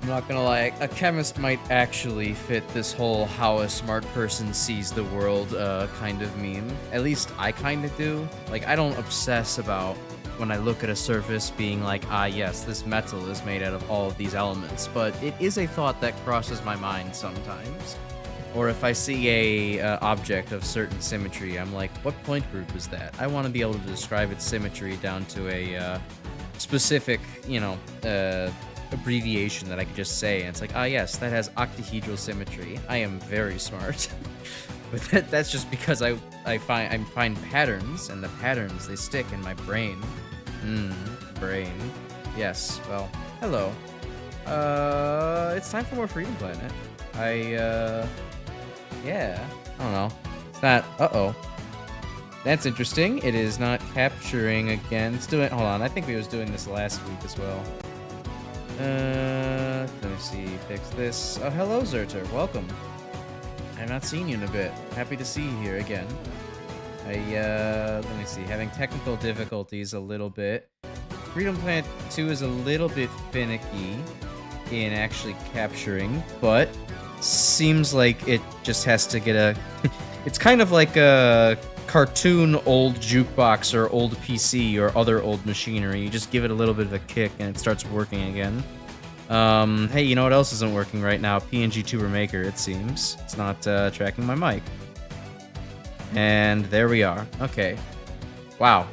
I'm not gonna lie, a chemist might actually fit this whole how a smart person sees the world kind of meme. At least I kind of do. Like, I don't obsess about when I look at a surface being like, ah yes, this metal is made out of all of these elements, but it is a thought that crosses my mind sometimes. Or if I see a object of certain symmetry, I'm like, what point group is that? I want to be able to describe its symmetry down to a specific, abbreviation that I could just say, and it's like, ah yes, that has octahedral symmetry. I am very smart. But that's just because I find patterns, and the patterns, they stick in my brain. Brain. Yes, well, hello. It's time for more Freedom Planet. Yeah, I don't know. It's not, uh-oh. That's interesting. It is not capturing again. It's doing, hold on, I think we was doing this last week as well. Let me see, fix this. Oh, hello, Zerter, welcome. I've not seen you in a bit. Happy to see you here again. Let me see, having technical difficulties a little bit. Freedom Planet 2 is a little bit finicky in actually capturing, but seems like it just has to get a... It's kind of like a cartoon old jukebox or old PC or other old machinery. You just give it a little bit of a kick and it starts working again. Hey, you know what else isn't working right now? PNG Tuber Maker, it seems. It's not tracking my mic. And there we are. Okay. Wow.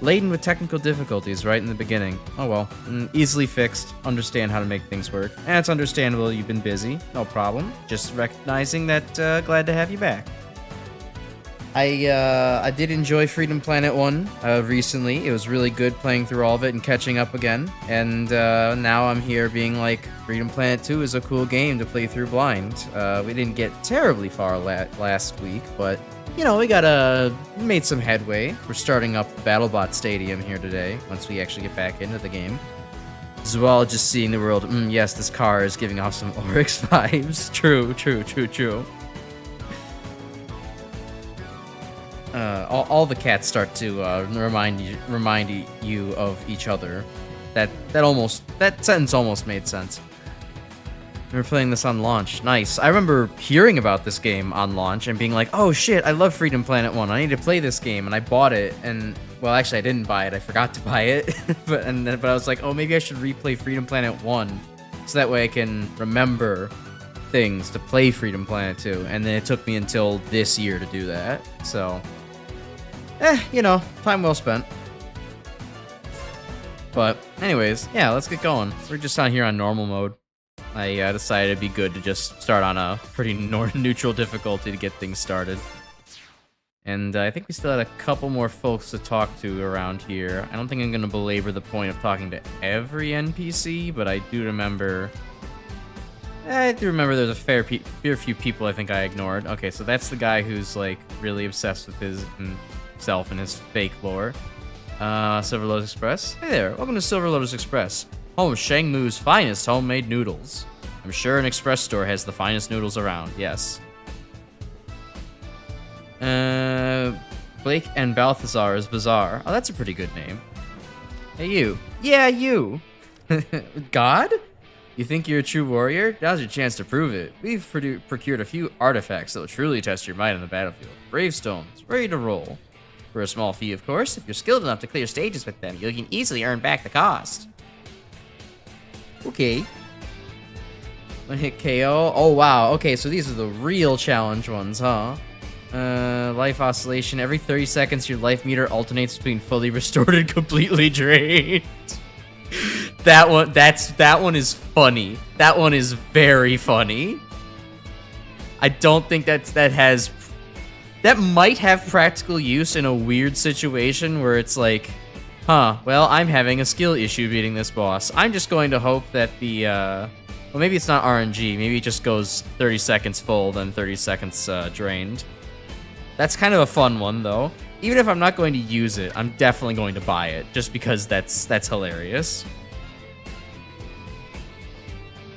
Laden with technical difficulties right in the beginning. Oh well. Easily fixed. Understand how to make things work. And it's understandable you've been busy. No problem. Just recognizing that glad to have you back. I did enjoy Freedom Planet 1 recently. It was really good playing through all of it and catching up again. And now I'm here being like, Freedom Planet 2 is a cool game to play through blind. We didn't get terribly far last week, but, you know, we made some headway. We're starting up the BattleBot Stadium here today, once we actually get back into the game. As well, just seeing the world, yes, this car is giving off some Oryx vibes. True. All the cats start to remind you of each other. That sentence almost made sense. We're playing this on launch. Nice. I remember hearing about this game on launch and being like, oh shit, I love Freedom Planet 1. I need to play this game. And I bought it. And, well, actually, I didn't buy it. I forgot to buy it. but I was like, oh, maybe I should replay Freedom Planet 1. So that way I can remember things to play Freedom Planet 2. And then it took me until this year to do that. So... you know, time well spent. But, anyways, yeah, let's get going. We're just on here on normal mode. I decided it'd be good to just start on a pretty neutral difficulty to get things started. And I think we still had a couple more folks to talk to around here. I don't think I'm going to belabor the point of talking to every NPC, but I do remember... there's a fair few people I think I ignored. Okay, so that's the guy who's, like, really obsessed with himself and his fake lore. Silver Lotus Express. Hey there, welcome to Silver Lotus Express, home of Shangmu's finest homemade noodles. I'm sure an express store has the finest noodles around, yes. Blake and Balthazar's Bazaar. Oh, that's a pretty good name. Hey, you. Yeah, you. God? You think you're a true warrior? Now's your chance to prove it. We've procured a few artifacts that will truly test your might on the battlefield. Gravestones, ready to roll. For a small fee, of course. If you're skilled enough to clear stages with them, you can easily earn back the cost. Okay. One hit KO. Oh, wow. Okay, so these are the real challenge ones, huh? Life oscillation. Every 30 seconds, your life meter alternates between fully restored and completely drained. That one is funny. That one is very funny. I don't think that might have practical use in a weird situation where it's like, huh, well, I'm having a skill issue beating this boss. I'm just going to hope that well, maybe it's not RNG. Maybe it just goes 30 seconds full, then 30 seconds drained. That's kind of a fun one, though. Even if I'm not going to use it, I'm definitely going to buy it, just because that's hilarious.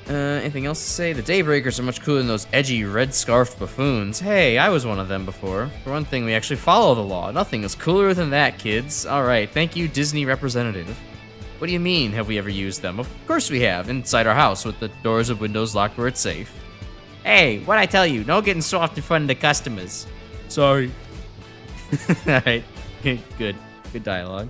Anything else to say? The Daybreakers are much cooler than those edgy, red-scarfed buffoons. Hey, I was one of them before. For one thing, we actually follow the law. Nothing is cooler than that, kids. Alright, thank you, Disney representative. What do you mean, have we ever used them? Of course we have, inside our house with the doors and windows locked where it's safe. Hey, what'd I tell you? No getting soft in front of the customers. Sorry. Alright, good dialogue.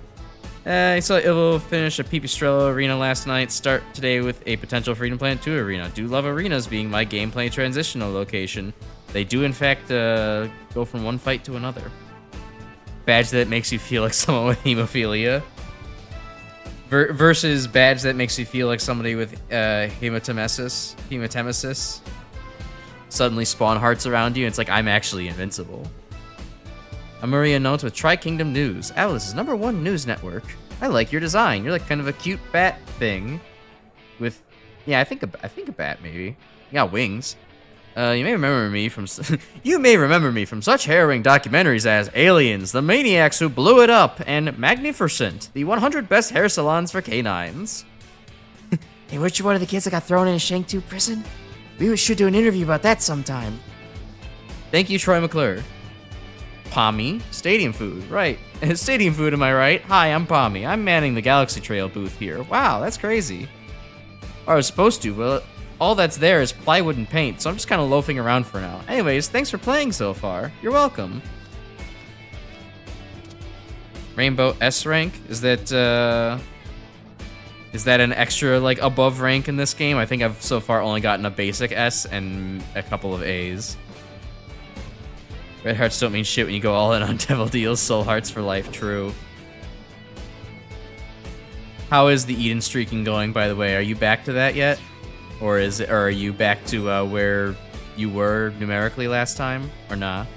So it will finish a Pipistrello arena last night. Start today with a potential Freedom Planet 2 arena. Do love arenas being my gameplay transitional location. They do, in fact, go from one fight to another. Badge that makes you feel like someone with hemophilia. Versus badge that makes you feel like somebody with hematemesis. Suddenly spawn hearts around you, and it's like, I'm actually invincible. Maria notes with Tri-Kingdom News. Atlas's #1 news network. I like your design. You're like kind of a cute bat thing. With, yeah, I think a bat maybe. You got wings. You may remember me from such harrowing documentaries as Aliens, The Maniacs Who Blew It Up, and Magnificent, the 100 best hair salons for canines. Hey, weren't you one of the kids that got thrown in a Shank 2 prison? We should do an interview about that sometime. Thank you, Troy McClure. Pommy, stadium food, right. Stadium food, am I right? Hi, I'm Pommy. I'm manning the GalaxyTrail booth here. Wow, that's crazy. Or I was supposed to, but all that's there is plywood and paint, so I'm just kind of loafing around for now. Anyways, thanks for playing so far. You're welcome. Rainbow S rank? Is that an extra, like, above rank in this game? I think I've so far only gotten a basic S and a couple of A's. Red hearts don't mean shit when you go all in on devil deals. Soul hearts for life, true. How is the Eden streaking going, by the way? Are you back to that yet? Or are you back to where you were numerically last time? Or nah?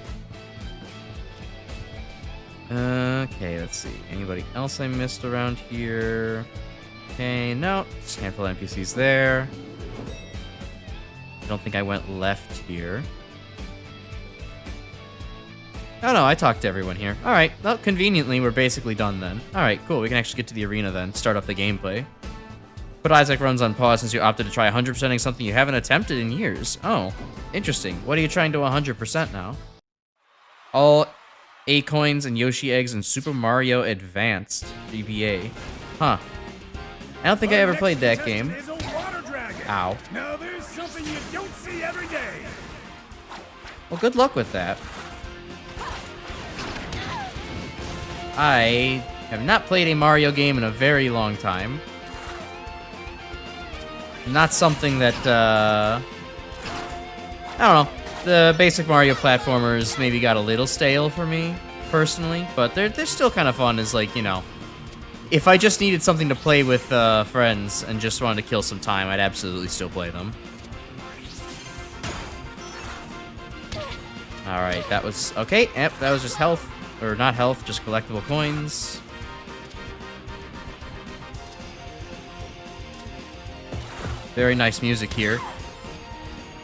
Okay, let's see. Anybody else I missed around here? Okay, no. Just a handful of NPCs there. I don't think I went left here. Oh no, I talked to everyone here. Alright, well, conveniently, we're basically done then. Alright, cool, we can actually get to the arena then, start off the gameplay. Put Isaac runs on pause since you opted to try 100%ing something you haven't attempted in years. Oh, interesting. What are you trying to 100% now? All A coins and Yoshi eggs in Super Mario Advanced GBA. Huh. I don't think I ever played that game. Ow. Now there's something you don't see every day. Well, good luck with that. I have not played a Mario game in a very long time. Not something that, I don't know. The basic Mario platformers maybe got a little stale for me, personally. But they're still kind of fun as, like, you know. If I just needed something to play with friends and just wanted to kill some time, I'd absolutely still play them. Alright, that was... Okay, yep, that was just health. Or not health, just collectible coins. Very nice music here.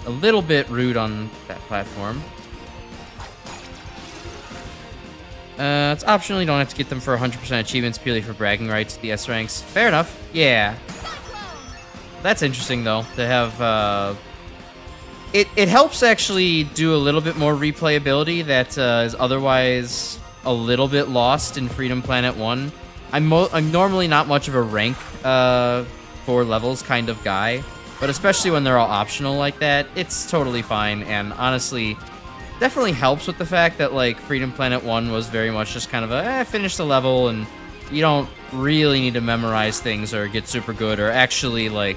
A little bit rude on that platform. It's optional, you don't have to get them for 100% achievements purely for bragging rights at the S ranks. Fair enough, yeah. That's interesting, though, to have, It helps actually do a little bit more replayability that is otherwise a little bit lost in Freedom Planet 1. I'm normally not much of a rank for levels kind of guy, but especially when they're all optional like that, it's totally fine, and honestly, definitely helps with the fact that, like, Freedom Planet 1 was very much just kind of a, finish the level, and you don't really need to memorize things or get super good or actually, like,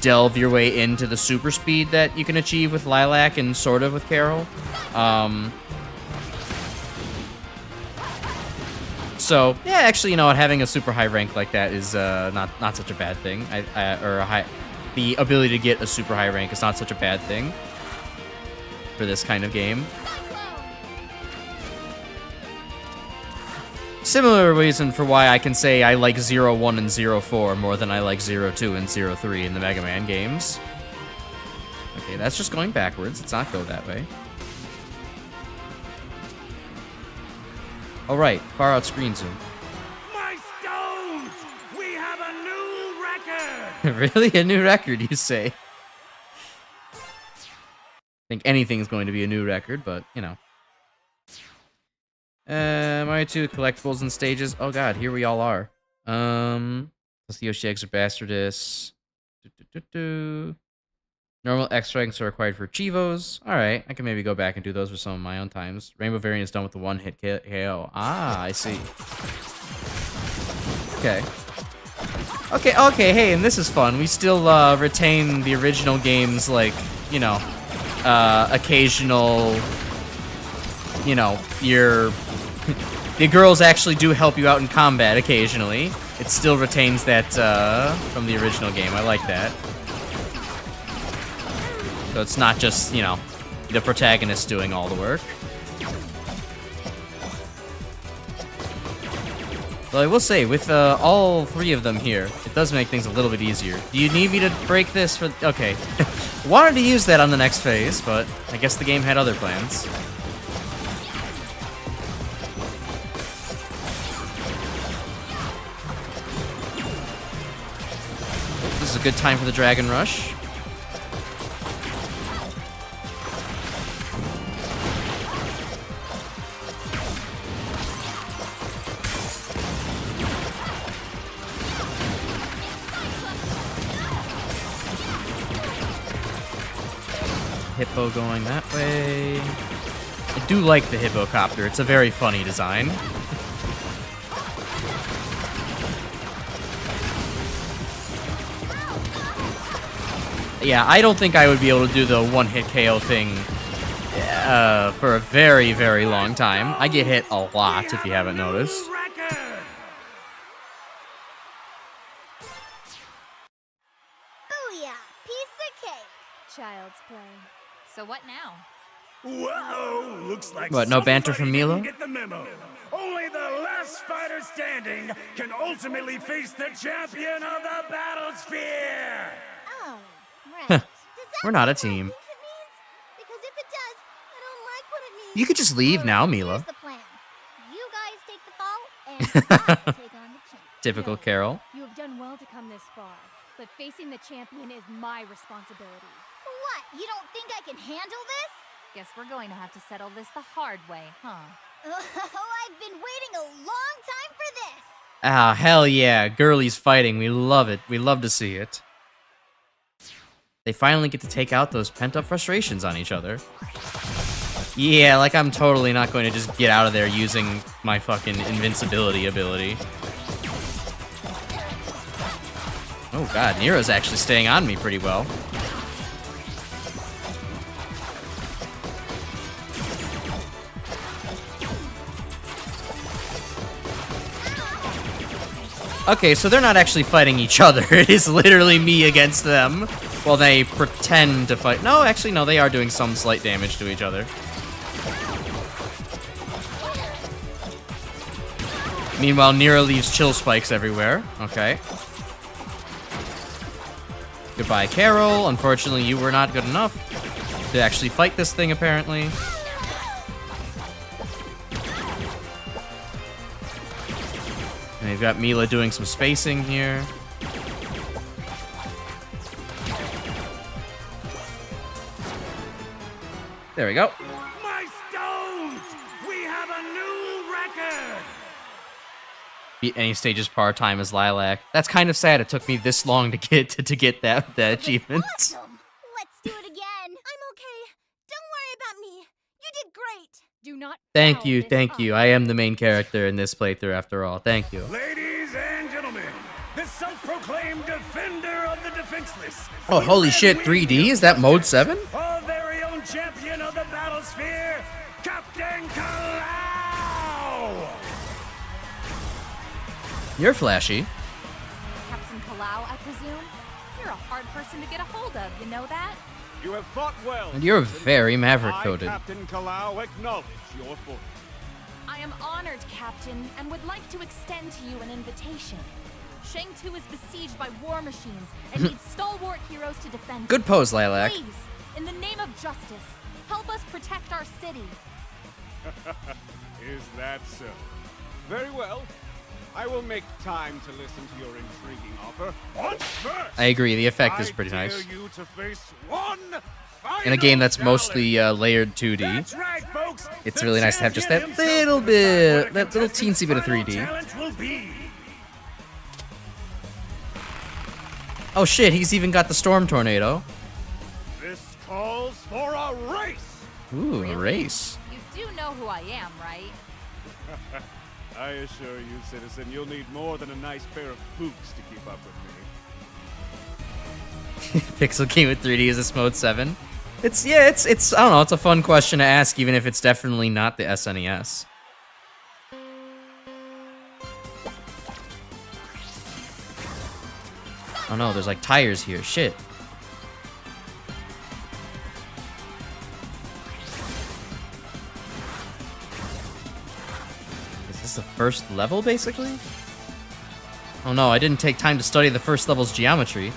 delve your way into the super speed that you can achieve with Lilac and sort of with Carol. So, yeah, actually, you know what, having a super high rank like that is not such a bad thing. The ability to get a super high rank is not such a bad thing for this kind of game. Similar reason for why I can say I like 0-1 and 0-4 more than I like 0-2 and 0-3 in the Mega Man games. Okay, that's just going backwards. Let's not go that way. Alright, far out screen zoom. My stones! We have a new record! Really? A new record, you say? I think anything's going to be a new record, but, you know. Mario 2 collectibles and stages. Oh god, here we all are. Plus the Yoshi eggs are bastardous. Normal X ranks are required for Chivos. Alright, I can maybe go back and do those for some of my own times. Rainbow variant is done with the one-hit KO. Ah, I see. Okay. Okay, hey, and this is fun. We still retain the original game's, like, you know, occasional, you know, your... the girls actually do help you out in combat occasionally. It still retains that from the original game. I like that. So it's not just, you know, the protagonist doing all the work. Well, I will say, with all three of them here, it does make things a little bit easier. Do you need me to break this for... Okay. Wanted to use that on the next phase, but I guess the game had other plans. This is a good time for the Dragon Rush. Hippo going that way. I do like the Hippocopter. It's a very funny design. Yeah, I don't think I would be able to do the one-hit KO thing for a very, very long time. I get hit a lot, if you haven't noticed. Booyah! Piece of cake! Child's play. So what now? Whoa! Looks like What, no banter from somebody Milo? didn't get the memo. Only the last fighter standing can ultimately face the champion of the battlesphere. Oh, right. Does that We're not a mean what I team. think it means? Because if it does, I don't like what it means. You could just leave now, Mila. Here's the plan. You guys take the fall, and I take on the champ. Typical No, Carol. You have done well to come this far, but facing the champion is my responsibility. What? You don't think I can handle this? Guess we're going to have to settle this the hard way, huh? Oh, I've been waiting a long time for this. Ah, hell yeah. Girlies fighting. We love it. We love to see it. They finally get to take out those pent-up frustrations on each other. Yeah, like I'm totally not going to just get out of there using my fucking invincibility ability. Oh god, Nero's actually staying on me pretty well. Okay, so they're not actually fighting each other. It is literally me against them while they pretend to fight. No, actually, no, they are doing some slight damage to each other. Meanwhile, Nero leaves chill spikes everywhere. Okay. Goodbye, Carol. Unfortunately, you were not good enough to actually fight this thing, apparently. And you've got Mila doing some spacing here. There we go. My stones! We have a new record! Beat any stages par time as Lilac. That's kind of sad. It took me this long to get that achievement. Awesome. Let's do it again. I'm okay. Don't worry about me. You did great. Do not. Thank foul you, this thank up. you. I am the main character in this playthrough after all. Thank you. Ladies and gentlemen, the self-proclaimed defender of the defenseless. Oh, holy shit, 3D? Is that mode 7? Our very own champion of the battlesphere, Captain Kalau! You're flashy. Captain Kalau, I presume? You're a hard person to get a hold of, you know that? You have fought well. And you're very maverick-coded. I, Captain Kalau, acknowledge your fortune. I am honored, Captain, and would like to extend to you an invitation. Shang-Tu is besieged by war machines and needs stalwart heroes to defend Good it. pose, Lilac. Please, in the name of justice, help us protect our city. Is that so? Very well. I will make time to listen to your intriguing offer. But first, I agree, the effect is pretty I nice. dare you to face one In a game that's final mostly layered 2D. That's right, folks. It's The really nice to have just champion that himself little will decide bit, what a that little contestant's teensy bit of final 3D. challenge will be. Oh shit, he's even got the storm tornado. This calls for a race! Ooh, a race. You do know who I am, right? I assure you, citizen, you'll need more than a nice pair of boots to keep up with me. Pixel King with 3D is this mode 7? It's I don't know, it's a fun question to ask, even if it's definitely not the SNES. Oh no, there's like tires here, shit. Is this the first level, basically? Oh no, I didn't take time to study the first level's geometry.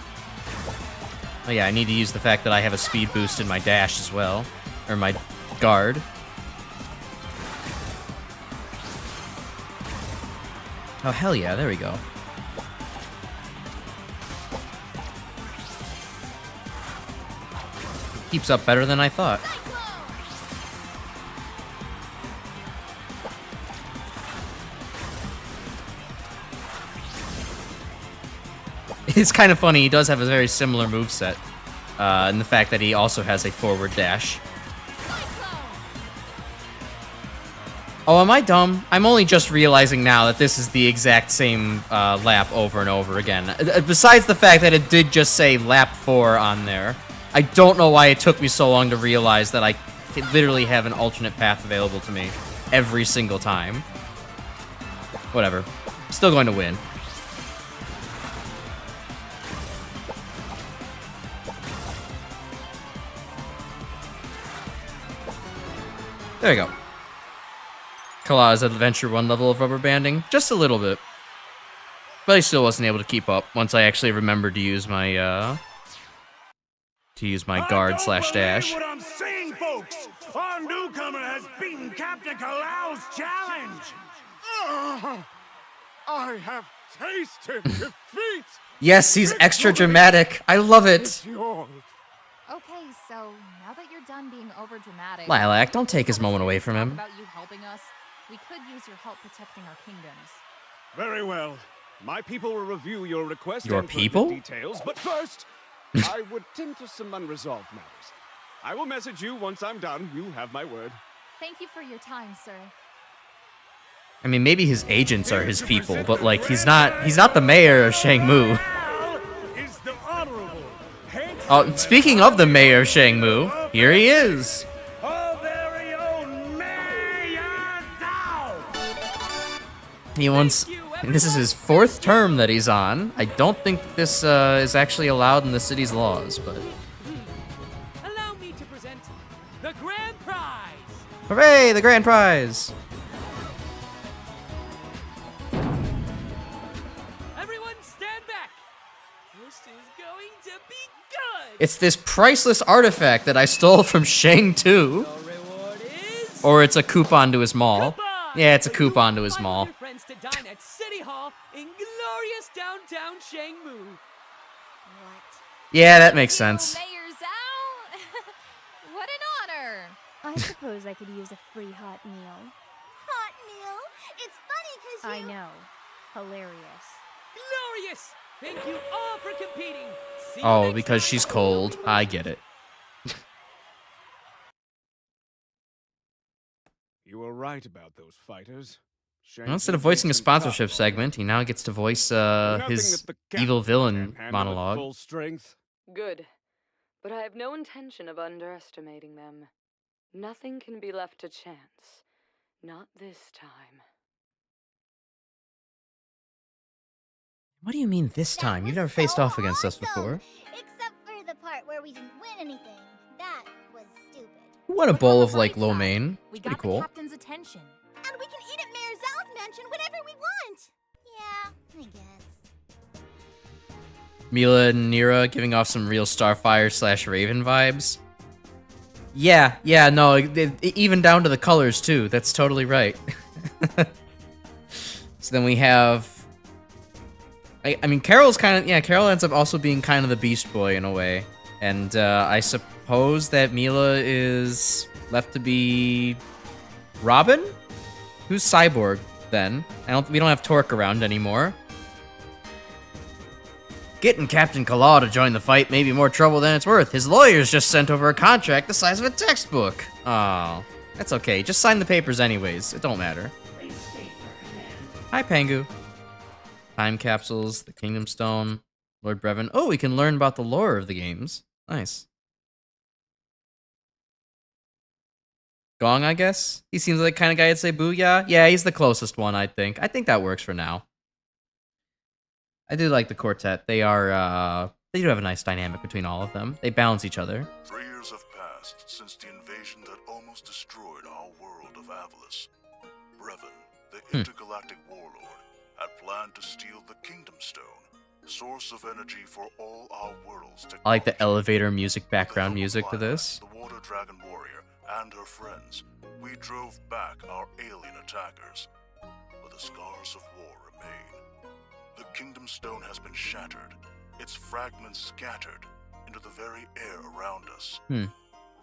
Oh yeah, I need to use the fact that I have a speed boost in my dash as well. Or my guard. Oh hell yeah, there we go. Keeps up better than I thought. It's kind of funny, he does have a very similar moveset. And the fact that he also has a forward dash. Oh, am I dumb? I'm only just realizing now that this is the exact same lap over and over again. Besides the fact that it did just say lap 4 on there. I don't know why it took me so long to realize that I literally have an alternate path available to me every single time. Whatever. Still going to win. There we go. Kala's Adventure 1 level of rubber banding. Just a little bit. But I still wasn't able to keep up once I actually remembered to use my, guard slash dash. What I'm saying, folks! Our newcomer has beaten Captain Kalau's challenge! I have tasted defeat! Yes, he's extra dramatic. I love it. It's yours. Okay, so now that you're done being overdramatic, Lilac, don't take his moment away from him. About you helping us, we could use your help protecting our kingdoms. Very well. My people will review your request Your and people? pertinent details, but first, I would tend to some unresolved matters. I will message you once I'm done. You have my word. Thank you for your time, sir. I mean, maybe his agents are his people, but like he's not the mayor of Shangmu. Is the honorable Oh, speaking of the mayor of Shangmu, here he is. our very own Mayor Zhao! He wants. And this is his 4th term that he's on. I don't think this is actually allowed in the city's laws, but. Allow me to present the grand prize. Hooray, the grand prize! Everyone stand back. This is going to be good. It's this priceless artifact that I stole from Shang 2. The reward is Or it's a coupon to his mall. coupon. Yeah, it's a coupon to his Invite mall. your friends to dine at City Hall in glorious downtown Shangmu. What? Yeah, that makes sense. Mayor Zhao! What an honor! I suppose I could use a free hot meal. Hot meal? It's funny because I you... know. Hilarious. Glorious! Thank you all for competing. See you Oh, next because time. she's cold. I get it. You were right about those fighters. Well, instead of voicing a sponsorship segment, he now gets to voice his evil villain monologue. Full strength. Good. But I have no intention of underestimating them. Nothing can be left to chance. Not this time. What do you mean this time? You've never was faced so off against us awesome! before. Except for the part where we didn't win anything. That was stupid. What a But bowl on of the like bright lo side, mein. We It's pretty got cool. the captain's attention. And we can eat at Mayor Zhao's mansion whenever we want! Yeah, I guess. Mila and Nira giving off some real Starfire slash Raven vibes. Yeah, no, even down to the colors too. That's totally right. So then we have. I mean, Carol's kind of, yeah, Carol ends up also being kind of the Beast Boy in a way. And I suppose that Mila is left to be Robin? Who's Cyborg then? We don't have Torque around anymore. Getting Captain Kalaw to join the fight may be more trouble than it's worth. His lawyers just sent over a contract the size of a textbook. Oh, that's okay. Just sign the papers anyways. It don't matter. Hi, Pangu. Time capsules, the Kingdom Stone, Lord Brevin. Oh, we can learn about the lore of the games. Nice. Gong, I guess? He seems like the kind of guy I'd say booyah. Yeah, he's the closest one, I think. I think that works for now. I do like the quartet. They are, they do have a nice dynamic between all of them. They balance each other. 3 years have passed since the invasion that almost destroyed our world of Avalis. Brevin, the intergalactic warlord, had planned to steal the Kingdom Stone, source of energy for all our worlds. I like the elevator music, background music to this. The Water Dragon Warrior and her friends, we drove back our alien attackers, but the scars of war remain. The Kingdom Stone has been shattered, its fragments scattered into the very air around us.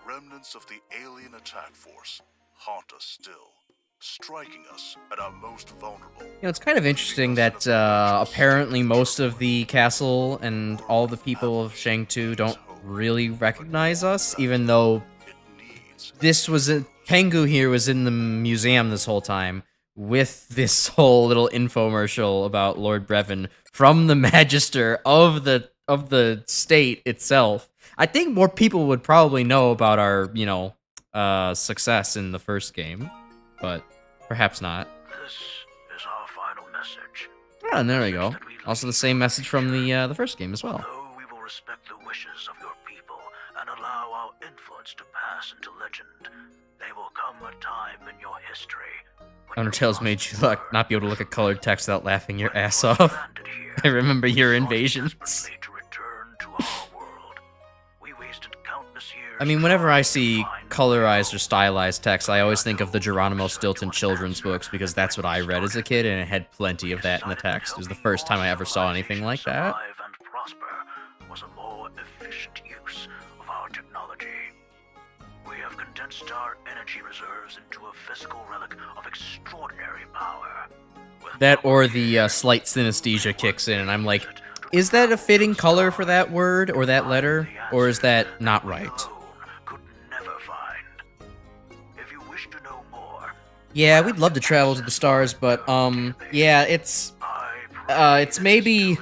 Remnants of the alien attack force haunt us still, striking us at our most vulnerable. You know, it's kind of interesting that apparently most of the castle and all the people of Shang-Tu don't really recognize us, even though this was Pengu here was in the museum this whole time with this whole little infomercial about Lord Brevin from the Magister of the state itself. I think more people would probably know about our, you know, success in the first game, but perhaps not. This is our final message. Oh, and there we go. Also the same message from the first game as well. Though we will respect the wishes of your people and allow our influence to pass into legend, there will come a time in your history Undertale's made you not be able to look at colored text without laughing your ass off. I remember your invasions. I mean, whenever I see colorized or stylized text, I always think of the Geronimo Stilton children's books, because that's what I read as a kid, and it had plenty of that in the text. It was the first time I ever saw anything like that. Was a more efficient use of our technology. We have condensed our energy reserves into a physical relic of extraordinary power. That or the slight synesthesia kicks in, and I'm like, is that a fitting color for that word or that letter, or is that not right? Yeah, we'd love to travel to the stars, but yeah, it's maybe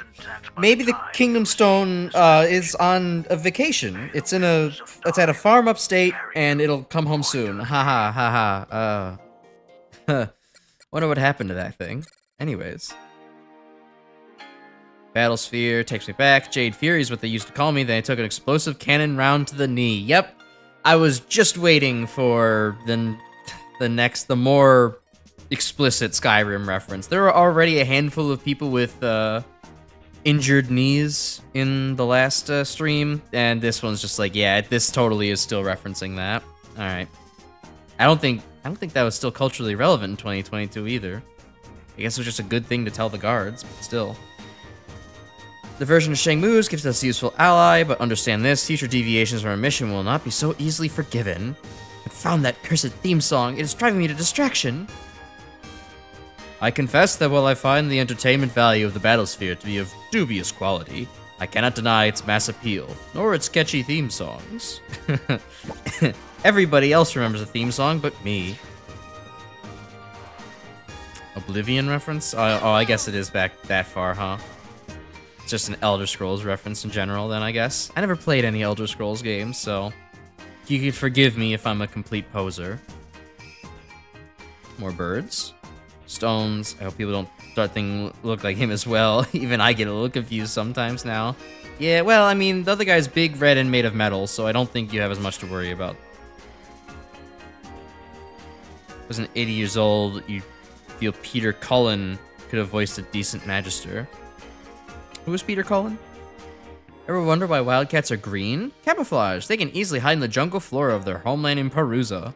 the Kingdom Stone is on a vacation. It's at a farm upstate, and it'll come home soon. Ha ha ha. Wonder what happened to that thing. Anyways. Battlesphere takes me back. Jade Fury is what they used to call me. Then I took an explosive cannon round to the knee. Yep. I was just waiting for the more explicit Skyrim reference. There were already a handful of people with injured knees in the last stream, and this one's just like, yeah, this totally is still referencing that. All right. I don't think that was still culturally relevant in 2022 either. I guess it was just a good thing to tell the guards, but still. The version of Shangmu's gives us a useful ally, but understand this, future deviations from our mission will not be so easily forgiven. I found that cursed theme song. It is driving me to distraction. I confess that while I find the entertainment value of the Battlesphere to be of dubious quality, I cannot deny its mass appeal, nor its catchy theme songs. Everybody else remembers the theme song but me. Oblivion reference? Oh, I guess it is back that far, huh? It's just an Elder Scrolls reference in general, then, I guess. I never played any Elder Scrolls games, so you can forgive me if I'm a complete poser. More birds. Stones. I hope people don't start thinking look like him as well. Even I get a little confused sometimes now. Yeah, well, I mean, the other guy's big, red, and made of metal, so I don't think you have as much to worry about. I was 80 years old, you feel Peter Cullen could have voiced a decent Magister. Who was Peter Cullen? Ever wonder why wildcats are green? Camouflage. They can easily hide in the jungle flora of their homeland in Perusa.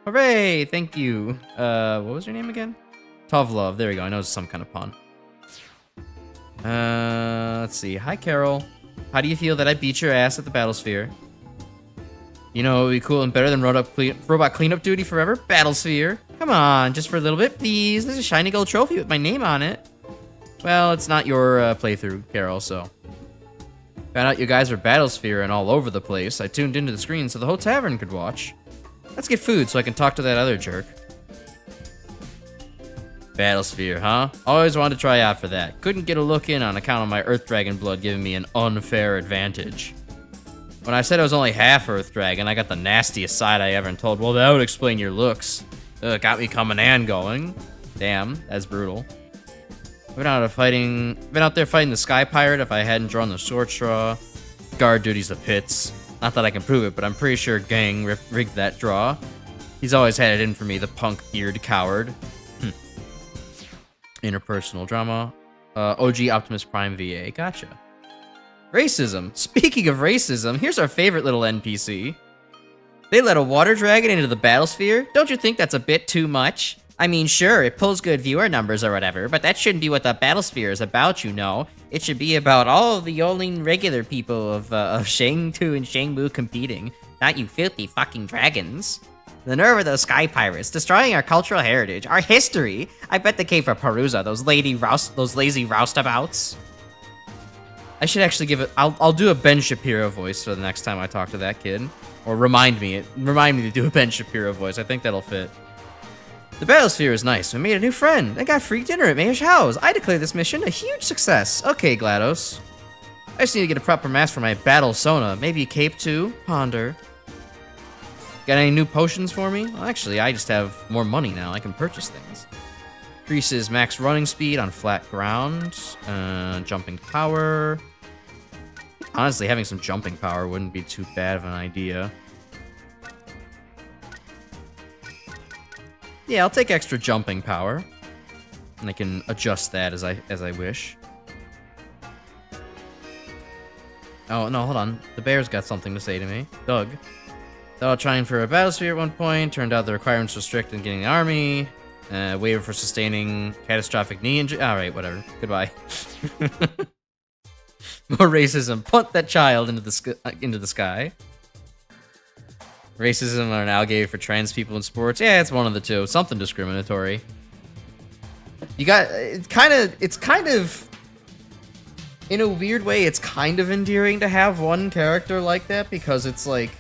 Hooray! Thank you. What was your name again? Tovlov. There we go. I know it's some kind of pun. Let's see. Hi, Carol. How do you feel that I beat your ass at the Battlesphere? You know what would be cool and better than robot cleanup duty forever? Battlesphere. Come on, just for a little bit, please. There's a shiny gold trophy with my name on it. Well, it's not your playthrough, Carol, so Found out you guys were Battlesphere and all over the place. I tuned into the screen so the whole tavern could watch. Let's get food so I can talk to that other jerk. Battlesphere, huh? Always wanted to try out for that. Couldn't get a look in on account of my Earth Dragon blood giving me an unfair advantage. When I said I was only half Earth Dragon, I got the nastiest side I ever and told, well, that would explain your looks. Got me coming and going. Damn, that's brutal. Been out there fighting the Sky Pirate if I hadn't drawn the short straw. Guard duty's the pits. Not that I can prove it, but I'm pretty sure Gang rigged that draw. He's always had it in for me, the punk-eared coward. Interpersonal drama. OG Optimus Prime VA. Gotcha. Racism. Speaking of racism, here's our favorite little NPC. They let a water dragon into the battlesphere? Don't you think that's a bit too much? I mean, sure, it pulls good viewer numbers or whatever, but that shouldn't be what the battlesphere is about, you know. It should be about all of the only regular people of Shang-Tu and Shang-Mu competing, not you filthy fucking dragons. The nerve of those sky pirates, destroying our cultural heritage, our history. I bet they came for Perusa, those lazy roustabouts. I should actually give it. I'll do a Ben Shapiro voice for the next time I talk to that kid, or remind me to do a Ben Shapiro voice. I think that'll fit. The battlesphere is nice. We made a new friend. I got free dinner at Mayor's house. I declare this mission a huge success. Okay, GLaDOS. I just need to get a proper mask for my battle Sona. Maybe a cape too. Ponder. Got any new potions for me? Well, actually, I just have more money now. I can purchase things. Increases max running speed on flat ground. Jumping power. Honestly, having some jumping power wouldn't be too bad of an idea. Yeah, I'll take extra jumping power. And I can adjust that as I wish. Oh, no, hold on. The bear's got something to say to me. Doug. Thought trying for a battlesphere at one point. Turned out the requirements were strict in getting the army. Waiver for sustaining catastrophic knee injury. Alright, whatever. Goodbye. More racism. Punt that child into the sky. Racism or an alligator for trans people in sports? Yeah, it's one of the two. Something discriminatory. You got... It's kind of... In a weird way, it's kind of endearing to have one character like that, because it's like...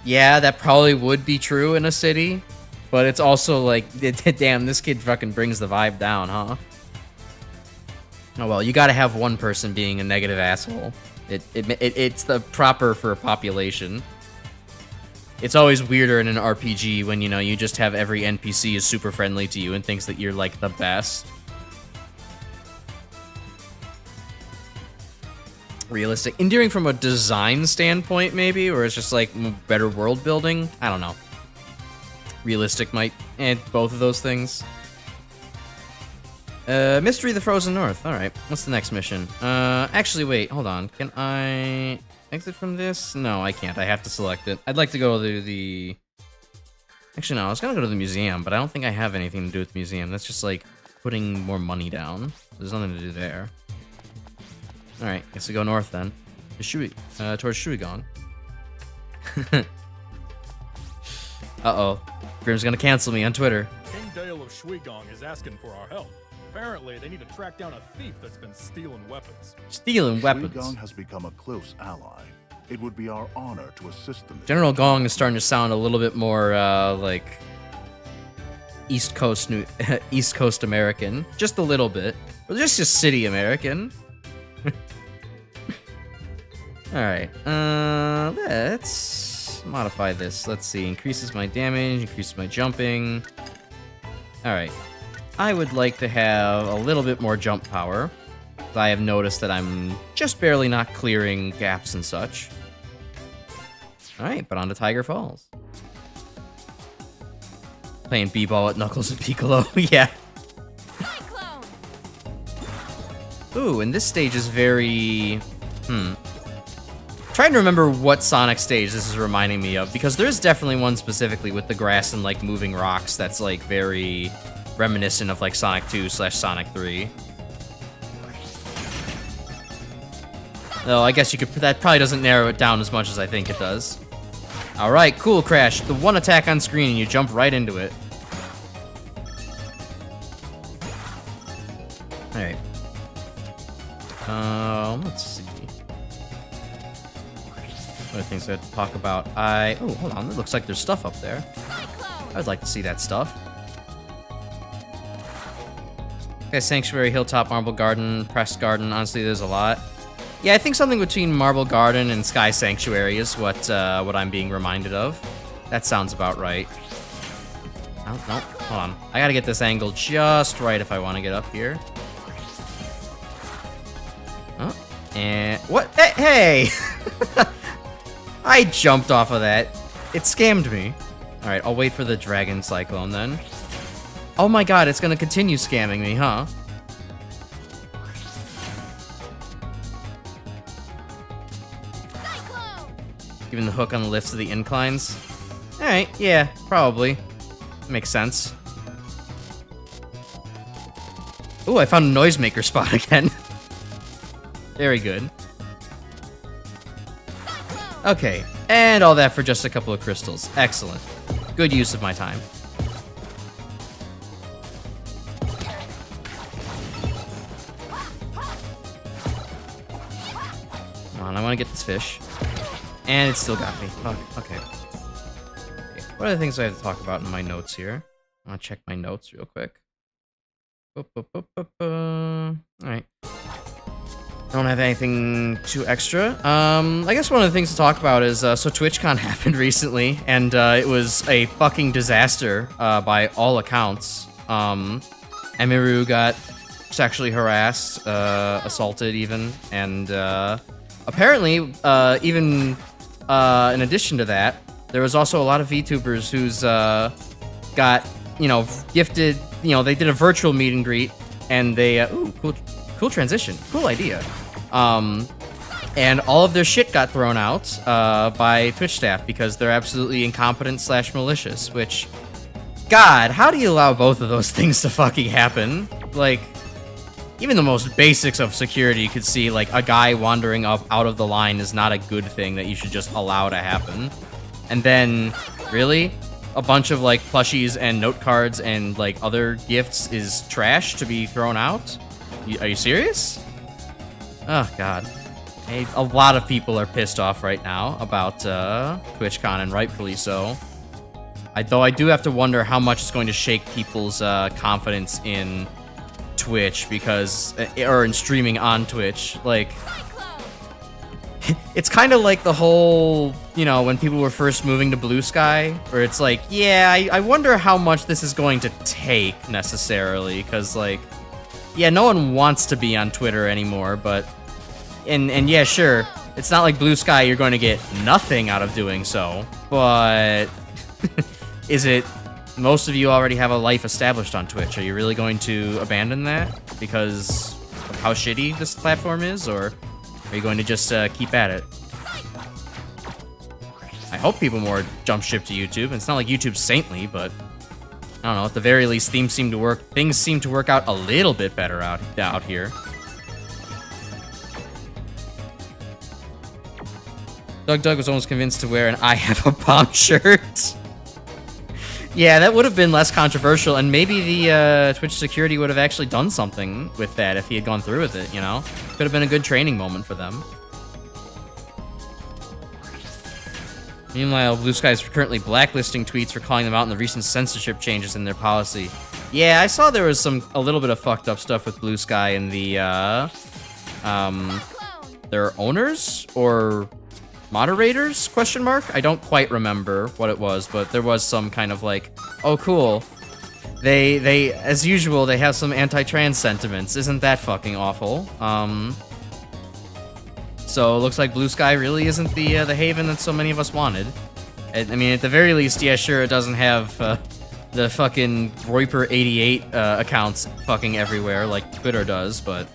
Yeah, that probably would be true in a city. But it's also like... Damn, this kid fucking brings the vibe down, huh? Oh well, you gotta have one person being a negative asshole. It's the proper for a population. It's always weirder in an RPG when, you know, you just have every NPC is super friendly to you and thinks that you're, like, the best. Realistic. Endearing from a design standpoint, maybe, or it's just, like, better world building? I don't know. Realistic might... both of those things. Mystery of the Frozen North. Alright, what's the next mission? Actually, wait, hold on. Can I... exit from this? No, I can't. I have to select it. I'd like to go to the... Actually, no. I was going to go to the museum, but I don't think I have anything to do with the museum. That's just, like, putting more money down. There's nothing to do there. Alright, guess we go north, then. Towards Shuigong. Uh-oh. Grim's going to cancel me on Twitter. King Dale of Shuigong is asking for our help. Apparently, they need to track down a thief that's been stealing weapons. Stealing weapons. Shuigong has become a close ally. It would be our honor to assist them. General Gong is starting to sound a little bit more, like... East Coast American. Just a little bit. Or just city American. Alright, let's modify this. Let's see, increases my damage, increases my jumping. Alright. I would like to have a little bit more jump power. I have noticed that I'm just barely not clearing gaps and such. Alright, but on to Tiger Falls. Playing b-ball at Knuckles and Piccolo, yeah. Cyclone! Ooh, and this stage is very... Trying to remember what Sonic stage this is reminding me of, because there's definitely one specifically with the grass and, like, moving rocks that's, like, very reminiscent of, like, Sonic 2/Sonic 3. Though, I guess you could... That probably doesn't narrow it down as much as I think it does. Alright, cool, Crash. The one attack on screen and you jump right into it. Alright. Let's see. Other things I have to talk about. Oh, hold on. It looks like there's stuff up there. I'd like to see that stuff. Okay, Sanctuary, Hilltop, Marble Garden, Press Garden. Honestly, there's a lot. Yeah, I think something between Marble Garden and Sky Sanctuary is what I'm being reminded of. That sounds about right. Oh, no, hold on. I gotta get this angle just right if I want to get up here. Oh, and what? Hey! I jumped off of that. It scammed me. All right, I'll wait for the Dragon Cyclone then. Oh my god, it's gonna continue scamming me, huh? Giving the hook on the lifts of the inclines. Alright, yeah, probably. Makes sense. Ooh, I found a noisemaker spot again. Very good. Okay, and all that for just a couple of crystals. Excellent. Good use of my time. Come on, I want to get this fish. And it still got me. Fuck, okay. What are the things I have to talk about in my notes here? I want to check my notes real quick. Alright. Don't have anything too extra. I guess one of the things to talk about is, so TwitchCon happened recently, and it was a fucking disaster by all accounts. Emiru got sexually harassed, assaulted even, and apparently, even in addition to that, there was also a lot of VTubers who's got, gifted, they did a virtual meet and greet, and they, ooh, cool transition, cool idea. And all of their shit got thrown out by Twitch staff because they're absolutely incompetent / malicious, which, God, how do you allow both of those things to fucking happen? Like, even the most basics of security could see, like, a guy wandering up out of the line is not a good thing that you should just allow to happen. And then, really? A bunch of, like, plushies and note cards and, like, other gifts is trash to be thrown out? Are you serious? Oh, God. Hey, a lot of people are pissed off right now about TwitchCon, and rightfully so. Though I do have to wonder how much it's going to shake people's confidence in Twitch, because, or in streaming on Twitch. Like, it's kind of like the whole, when people were first moving to Blue Sky, where it's like, yeah, I wonder how much this is going to take, necessarily, because, like, yeah, no one wants to be on Twitter anymore, but, and yeah, sure, it's not like Blue Sky you're going to get nothing out of doing so, but is it, most of you already have a life established on Twitch, are you really going to abandon that because of how shitty this platform is, or are you going to just keep at it? I hope people more jump ship to YouTube. It's not like YouTube's saintly, but I don't know, at the very least, things seem to work out a little bit better out here. Doug was almost convinced to wear an I Have a Bomb shirt. Yeah, that would have been less controversial, and maybe the Twitch security would have actually done something with that if he had gone through with it, Could have been a good training moment for them. Meanwhile, Blue Sky is currently blacklisting tweets for calling them out in the recent censorship changes in their policy. Yeah, I saw there was a little bit of fucked up stuff with Blue Sky and their owners or moderators, ? I don't quite remember what it was, but there was some kind of like, oh cool, they as usual, they have some anti-trans sentiments. Isn't that fucking awful? So it looks like Blue Sky really isn't the haven that so many of us wanted. I mean, at the very least, yeah, sure, it doesn't have the fucking Roiper88 accounts fucking everywhere like Twitter does, but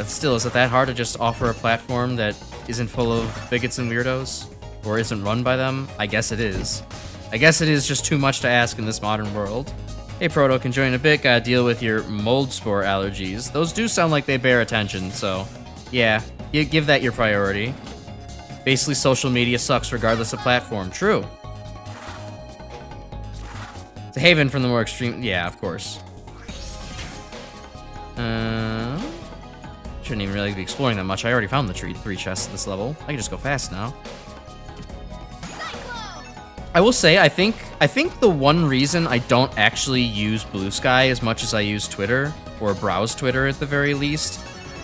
still, is it that hard to just offer a platform that isn't full of bigots and weirdos? Or isn't run by them? I guess it is. I guess it is just too much to ask in this modern world. Hey, Proto, can join a bit, gotta deal with your mold spore allergies. Those do sound like they bear attention, so yeah, give that your priority. Basically, social media sucks regardless of platform. True. It's a haven from the more extreme... Yeah, of course. shouldn't even really be exploring that much. I already found the three chests this level. I can just go fast now. I will say, I think the one reason I don't actually use Blue Sky as much as I use Twitter, or browse Twitter at the very least.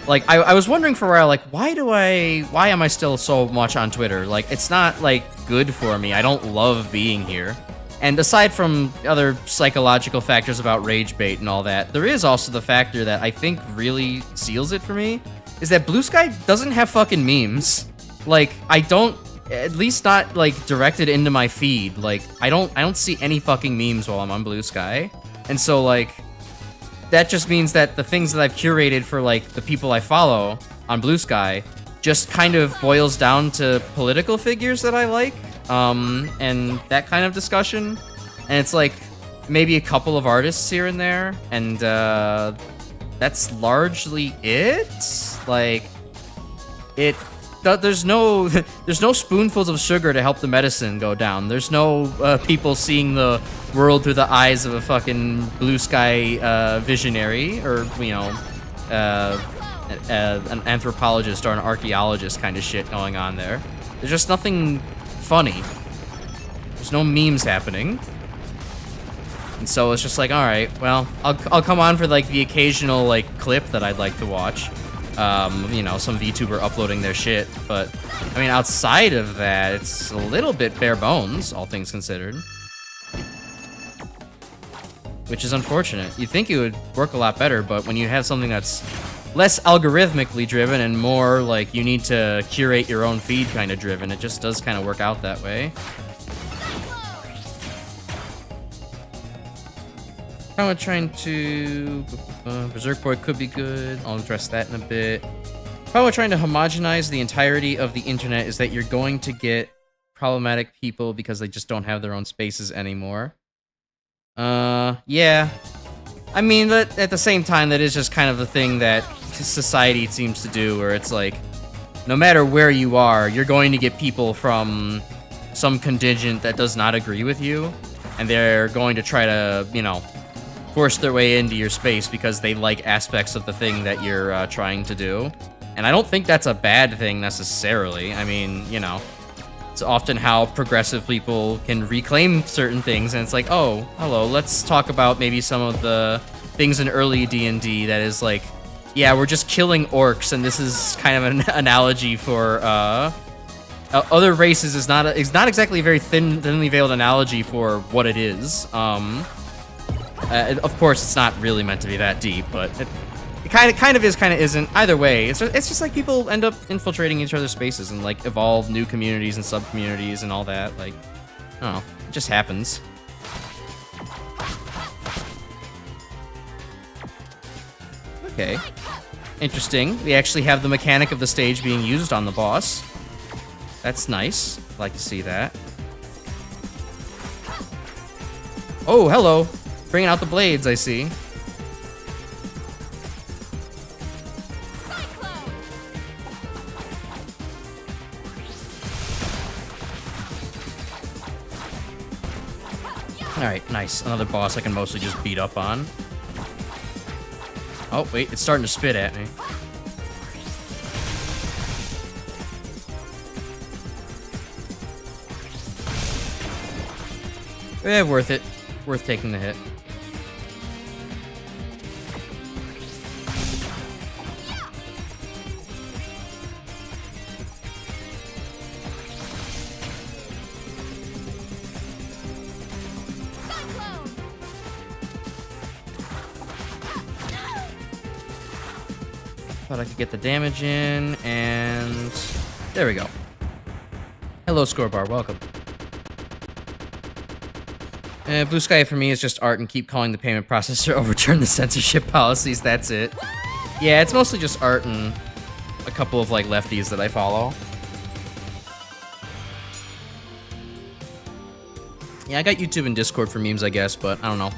Like, I was wondering for a while, like, why am I still so much on Twitter? Like, it's not, like, good for me. I don't love being here. And aside from other psychological factors about rage bait and all that, there is also the factor that I think really seals it for me, is that Blue Sky doesn't have fucking memes. Like, I don't, at least not, like, directed into my feed. Like, I don't see any fucking memes while I'm on Blue Sky. And so, like, that just means that the things that I've curated for, like, the people I follow on Blue Sky just kind of boils down to political figures that I like. And that kind of discussion, and it's like maybe a couple of artists here and there, and that's largely it. Like, there's no spoonfuls of sugar to help the medicine go down. There's no people seeing the world through the eyes of a fucking Blue Sky visionary, or you know, an anthropologist or an archaeologist kind of shit going on there. There's just nothing funny. There's no memes happening. And so it's just like, all right, well, I'll come on for like the occasional like clip that I'd like to watch. You know, some VTuber uploading their shit, but I mean, outside of that, it's a little bit bare bones, all things considered. Which is unfortunate. You'd think it would work a lot better, but when you have something that's less algorithmically driven and more like you need to curate your own feed kind of driven, it just does kind of work out that way. I'm trying to... Berserk Boy could be good. I'll address that in a bit. Probably trying to homogenize the entirety of the internet is that you're going to get problematic people because they just don't have their own spaces anymore. Yeah. I mean, but at the same time, that is just kind of the thing that society seems to do, where it's like, no matter where you are, you're going to get people from some contingent that does not agree with you, and they're going to try to, you know, force their way into your space because they like aspects of the thing that you're trying to do. And I don't think that's a bad thing necessarily. I mean, you know, it's often how progressive people can reclaim certain things, and it's like, oh, hello, let's talk about maybe some of the things in early D&D that is like, yeah, we're just killing orcs, and this is kind of an analogy for other races is not exactly a very thinly veiled analogy for what it is. Of course, it's not really meant to be that deep, but it kind of is, kind of isn't. Either way, it's just like people end up infiltrating each other's spaces and like evolve new communities and sub-communities and all that. Like, I don't know, it just happens. Okay. Interesting. We actually have the mechanic of the stage being used on the boss. That's nice. I'd like to see that. Oh, hello. Bringing out the blades, I see. Alright, nice. Another boss I can mostly just beat up on. Oh, wait, it's starting to spit at me. Eh, worth it. Worth taking the hit. Thought I could get the damage in, and there we go. Hello, Scorebar, welcome. Blue Sky for me is just art, and keep calling the payment processor, overturn the censorship policies, that's it. Yeah, it's mostly just art and a couple of like lefties that I follow. Yeah, I got YouTube and Discord for memes, I guess, but I don't know.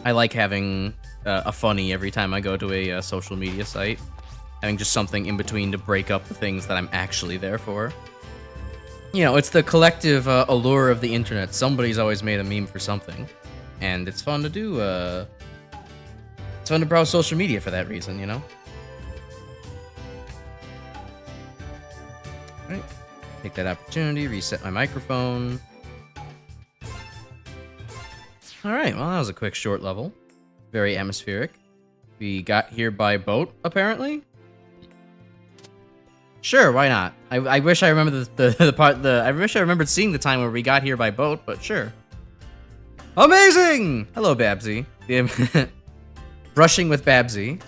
I like having a funny every time I go to a social media site. Having just something in between to break up the things that I'm actually there for. You know, it's the collective allure of the internet. Somebody's always made a meme for something. And it's fun to do, it's fun to browse social media for that reason, you know? that opportunity. Reset my microphone. Alright, well, that was a quick short level. Very atmospheric. We got here by boat, apparently? Sure, why not? I wish I remembered I wish I remembered seeing the time where we got here by boat, but sure. Amazing! Hello, Babsy. Brushing with Babsy.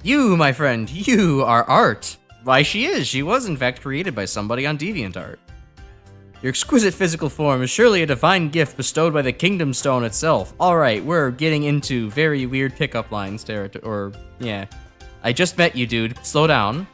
You, my friend, you are art. Why, she is. She was, in fact, created by somebody on DeviantArt. Your exquisite physical form is surely a divine gift bestowed by the Kingdom Stone itself. Alright, we're getting into very weird pickup lines territory, or, yeah. I just met you, dude. Slow down.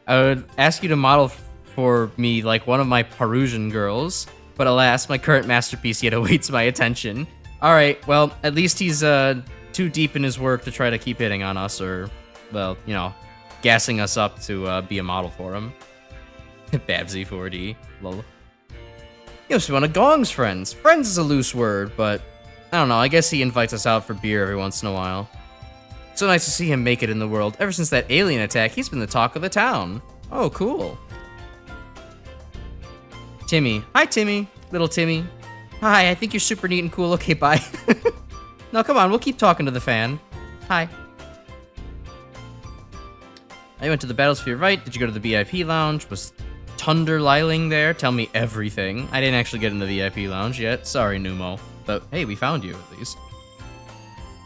I would ask you to model for me like one of my Perusian girls, but alas, my current masterpiece yet awaits my attention. Alright, well, at least he's, too deep in his work to try to keep hitting on us, or, well, you know, gassing us up to, be a model for him. Babsy 4D. Lol. He must be one of Gong's friends. Friends is a loose word, but I don't know. I guess he invites us out for beer every once in a while. So nice to see him make it in the world. Ever since that alien attack, he's been the talk of the town. Oh, cool. Timmy. Hi, Timmy. Little Timmy. Hi, I think you're super neat and cool. Okay, bye. No, come on. We'll keep talking to the fan. Hi. I went to the Battlesphere, right? Did you go to the VIP lounge? Was Thunder Liling there? Tell me everything. I didn't actually get in the VIP lounge yet. Sorry, Numo. But hey, we found you, at least.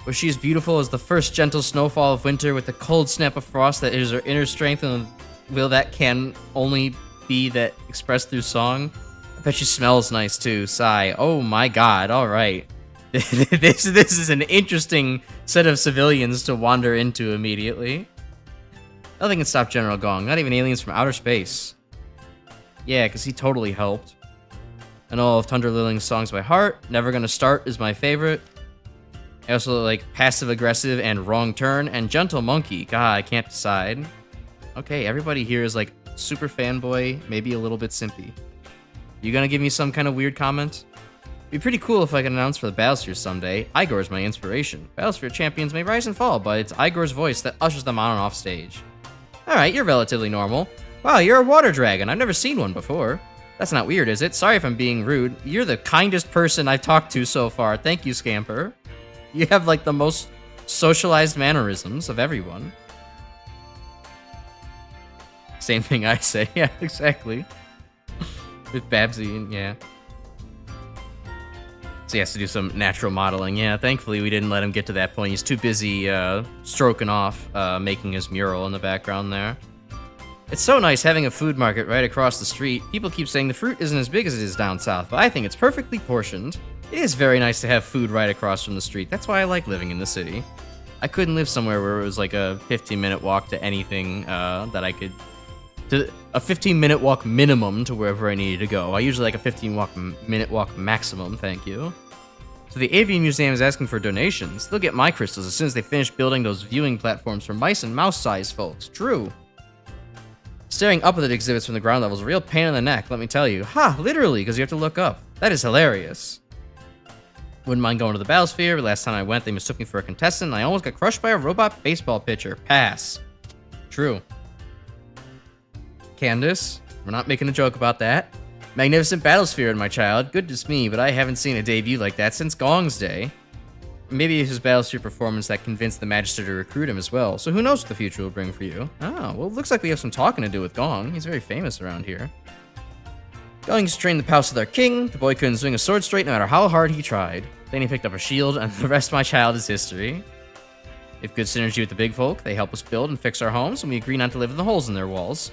Was she as beautiful as the first gentle snowfall of winter with the cold snap of frost that is her inner strength and will that can only be that expressed through song? I bet she smells nice too. Sigh. Oh my god, alright. This is an interesting set of civilians to wander into immediately. Nothing can stop General Gong, not even aliens from outer space. Yeah, because he totally helped. I know all of Thunder Liling's songs by heart. Never Gonna Start is my favorite. I also like Passive Aggressive and Wrong Turn and Gentle Monkey. God, I can't decide. Okay, everybody here is like super fanboy, maybe a little bit simpy. You gonna give me some kind of weird comment? It'd be pretty cool if I could announce for the Battlesphere someday. Igor's my inspiration. Battlesphere champions may rise and fall, but it's Igor's voice that ushers them on and off stage. Alright, you're relatively normal. Wow, you're a water dragon. I've never seen one before. That's not weird, is it? Sorry if I'm being rude. You're the kindest person I've talked to so far. Thank you, Scamper. You have, like, the most socialized mannerisms of everyone. Same thing I say. Yeah, exactly. With Babsy, and yeah. So he has to do some natural modeling. Yeah, thankfully we didn't let him get to that point. He's too busy stroking off, making his mural in the background there. It's so nice having a food market right across the street. People keep saying the fruit isn't as big as it is down south, but I think it's perfectly portioned. It is very nice to have food right across from the street. That's why I like living in the city. I couldn't live somewhere where it was like a 15-minute walk to anything that I could... a 15-minute walk minimum to wherever I needed to go. I usually like a 15-minute walk maximum, thank you. So the Avian Museum is asking for donations. They'll get my crystals as soon as they finish building those viewing platforms for mice and mouse-sized folks. True. Staring up at the exhibits from the ground level is a real pain in the neck, let me tell you. Ha! Literally, because you have to look up. That is hilarious. Wouldn't mind going to the Battlesphere, but last time I went, they mistook me for a contestant, and I almost got crushed by a robot baseball pitcher. Pass. True. Candace, we're not making a joke about that. Magnificent Battlesphere, my child. Goodness me, but I haven't seen a debut like that since Gong's day. Maybe it's his Battlesphere performance that convinced the Magister to recruit him as well, so who knows what the future will bring for you. Oh, well, it looks like we have some talking to do with Gong. He's very famous around here. Gong used to train the Palace of their king. The boy couldn't swing a sword straight no matter how hard he tried. Then he picked up a shield, and the rest of my child is history. We have good synergy with the big folk. They help us build and fix our homes, and we agree not to live in the holes in their walls.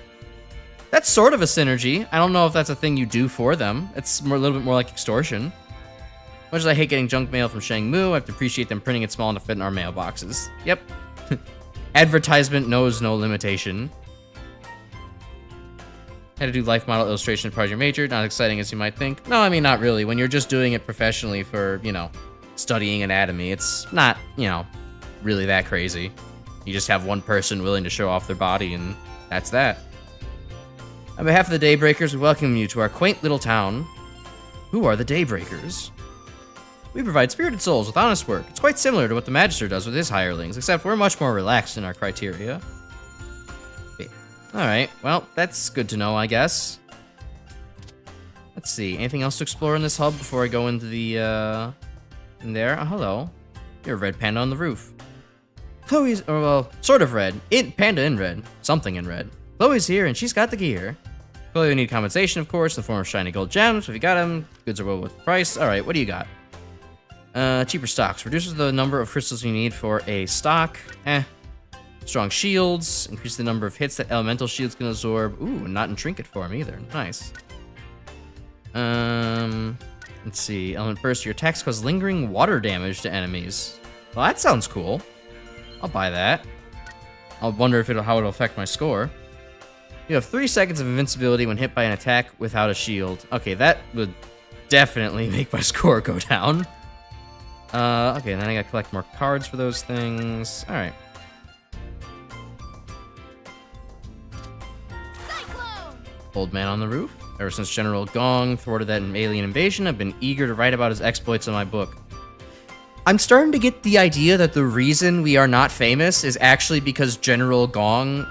That's sort of a synergy. I don't know if that's a thing you do for them. It's a little bit more like extortion. Much as I hate getting junk mail from Shangmu, I have to appreciate them printing it small enough to fit in our mailboxes. Yep. Advertisement knows no limitation. Had to do life model illustration as part of your major. Not exciting as you might think. No, I mean, not really. When you're just doing it professionally for, you know, studying anatomy, it's not, you know, really that crazy. You just have one person willing to show off their body, and that's that. On behalf of the Daybreakers, we welcome you to our quaint little town. Who are the Daybreakers? We provide spirited souls with honest work. It's quite similar to what the Magister does with his hirelings, except we're much more relaxed in our criteria. Okay. Alright, well, that's good to know, I guess. Let's see. Anything else to explore in this hub before I go into the, in there? Oh, hello. You're a red panda on the roof. Chloe's, or well, sort of red. Panda in red. Something in red. Chloe's here, and she's got the gear. Chloe will need compensation, of course, in the form of shiny gold gems. If you got them, goods are well worth the price. All right, what do you got? Cheaper stocks. Reduces the number of crystals you need for a stock. Strong shields. Increase the number of hits that elemental shields can absorb. Ooh, not in trinket form either. Nice. Let's see. Element burst. Your attacks cause lingering water damage to enemies. Well, that sounds cool. I'll buy that. I'll wonder if how it'll affect my score. You have 3 seconds of invincibility when hit by an attack without a shield. Okay, that would definitely make my score go down. Okay, then I gotta collect more cards for those things. Alright. Old man on the roof. Ever since General Gong thwarted that alien invasion, I've been eager to write about his exploits in my book. I'm starting to get the idea that the reason we are not famous is actually because General Gong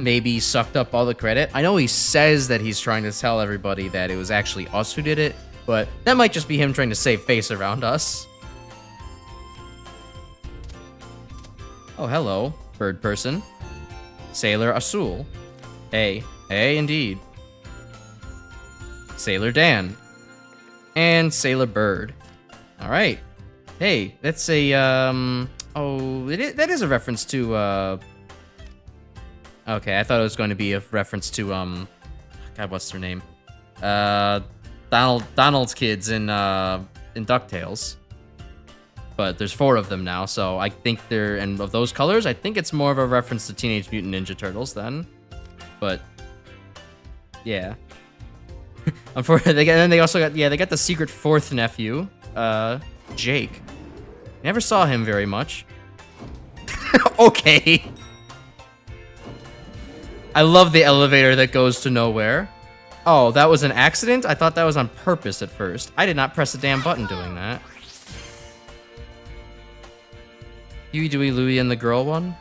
maybe sucked up all the credit. I know he says that he's trying to tell everybody that it was actually us who did it, but that might just be him trying to save face around us. Oh, hello, bird person. Sailor Asul. Hey, indeed. Sailor Dan. And Sailor Bird. Alright. Hey, that's a, that is a reference to, okay, I thought it was going to be a reference to, God, what's their name? Donald's kids in DuckTales. But there's 4 of them now, so I think they're, and of those colors, I think it's more of a reference to Teenage Mutant Ninja Turtles then. But, yeah. Unfortunately, and then they also got, they got the secret 4th nephew, Jake. Never saw him very much. Okay. I love the elevator that goes to nowhere. Oh, that was an accident? I thought that was on purpose at first. I did not press a damn button doing that. Huey, Dewey, Louie, and the girl one?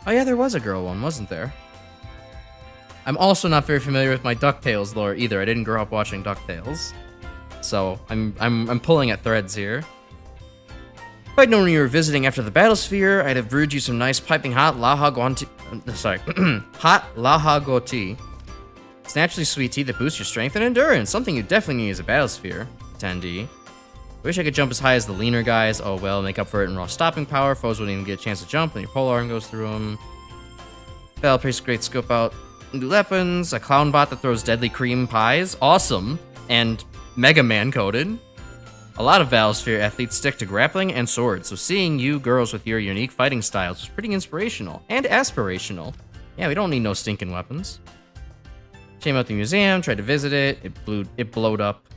Oh yeah, there was a girl one, wasn't there? I'm also not very familiar with my DuckTales lore either. I didn't grow up watching DuckTales. So, I'm pulling at threads here. If I'd known you were visiting after the Battlesphere, I'd have brewed you some nice piping hot hot lahago tea. It's naturally sweet tea that boosts your strength and endurance, something you definitely need as a Battlesphere attendee. Wish I could jump as high as the leaner guys. Oh well, make up for it in raw stopping power. Foes wouldn't even get a chance to jump when your polearm goes through them. Battle Priest, great scope out. New weapons, a clown bot that throws deadly cream pies. Awesome. And Mega Man coded. A lot of Battlesphere athletes stick to grappling and swords, so seeing you girls with your unique fighting styles was pretty inspirational and aspirational. Yeah, we don't need no stinking weapons. Came out the museum, tried to visit it. It blowed up.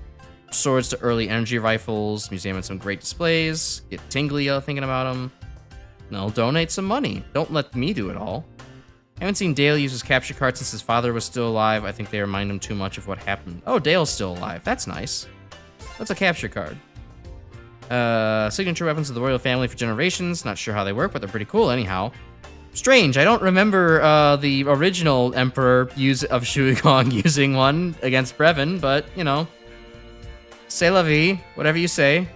Swords to early energy rifles. Museum had some great displays. Get tingly thinking about them. No, donate some money. Don't let me do it all. I haven't seen Dale use his capture card since his father was still alive. I think they remind him too much of what happened. Oh, Dale's still alive. That's nice. That's a capture card. Signature weapons of the royal family for generations. Not sure how they work, but they're pretty cool anyhow. Strange, I don't remember the original Emperor of Shuigong using one against Brevin, but, you know. C'est la vie, whatever you say.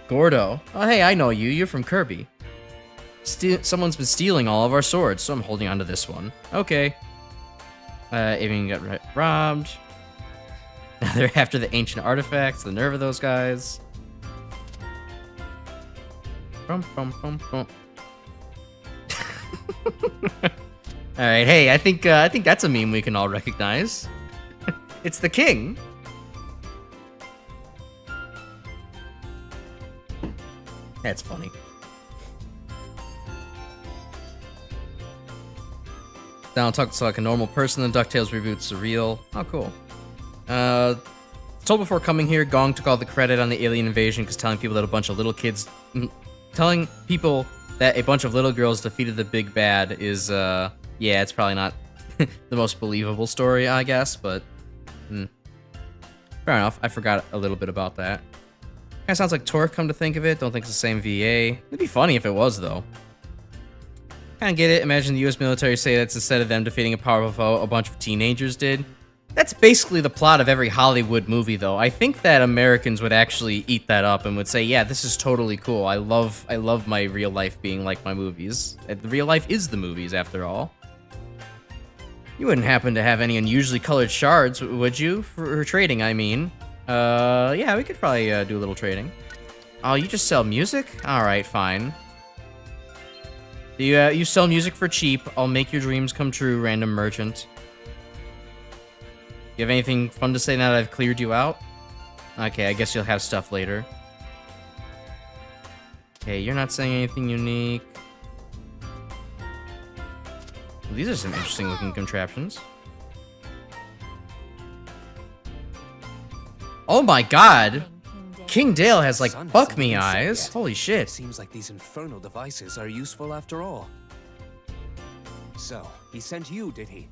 Gordo. Oh, hey, I know you. You're from Kirby. Someone's been stealing all of our swords, so I'm holding on to this one. Okay. Aiming got robbed. Now they're after the ancient artifacts, the nerve of those guys. Alright, hey, I think that's a meme we can all recognize. It's the king. That's funny. Donald talks like a normal person in the DuckTales reboot, surreal. Oh, cool. Told before coming here, Gong took all the credit on the alien invasion because telling people that a bunch of little girls defeated the big bad is, yeah, it's probably not the most believable story, I guess, but fair enough. I forgot a little bit about that. Kinda sounds like Torque, come to think of it. Don't think it's the same VA. It'd be funny if it was, though. Kinda get it. Imagine the US military say that's instead of them defeating a powerful foe, a bunch of teenagers did. That's basically the plot of every Hollywood movie, though. I think that Americans would actually eat that up and would say, yeah, this is totally cool. I love my real life being like my movies. Real life is the movies, after all. You wouldn't happen to have any unusually colored shards, would you? For trading, I mean. Yeah, we could probably do a little trading. Oh, you just sell music? Alright, fine. You sell music for cheap. I'll make your dreams come true, random merchant. You have anything fun to say now that I've cleared you out? Okay, I guess you'll have stuff later. Okay, you're not saying anything unique. Well, these are some interesting looking contraptions. Oh my god! King Dale has like fuck me eyes. Holy shit. Seems like these infernal devices are useful after all. So, he sent you, did he?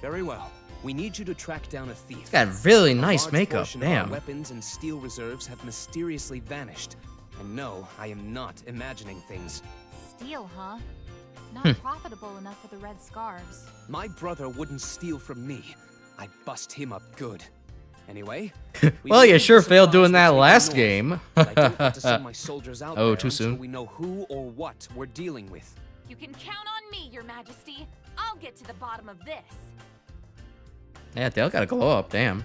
Very well. We need you to track down a thief. He's got really A nice large makeup, portion of our damn. weapons and steel reserves have mysteriously vanished. And no, I am not imagining things. Steal, huh? Not profitable enough for the red scarves. My brother wouldn't steal from me. I'd bust him up good. Anyway, Well, you sure failed doing that last game. I don't want to send my soldiers out Oh, there too until soon. we know who or what we're dealing with. You can count on me, Your Majesty. I'll get to the bottom of this. Yeah, Dale got a glow up, damn.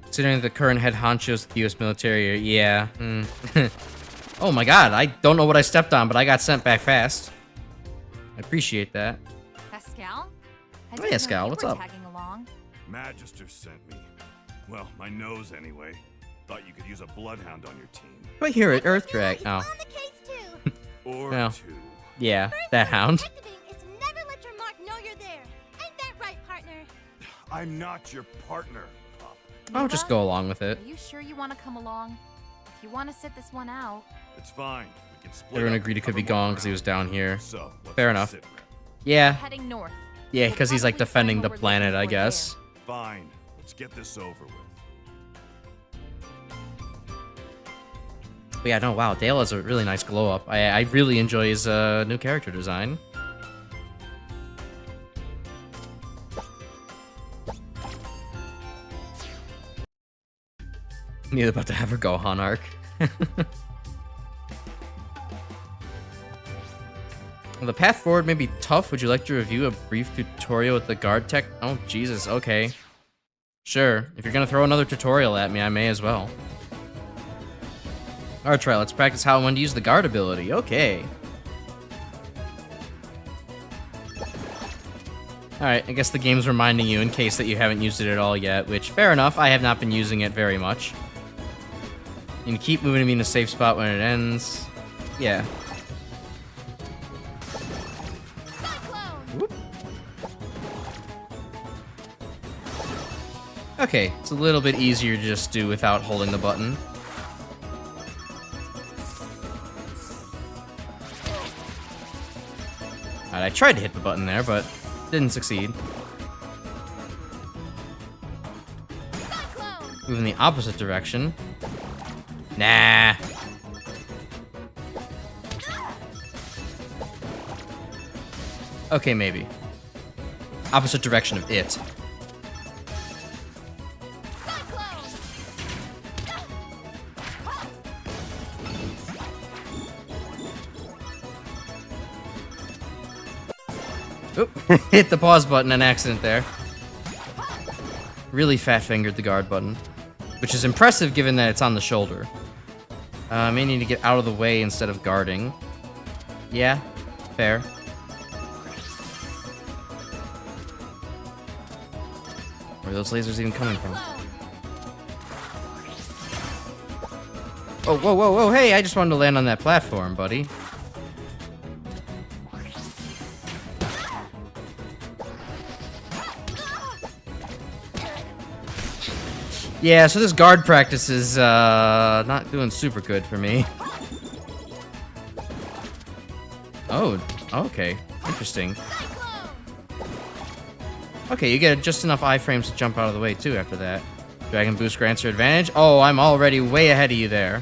Considering the current head honchos of the US military, yeah. Oh my god, I don't know what I stepped on, but I got sent back fast. I appreciate that. Pascal? Oh yeah, Scal, what's up? Tagging along. Magister sent me. Well, my nose anyway. Thought you could use a bloodhound on your team. Right here at Earth Drag. Oh. On the case too. Or Well. two. Yeah, that hound. Activating is never let your mark know you're there. Ain't that right, partner? I'm not your partner, pup. I'll just go along with it. Are you sure you want to come along? If you want to sit this one out. It's fine. We can split Everyone up agreed he and could be cover more gone because he was down here. So, what's Fair the enough. sit rep? Yeah, Heading north. yeah, because he's like Probably defending find the what we're planet, looking I for guess. Fine. Let's get this over with. But yeah, no, wow, Dale has a really nice glow up. I really enjoy his new character design. Neither about to have her Gohan arc. Well, the path forward may be tough. Would you like to review a brief tutorial with the guard tech? Oh, Jesus, okay. Sure, if you're gonna throw another tutorial at me, I may as well. Alright, try. Let's practice how and when to use the guard ability. Okay. Alright, I guess the game's reminding you in case that you haven't used it at all yet, which, fair enough, I have not been using it very much. You can keep moving to be in a safe spot when it ends. Yeah. Whoop. Okay, it's a little bit easier to just do without holding the button. Alright, I tried to hit the button there, but didn't succeed. Move in the opposite direction. Nah. Okay, maybe. Opposite direction of it. Oop, hit the pause button on accident there. Really fat-fingered the guard button. Which is impressive given that it's on the shoulder. I may need to get out of the way instead of guarding. Yeah, fair. Where are those lasers even coming from? Oh, whoa, whoa, whoa, hey, I just wanted to land on that platform, buddy. Yeah, so this guard practice is not doing super good for me. Oh, okay. Interesting. Okay, you get just enough iframes to jump out of the way, too, after that. Dragon Boost grants your advantage. Oh, I'm already way ahead of you there.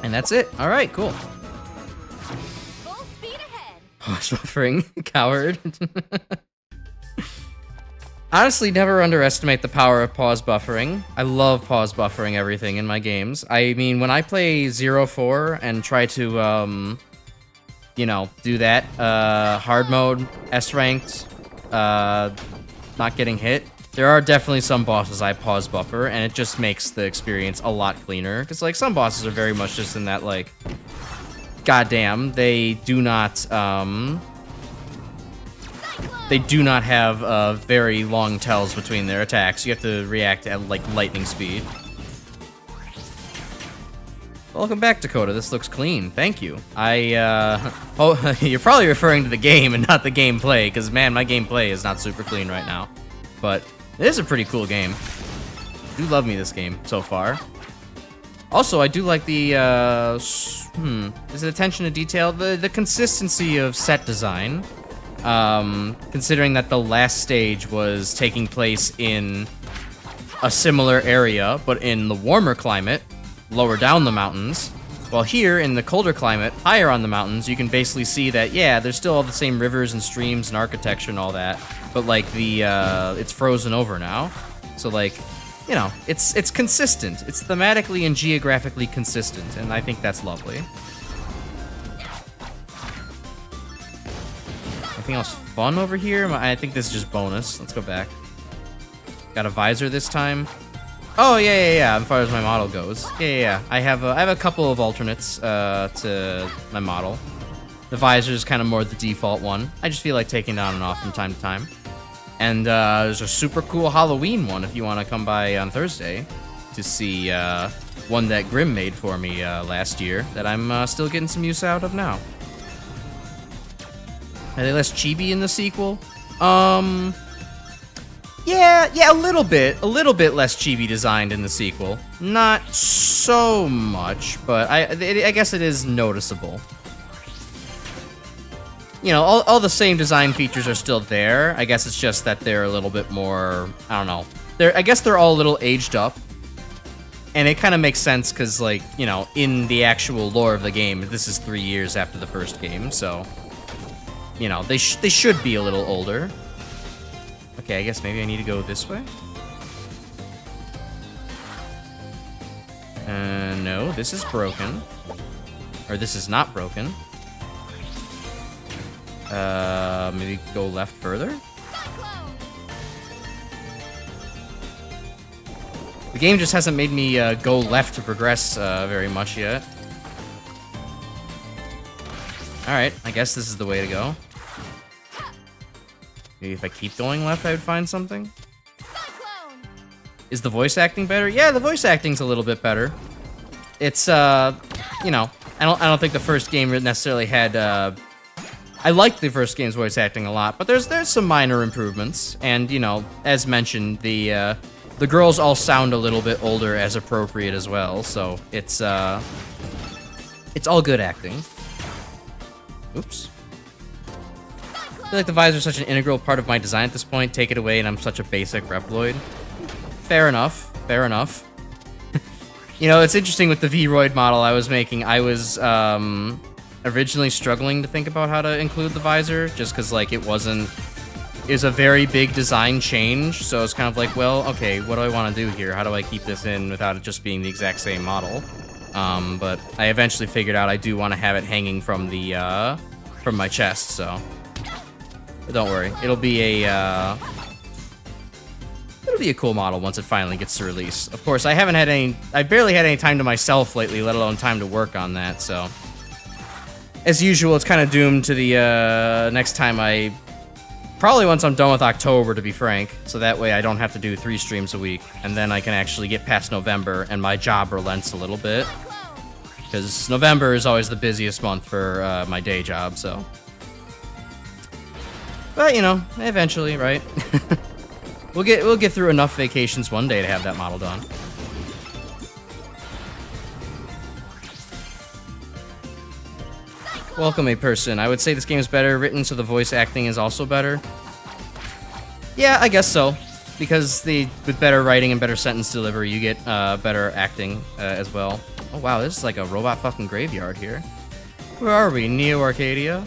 And that's it. All right, cool. Full speed ahead. Pause buffering, coward. Honestly, never underestimate the power of pause buffering. I love pause buffering everything in my games. I mean, when I play 0-4 and try to, you know, do that, hard mode, S-ranked, not getting hit, there are definitely some bosses I pause buffer, and it just makes the experience a lot cleaner. Because, like, some bosses are very much just in that, like, goddamn, they do not have very long tells between their attacks. You have to react at, like, lightning speed. Welcome back, Dakota. This looks clean. Thank you. Oh, you're probably referring to the game and not the gameplay, because, man, my gameplay is not super clean right now. But it is a pretty cool game. I do love me this game so far. Also, I do like the, is it attention to detail? The consistency of set design. Considering that the last stage was taking place in a similar area, but in the warmer climate, lower down the mountains. While here, in the colder climate, higher on the mountains, you can basically see that, yeah, there's still all the same rivers and streams and architecture and all that, but, like, it's frozen over now. So, like, you know, it's consistent. It's thematically and geographically consistent, and I think that's lovely. Anything else fun over here? I think this is just bonus. Let's go back. Got a visor this time. Oh, yeah. As far as my model goes. Yeah. I have a couple of alternates to my model. The visor is kind of more the default one. I just feel like taking it on and off from time to time. And there's a super cool Halloween one if you want to come by on Thursday to see one that Grim made for me last year that I'm still getting some use out of now. Are they less chibi in the sequel? Yeah, a little bit less chibi designed in the sequel. Not so much, but I guess it is noticeable. You know, all the same design features are still there. I guess it's just that they're a little bit more, I don't know. I guess they're all a little aged up. And it kind of makes sense because, like, you know, in the actual lore of the game, this is 3 years after the first game, so, you know, they should be a little older. Okay, I guess maybe I need to go this way. No, this is broken. Or this is not broken. Maybe go left further? The game just hasn't made me go left to progress very much yet. Alright, I guess this is the way to go. Maybe if I keep going left, I would find something. Is the voice acting better? Yeah, the voice acting's a little bit better. It's you know, I don't think the first game necessarily had I liked the first game's voice acting a lot, but there's some minor improvements, and you know, as mentioned, the girls all sound a little bit older as appropriate as well, so it's all good acting. Oops. I feel like the visor is such an integral part of my design at this point. Take it away and I'm such a basic Reploid. Fair enough. You know, it's interesting with the V-Roid model I was making. I was originally struggling to think about how to include the visor, just because, like, it was a very big design change, so it's kind of like, well, okay, what do I want to do here? How do I keep this in without it just being the exact same model? But I eventually figured out I do want to have it hanging from the from my chest, so but don't worry, it'll be a cool model once it finally gets to release. Of course, I barely had any time to myself lately, let alone time to work on that, so as usual, it's kind of doomed to the next time probably once I'm done with October, to be frank, so that way I don't have to do 3 streams a week, and then I can actually get past November, and my job relents a little bit, because November is always the busiest month for my day job, so. But, you know, eventually, right? We'll get through enough vacations one day to have that model done. Welcome, a person. I would say this game is better written, so the voice acting is also better. Yeah, I guess so. Because with better writing and better sentence delivery, you get better acting as well. Oh wow, this is like a robot fucking graveyard here. Where are we? Neo Arcadia?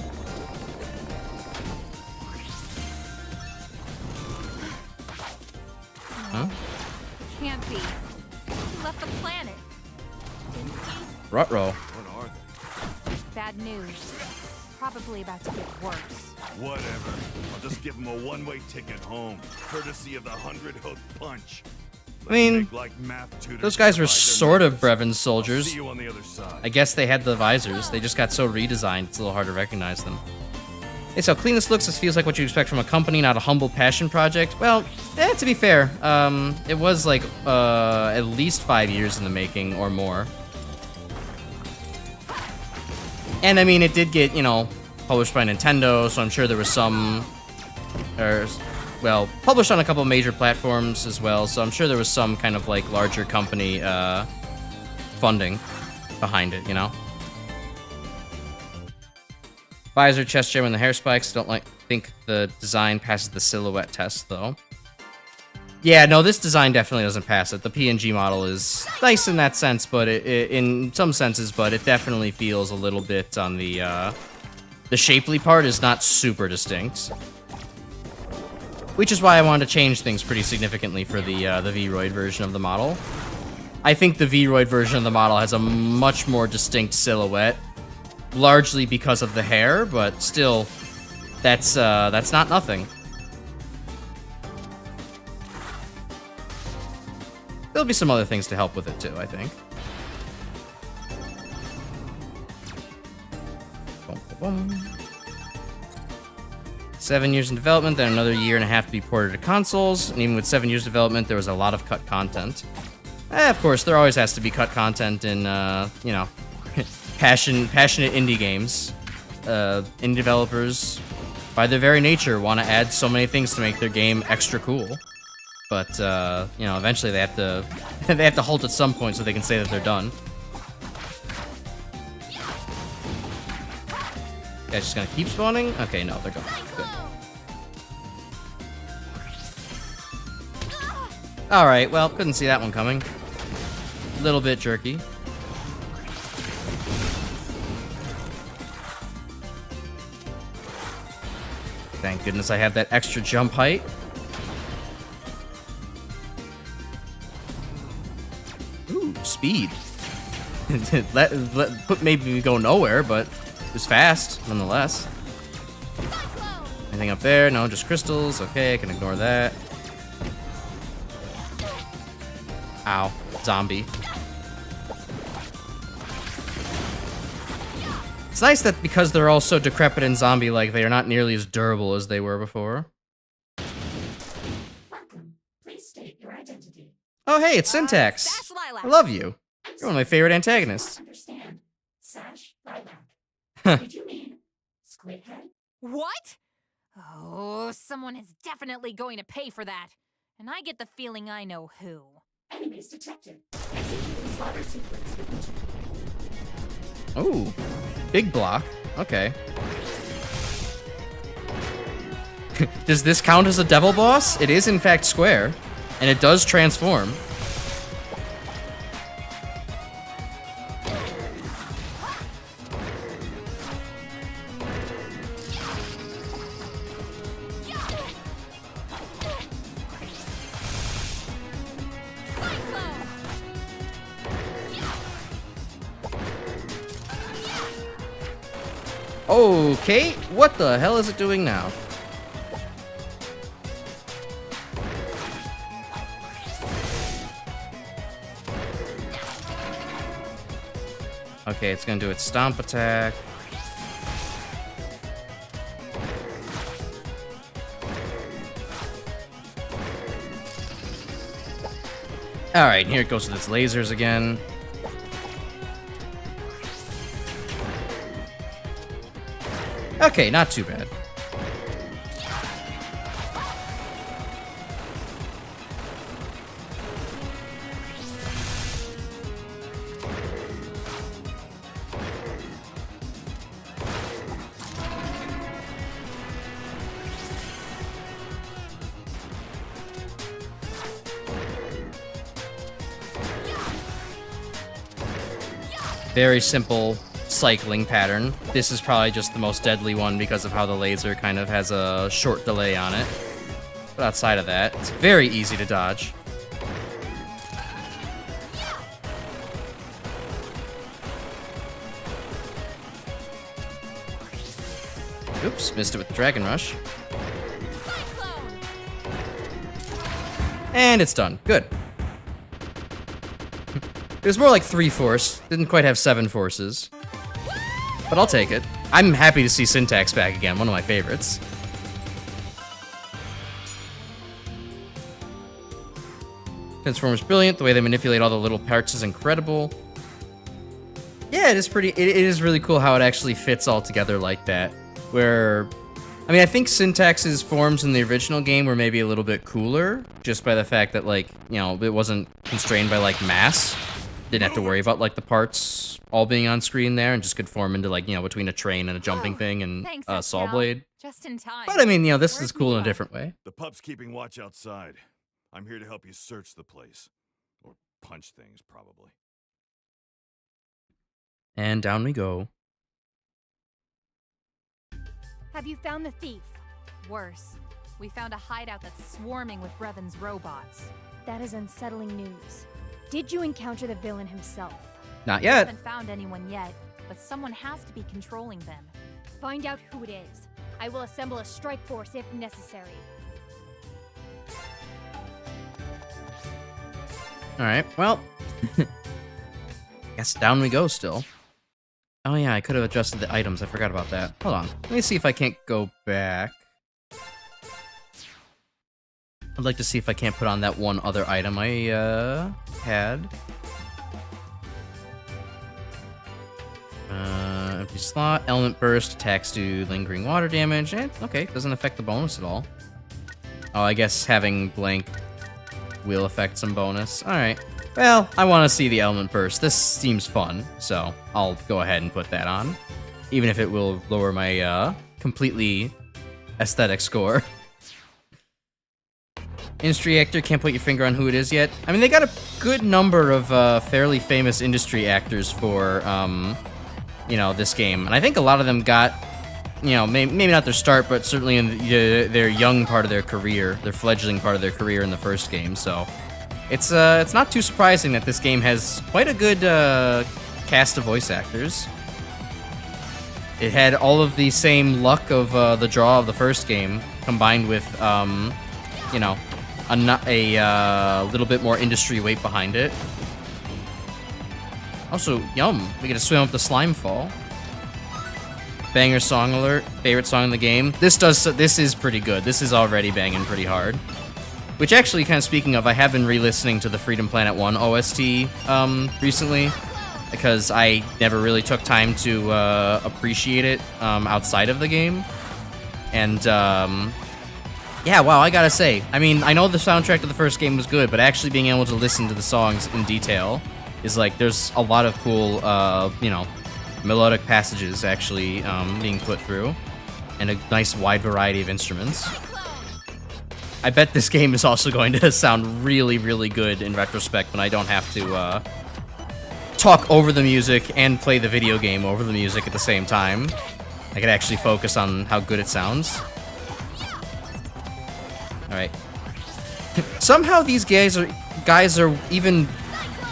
Huh? Can't be. He left the planet. Didn't he? Ruh-roh. What are they? Bad news. Probably about to get worse. Whatever. I'll just give him a one-way ticket home, courtesy of the 100-hook punch. I mean, Make like math tutors those guys were divide their sort of numbers. Brevin soldiers. See you on the other side. I guess they had the visors. They just got so redesigned, it's a little hard to recognize them. Hey, so how clean this looks. This feels like what you expect from a company, not a humble passion project. Well, to be fair, it was like at least 5 years in the making or more. And I mean, it did get, you know, published by Nintendo, so I'm sure there was some, well, published on a couple major platforms as well, so I'm sure there was some kind of like larger company funding behind it, you know? Visor, chest gem, and the hair spikes. Don't think the design passes the silhouette test, though. Yeah, no, this design definitely doesn't pass it. The PNG model is nice in that sense, but in some senses, but it definitely feels a little bit on the shapely part is not super distinct. Which is why I wanted to change things pretty significantly for the Vroid version of the model. I think the Vroid version of the model has a much more distinct silhouette, largely because of the hair, but still, that's not nothing. There'll be some other things to help with it too, I think. Boom, boom, boom. 7 years in development, then another year and a half to be ported to consoles, and even with 7 years development, there was a lot of cut content. Of course, there always has to be cut content in, you know, passionate indie games. Indie developers, by their very nature, want to add so many things to make their game extra cool. But, you know, eventually they have to they have to halt at some point so they can say that they're done. Guys just gonna keep spawning? Okay, no, they're gone. Good. Alright, well, couldn't see that one coming. A little bit jerky. Thank goodness I have that extra jump height. Ooh, speed. Maybe we go nowhere, but it was fast, nonetheless. Anything up there? No, just crystals. Okay, I can ignore that. Ow. Zombie. It's nice that because they're all so decrepit and zombie-like, they are not nearly as durable as they were before. Please state your identity. Oh, hey, it's Syntax. I love you. You're one of my favorite antagonists. Understand. Sash Lilac. Huh. Did you mean Squidhead? What? Oh, someone is definitely going to pay for that. And I get the feeling I know who. Enemies detected. Execute the slaughter sequence with Ooh, big block. Okay. Does this count as a devil boss? It is in fact square, and it does transform. Okay, what the hell is it doing now? Okay, it's gonna do its stomp attack. Alright, here it goes with its lasers again. Okay, not too bad. Very simple cycling pattern. This is probably just the most deadly one because of how the laser kind of has a short delay on it. But outside of that, it's very easy to dodge. Oops, missed it with the Dragon Rush. And it's done. Good. It was more like 3 force. Didn't quite have 7 forces. But I'll take it. I'm happy to see Syntax back again, one of my favorites. Transformers brilliant. The way they manipulate all the little parts is incredible. Yeah, it is pretty. It is really cool how it actually fits all together like that. Where, I mean, I think Syntax's forms in the original game were maybe a little bit cooler, just by the fact that, like, you know, it wasn't constrained by, like, mass. Didn't have to worry about, like, the parts all being on screen there, and just could form into, like, you know, between a train and a jumping thing and a saw blade. Just in time. But I mean, you know, this is cool in a different way. The pup's keeping watch outside. I'm here to help you search the place. Or punch things, probably. And down we go. Have you found the thief? Worse, we found a hideout that's swarming with Brevon's robots. That is unsettling news. Did you encounter the villain himself? Not We yet. haven't found anyone yet, but someone has to be controlling them. Find out who it is. I will assemble a strike force if necessary. Alright, well. Guess down we go still. Oh yeah, I could have adjusted the items. I forgot about that. Hold on. Let me see if I can't go back. I'd like to see if I can't put on that one other item I had. Empty slot, element burst, attacks do lingering water damage. Okay, doesn't affect the bonus at all. Oh, I guess having blank will affect some bonus. Alright. Well, I want to see the element burst. This seems fun, so I'll go ahead and put that on. Even if it will lower my completely aesthetic score. Industry actor, can't put your finger on who it is yet. I mean, they got a good number of fairly famous industry actors for, you know, this game. And I think a lot of them got, you know, maybe not their start, but certainly in their young part of their career, their fledgling part of their career in the first game, so... It's not too surprising that this game has quite a good cast of voice actors. It had all of the same luck of the draw of the first game, combined with, you know, a little bit more industry weight behind it. Also, yum, we get to swim up the slime fall. Banger song alert, favorite song in the game. This is pretty good. This is already banging pretty hard. Which actually, kind of speaking of, I have been re-listening to the Freedom Planet 1 OST recently, because I never really took time to appreciate it outside of the game. And, yeah, wow, I gotta say, I mean, I know the soundtrack to the first game was good, but actually being able to listen to the songs in detail is like, there's a lot of cool, you know, melodic passages actually being put through, and a nice wide variety of instruments. I bet this game is also going to sound really, really good in retrospect when I don't have to talk over the music and play the video game over the music at the same time. I can actually focus on how good it sounds. Alright. Somehow these guys are even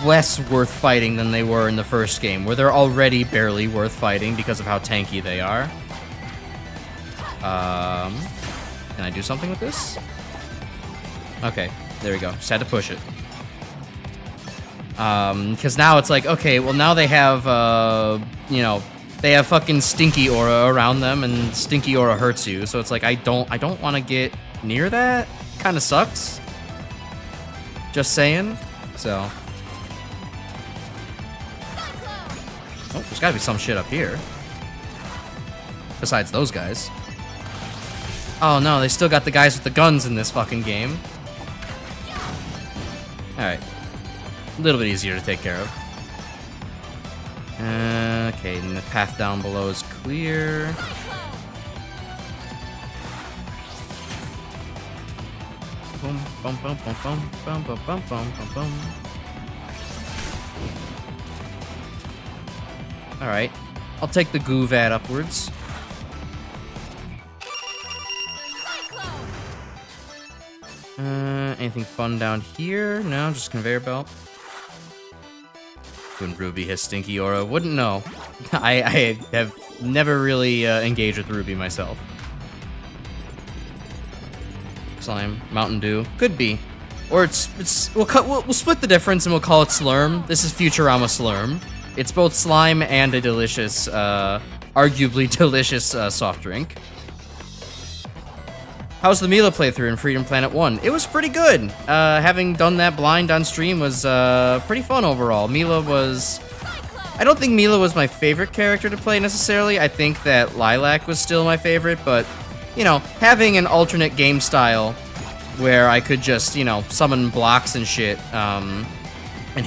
less worth fighting than they were in the first game, where they're already barely worth fighting because of how tanky they are. Can I do something with this? Okay, there we go. Just had to push it. Because now it's like, okay, well now they have, you know, they have fucking Stinky Aura around them, and Stinky Aura hurts you, so it's like, I don't want to get near that. Kind of sucks. Just saying. So. Oh, there's gotta be some shit up here. Besides those guys. Oh no, they still got the guys with the guns in this fucking game. Alright. A little bit easier to take care of. Okay, and the path down below is clear. Boom, boom, boom, boom, boom, boom, boom, boom, boom, boom, boom. Alright. I'll take the goo vat upwards. Anything fun down here? No, just conveyor belt. When Ruby has stinky aura, wouldn't know. I have never really engaged with Ruby myself. Slime, Mountain Dew, could be, or we'll split the difference and we'll call it Slurm. This is Futurama Slurm. It's both slime and a delicious, arguably delicious soft drink. How's the Mila playthrough in Freedom Planet 1? It was pretty good. Having done that blind on stream was pretty fun overall. Mila was... I don't think Mila was my favorite character to play necessarily. I think that Lilac was still my favorite, but, you know, having an alternate game style where I could just, you know, summon blocks and shit, and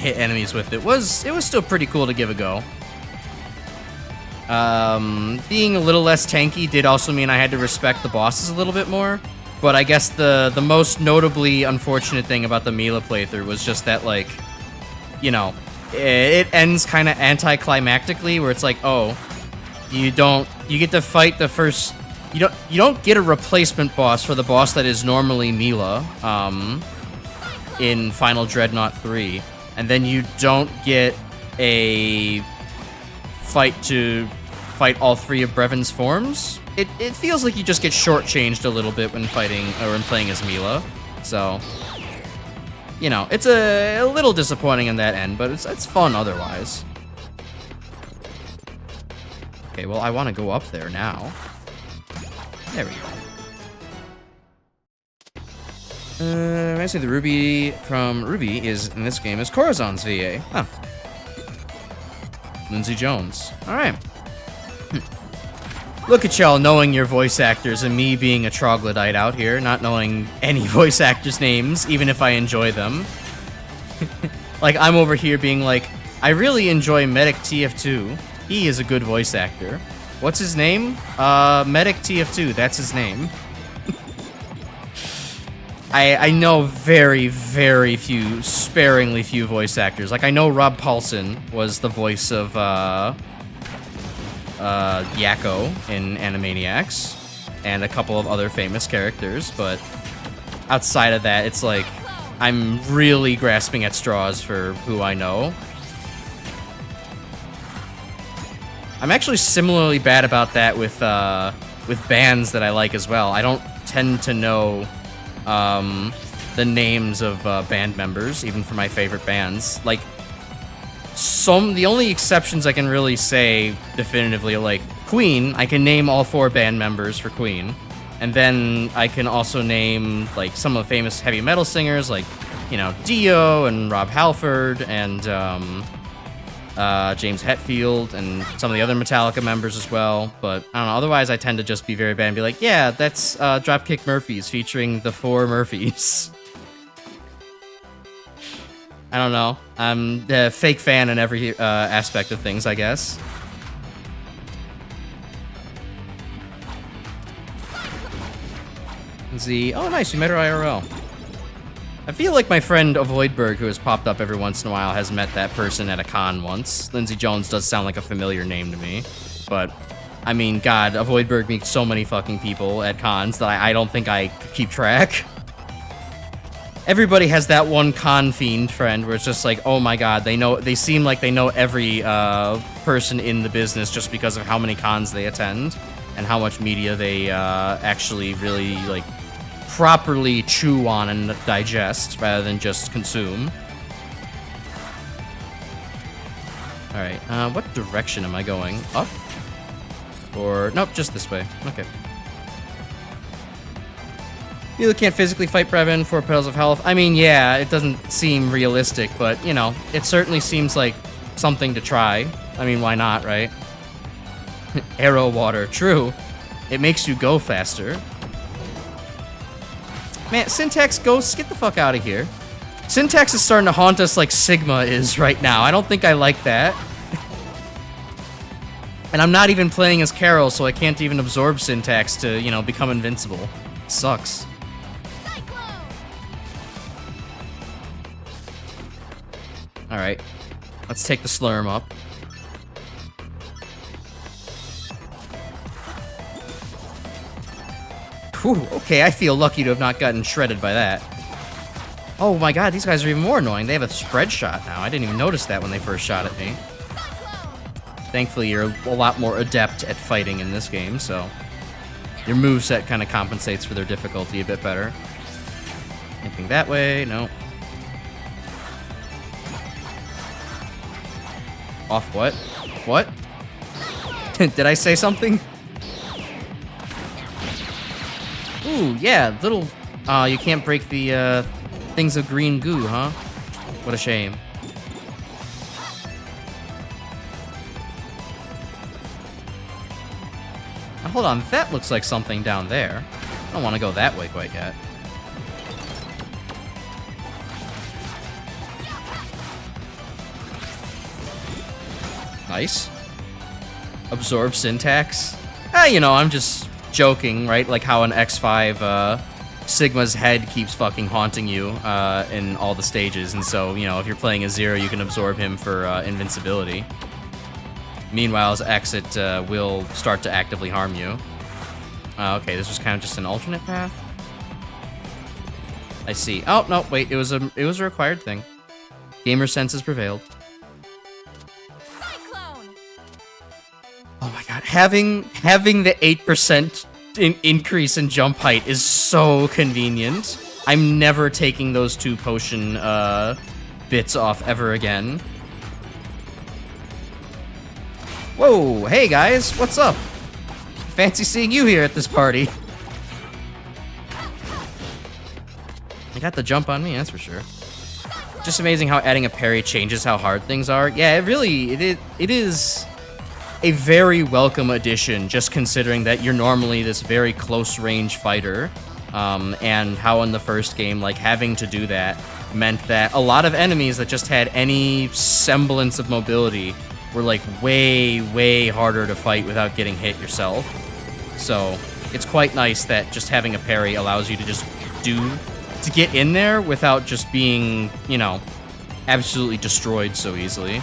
hit enemies with it was still pretty cool to give a go. Being a little less tanky did also mean I had to respect the bosses a little bit more, but I guess the most notably unfortunate thing about the Mila playthrough was just that, like, you know, it ends kind of anticlimactically, where it's like, oh, you get to fight the first, you don't get a replacement boss for the boss that is normally Mila, in Final Dreadnought 3, and then you don't get a fight to fight all three of Brevon's forms. It feels like you just get shortchanged a little bit when fighting or when playing as Mila. So, you know, it's a little disappointing in that end, but it's fun otherwise. Okay, well, I want to go up there now. There we go. Actually, the Ruby from Ruby is in this game is Corazon's VA. Huh. Lindsay Jones. All right. Look at y'all knowing your voice actors and me being a troglodyte out here, not knowing any voice actors' names, even if I enjoy them. Like, I'm over here being like, I really enjoy Medic TF2. He is a good voice actor. What's his name? Medic TF2, that's his name. I know very, very few, sparingly few voice actors. Like, I know Rob Paulson was the voice of, Yakko in Animaniacs, and a couple of other famous characters, but outside of that, it's like, I'm really grasping at straws for who I know. I'm actually similarly bad about that with bands that I like as well. I don't tend to know the names of band members, even for my favorite bands. Like, the only exceptions I can really say definitively, like Queen, I can name all 4 band members for Queen. And then I can also name, like, some of the famous heavy metal singers, like, you know, Dio and Rob Halford and James Hetfield and some of the other Metallica members as well. But I don't know, otherwise I tend to just be very bad and be like, yeah, that's Dropkick Murphys featuring the 4 Murphys. I don't know. I'm a fake fan in every aspect of things, I guess. Z. Oh, nice. You met her IRL. I feel like my friend Avoidberg, who has popped up every once in a while, has met that person at a con once. Lindsay Jones does sound like a familiar name to me. But, I mean, God, Avoidberg meets so many fucking people at cons that I don't think I could keep track. Everybody has that one con fiend friend where it's just like, oh my god, they seem like they know every person in the business just because of how many cons they attend and how much media they actually really, like, properly chew on and digest rather than just consume. Alright, what direction am I going? Up? Or, nope, just this way. Okay. Mila can't physically fight Brevon for Petals of Health. I mean, yeah, it doesn't seem realistic, but, you know, it certainly seems like something to try. I mean, why not, right? Arrow water, true. It makes you go faster. Man, Syntax Ghosts, get the fuck out of here. Syntax is starting to haunt us like Sigma is right now. I don't think I like that. And I'm not even playing as Carol, so I can't even absorb Syntax to, you know, become invincible. Sucks. Alright. Let's take the Slurm up. Whew, okay, I feel lucky to have not gotten shredded by that. Oh my god, these guys are even more annoying. They have a spread shot now. I didn't even notice that when they first shot at me. Thankfully, you're a lot more adept at fighting in this game, so your moveset kind of compensates for their difficulty a bit better. Anything that way? No. Off what? What? Did I say something? Ooh, yeah, little... you can't break the, things of green goo, huh? What a shame. Now, hold on, that looks like something down there. I don't want to go that way quite yet. Nice. Absorb syntax. You know, I'm just joking, right? Like how an X5, Sigma's head keeps fucking haunting you, in all the stages. And so, you know, if you're playing a Zero, you can absorb him for, invincibility. Meanwhile, as X, it, will start to actively harm you. Okay, this was kind of just an alternate path. I see. Oh, no, wait, it was a required thing. Gamer senses prevailed. Oh my god, having the 8% increase in jump height is so convenient. I'm never taking those 2 potion bits off ever again. Whoa, hey guys, what's up? Fancy seeing you here at this party. They got the jump on me, that's for sure. Just amazing how adding a parry changes how hard things are. Yeah, it is a very welcome addition, just considering that you're normally this very close-range fighter, and how in the first game, like, having to do that meant that a lot of enemies that just had any semblance of mobility were, like, way, way harder to fight without getting hit yourself. So, it's quite nice that just having a parry allows you to just to get in there without just being, you know, absolutely destroyed so easily.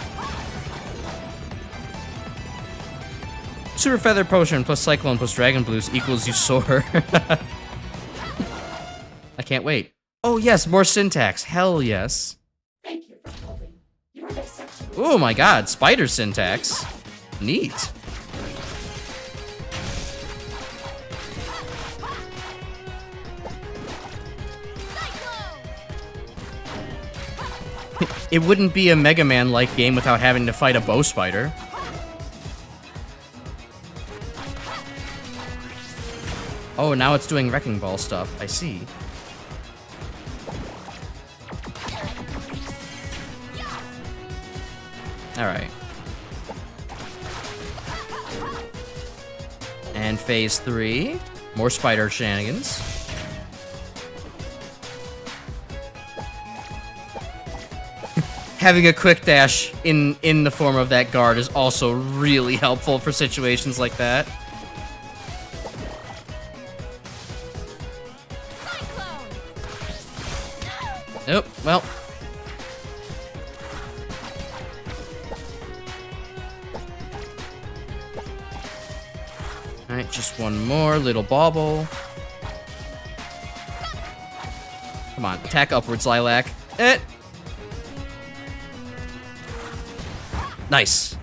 Super Feather Potion plus Cyclone plus Dragon Blues equals you soar. I can't wait. Oh yes, more syntax. Hell yes. Thank you for holding. You are accepted. Oh my god, spider syntax. Neat. It wouldn't be a Mega Man-like game without having to fight a bow spider. Oh, now it's doing Wrecking Ball stuff. I see. Alright. And phase 3. More spider shenanigans. Having a quick dash in the form of that guard is also really helpful for situations like that. Nope, well. Alright, just one more little bauble. Come on, attack upwards, Lilac. Nice.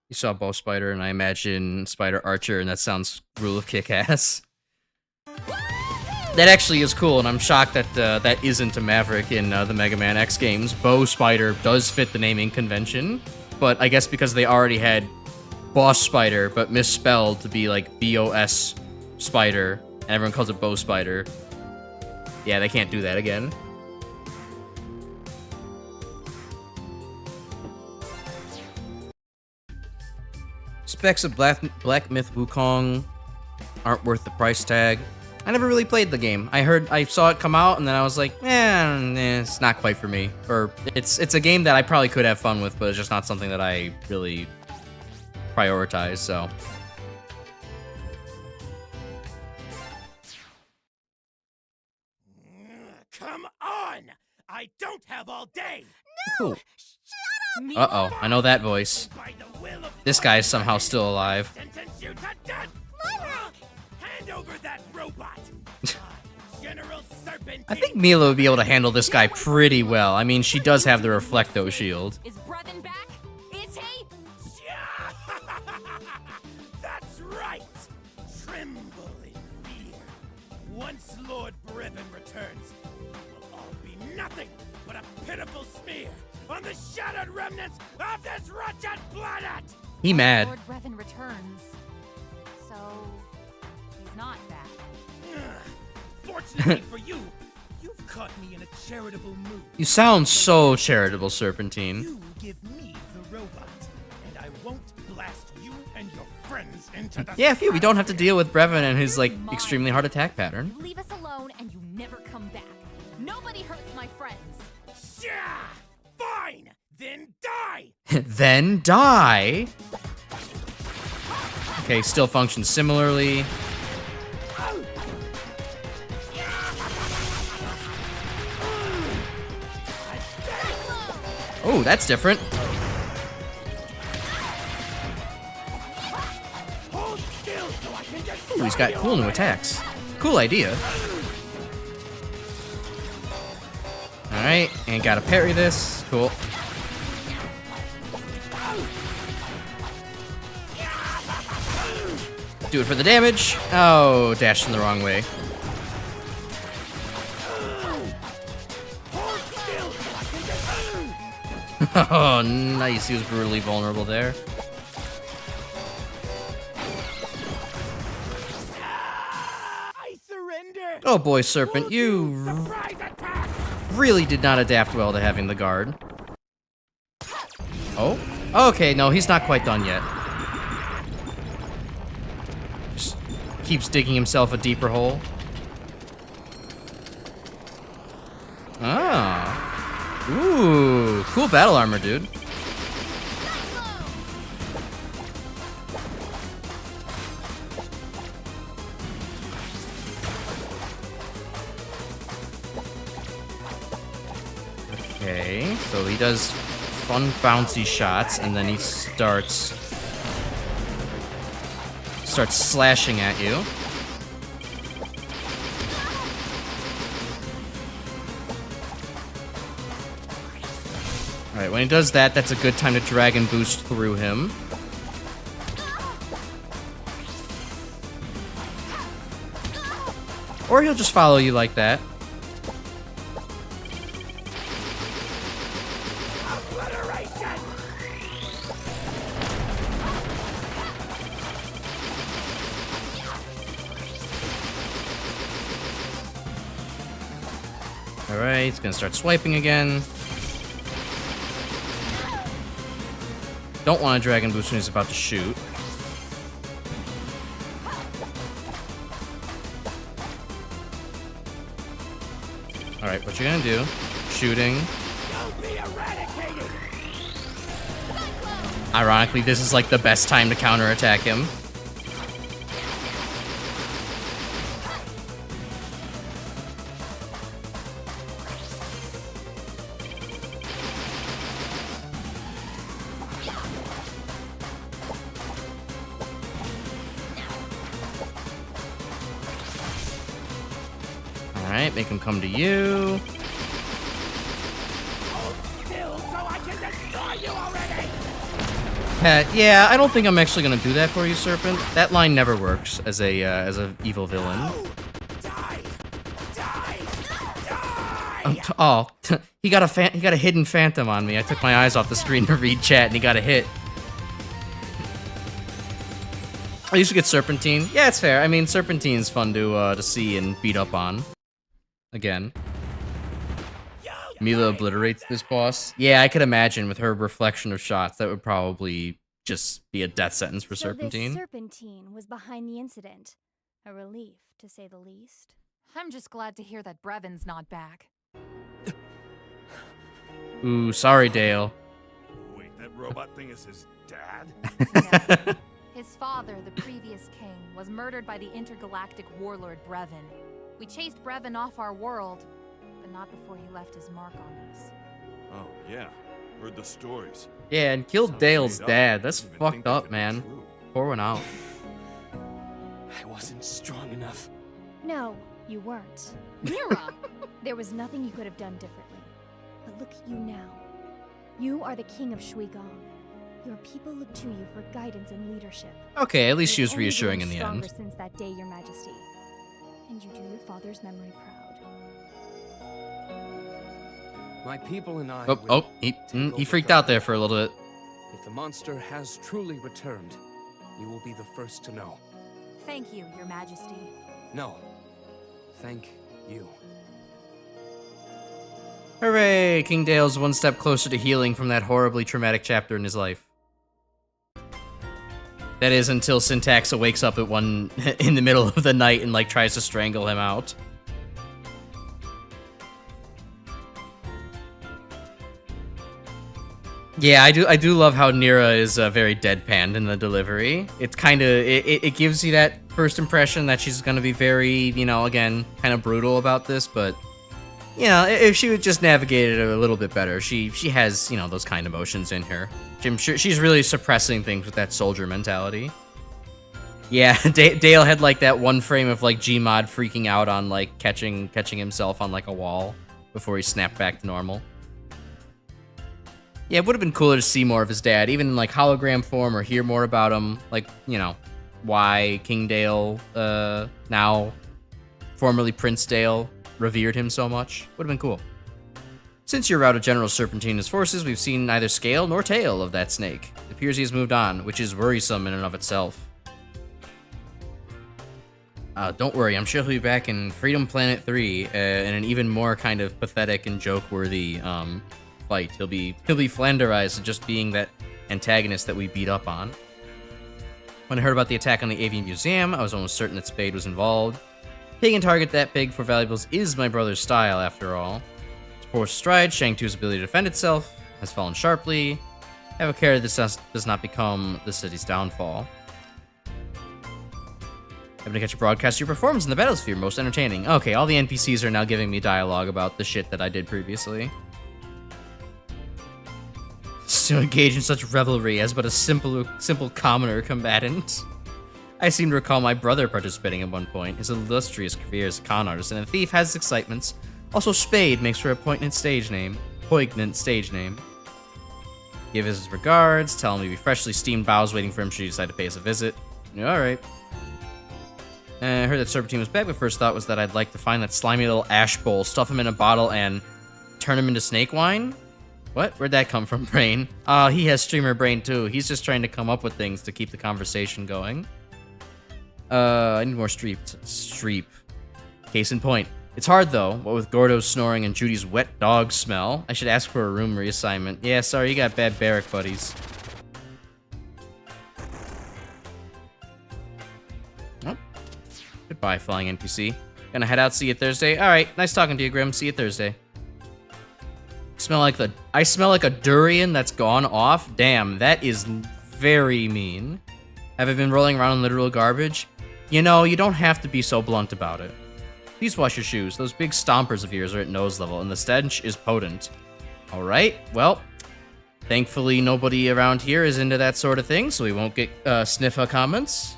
You saw Bow Spider, and I imagine Spider Archer, and that sounds rule of kick-ass. That actually is cool, and I'm shocked that that isn't a Maverick in the Mega Man X games. Bow Spider does fit the naming convention, but I guess because they already had Boss Spider, but misspelled to be like B-O-S Spider, and everyone calls it Bow Spider. Yeah, they can't do that again. Specs of Black Myth Wukong aren't worth the price tag. I never really played the game. I saw it come out, and then I was like, it's not quite for me. Or it's a game that I probably could have fun with, but it's just not something that I really prioritize, so. Come on! I don't have all day! No! Uh-oh, I know that voice. By the will of This guy's somehow still alive. Sentence you to death! Hand over that robot! General Serpent. I think Mila would be able to handle this guy pretty well. I mean, she does have the Reflecto shield. Is Brevin back? Is he? That's right! Tremble in fear. Once Lord Brevin returns, we'll all be nothing but a pitiful smear on the shattered remnants of this wretched planet! He mad. Lord Brevin returns. So he's not back. Fortunately for you, you've caught me in a charitable mood. You sound so charitable, Serpentine. You give me the robot, and I won't blast you and your friends into the Yeah, phew, we don't have to deal with Brevin and his, like, extremely hard attack pattern. You leave us alone and you never come back. Nobody hurts my friends. Yeah! Fine! Then die! Then die. Okay, still functions similarly. Oh, that's different. Ooh, he's got cool new attacks. Cool idea. Alright, and gotta parry this. Cool. Do it for the damage. Oh, dashed in the wrong way. Oh, nice. He was brutally vulnerable there. I surrender! Oh boy, Serpent, you really did not adapt well to having the guard. Oh? Okay, no, he's not quite done yet. Just keeps digging himself a deeper hole. Ah. Ooh, cool battle armor, dude. Okay, so he does fun bouncy shots, and then he starts slashing at you. Alright, when he does that, that's a good time to Dragon Boost through him. Or he'll just follow you like that. Alright, he's gonna start swiping again. Don't want to Dragon Boost when he's about to shoot. Alright, what you gonna do? Shooting. Ironically, this is like the best time to counterattack him. Alright, make him come to you. Yeah, I don't think I'm actually gonna do that for you, Serpent. That line never works as a evil villain. Oh, he got a hidden phantom on me. I took my eyes off the screen to read chat, and he got a hit. I used to get Serpentine. Yeah, it's fair. I mean, Serpentine's fun to see and beat up on. Again. Mila obliterates this boss. Yeah, I could imagine with her reflection of shots, that would probably just be a death sentence for Serpentine. This Serpentine was behind the incident. A relief, to say the least. I'm just glad to hear that Brevin's not back. Ooh, sorry, Dale. Wait, that robot thing is his dad? No. His father, the previous king, was murdered by the intergalactic warlord Brevin. We chased Brevin off our world, but not before he left his mark on us. Oh, yeah. Heard the stories. Yeah, and killed Dale's made up. dad. That's Even fucked think they up, could be man. true. Pour one out. I wasn't strong enough. No, you weren't. Mira! There was nothing you could have done differently. But look at you now. You are the king of Shuigong. Your people look to you for guidance and leadership. Okay, at least she was You've only reassuring grown in the stronger end. since that day, Your Majesty. And you do your father's memory proud. My people and I. Oh, will oh, take he over freaked the out there for a little bit. If the monster has truly returned, you will be the first to know. Thank you, Your Majesty. No. Thank you. Hooray! King Dale's one step closer to healing from that horribly traumatic chapter in his life. That is until Syntaxa wakes up at in the middle of the night and like tries to strangle him out. Yeah, I do love how Nira is very deadpanned in the delivery. It's kind of it gives you that first impression that she's gonna be very, you know, again, kind of brutal about this, but you know, if she would just navigate it a little bit better, she has, you know, those kind of emotions in her. I'm sure she's really suppressing things with that soldier mentality. Yeah, Dale had like that one frame of like Gmod freaking out on like catching himself on like a wall before he snapped back to normal. Yeah, it would have been cooler to see more of his dad, even in like hologram form, or hear more about him, like, you know, why King Dale, now formerly Prince Dale, revered him so much. Would have been cool. Since your route of General Serpentina's forces, we've seen neither scale nor tail of that snake. It appears he has moved on, which is worrisome in and of itself. Don't worry, I'm sure he'll be back in Freedom Planet 3 in an even more kind of pathetic and joke-worthy fight. He'll be flanderized to just being that antagonist that we beat up on. When I heard about the attack on the Avian Museum, I was almost certain that Spade was involved. Taking a target that big for valuables is my brother's style, after all. Its poor stride, Shang-Tu's ability to defend itself, has fallen sharply. Have a care this does not become the city's downfall. Having to catch a broadcast of your performance in the battlefield, most entertaining. Okay, all the NPCs are now giving me dialogue about the shit that I did previously. To engage in such revelry as but a simple commoner combatant. I seem to recall my brother participating at one point. His illustrious career as a con artist and a thief has its excitements. Also, Spade makes for a poignant stage name. Give his regards, tell him to be freshly steamed bows waiting for him should he decide to pay us a visit. Alright. I heard that Serpentine was back, but first thought was that I'd like to find that slimy little ash bowl, stuff him in a bottle, and turn him into snake wine? What? Where'd that come from, Brain? He has streamer brain too. He's just trying to come up with things to keep the conversation going. I need more streep. Case in point. It's hard though, what with Gordo's snoring and Judy's wet dog smell. I should ask for a room reassignment. Yeah, sorry, you got bad barrack buddies. Oh. Goodbye, flying NPC. Gonna head out, see you Thursday. Alright, nice talking to you, Grim. See you Thursday. I smell like a durian that's gone off. Damn, that is very mean. Have I been rolling around in literal garbage? You know, you don't have to be so blunt about it. Please wash your shoes. Those big stompers of yours are at nose level, and the stench is potent. Alright, well, thankfully nobody around here is into that sort of thing, so we won't get sniffa comments.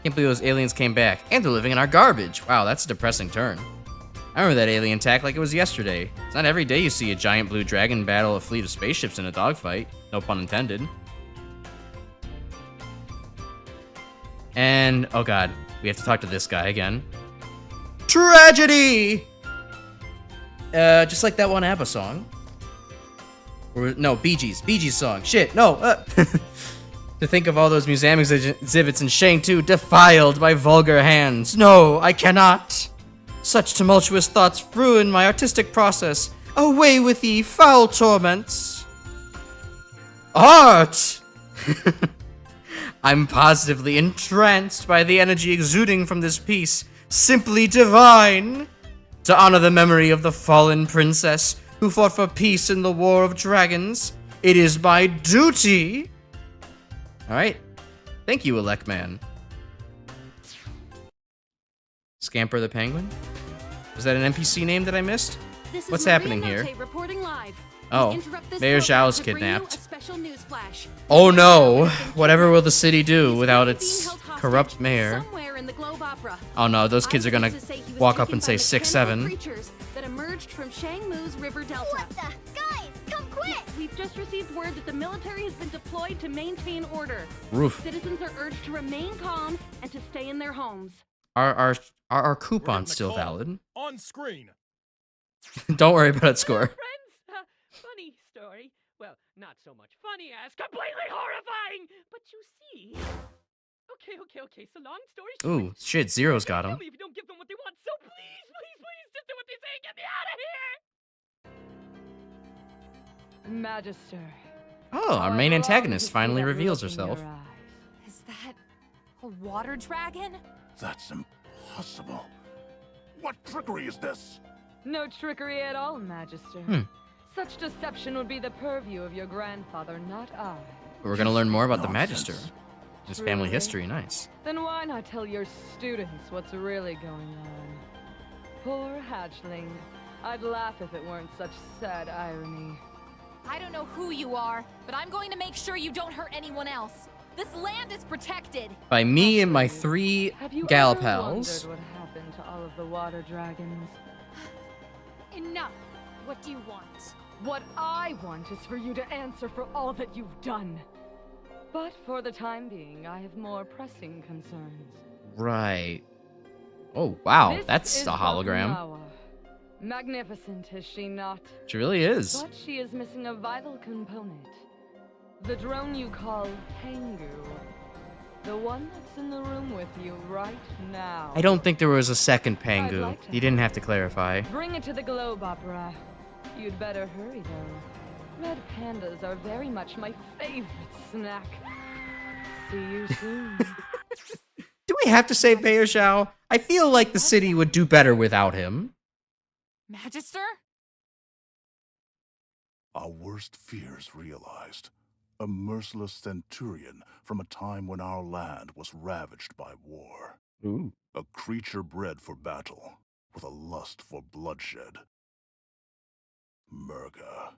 Can't believe those aliens came back, and they're living in our garbage. Wow, that's a depressing turn. I remember that alien attack like it was yesterday. It's not every day you see a giant blue dragon battle a fleet of spaceships in a dogfight. No pun intended. And, oh god, we have to talk to this guy again. Tragedy! Just like that one ABBA song. Or, no, Bee Gees song. Shit, no, To think of all those museum exhibits in Shang-Tu defiled by vulgar hands. No, I cannot. Such tumultuous thoughts ruin my artistic process. Away with ye foul torments. Art! I'm positively entranced by the energy exuding from this piece. Simply divine. To honor the memory of the fallen princess who fought for peace in the War of Dragons, it is my duty. Alright. Thank you, Elecman. Scamper the Penguin? Was that an NPC name that I missed? This is What's Maria happening here? Notte reporting live. Oh, Interrupt this Mayor program Zhao's to bring you kidnapped. a special news flash. Oh no! Whatever will the city do without Being its held hostage corrupt mayor? Somewhere in the Globe Opera. Oh no, those kids are gonna Eyewitnesses say he was walk up taken and by say 6'7". mechanical creatures that emerged from Shangmu's River Delta. What the? Guys, come quick! We've just received word that the military has been deployed to maintain order. Roof. Citizens are urged to remain calm and to stay in their homes. Are our coupons still valid? On screen. Don't worry about it, score. Friends, funny story. Well, not so much funny as completely horrifying. But you see. Okay. So long story short. Ooh, shit, Zero's got him. Tell me if you don't give them what they want. So please, just do what they say and get me out of here. Magister. Oh, our main antagonist finally reveals herself. Is that a water dragon? That's impossible. What trickery is this? No trickery at all, Magister. Such deception would be the purview of your grandfather, not I. We're gonna learn more about the Magister. Nonsense. His family Truly? history, nice. Then why not tell your students what's really going on? Poor hatchling. I'd laugh if it weren't such sad irony. I don't know who you are, but I'm going to make sure you don't hurt anyone else. This land is protected. By me and my 3 Have you gal ever pals. wondered what happened to all of the water dragons? Enough. What do you want? What I want is for you to answer for all that you've done. But for the time being, I have more pressing concerns. Right. Oh, wow, This that's is a hologram. Bakunawa. Magnificent, is she not? She really is. But she is missing a vital component. The drone you call Tengu. The one that's in the room with you right now. I don't think there was a second I'd Pangu. like to You didn't have to clarify. Bring it to the Globe Opera. You'd better hurry, though. Red pandas are very much my favorite snack. See you soon. Do we have to save Mayor Zhao? I feel like the city would do better without him. Magister? Our worst fears realized. A merciless centurion from a time when our land was ravaged by war. Ooh. A creature bred for battle, with a lust for bloodshed. Murga.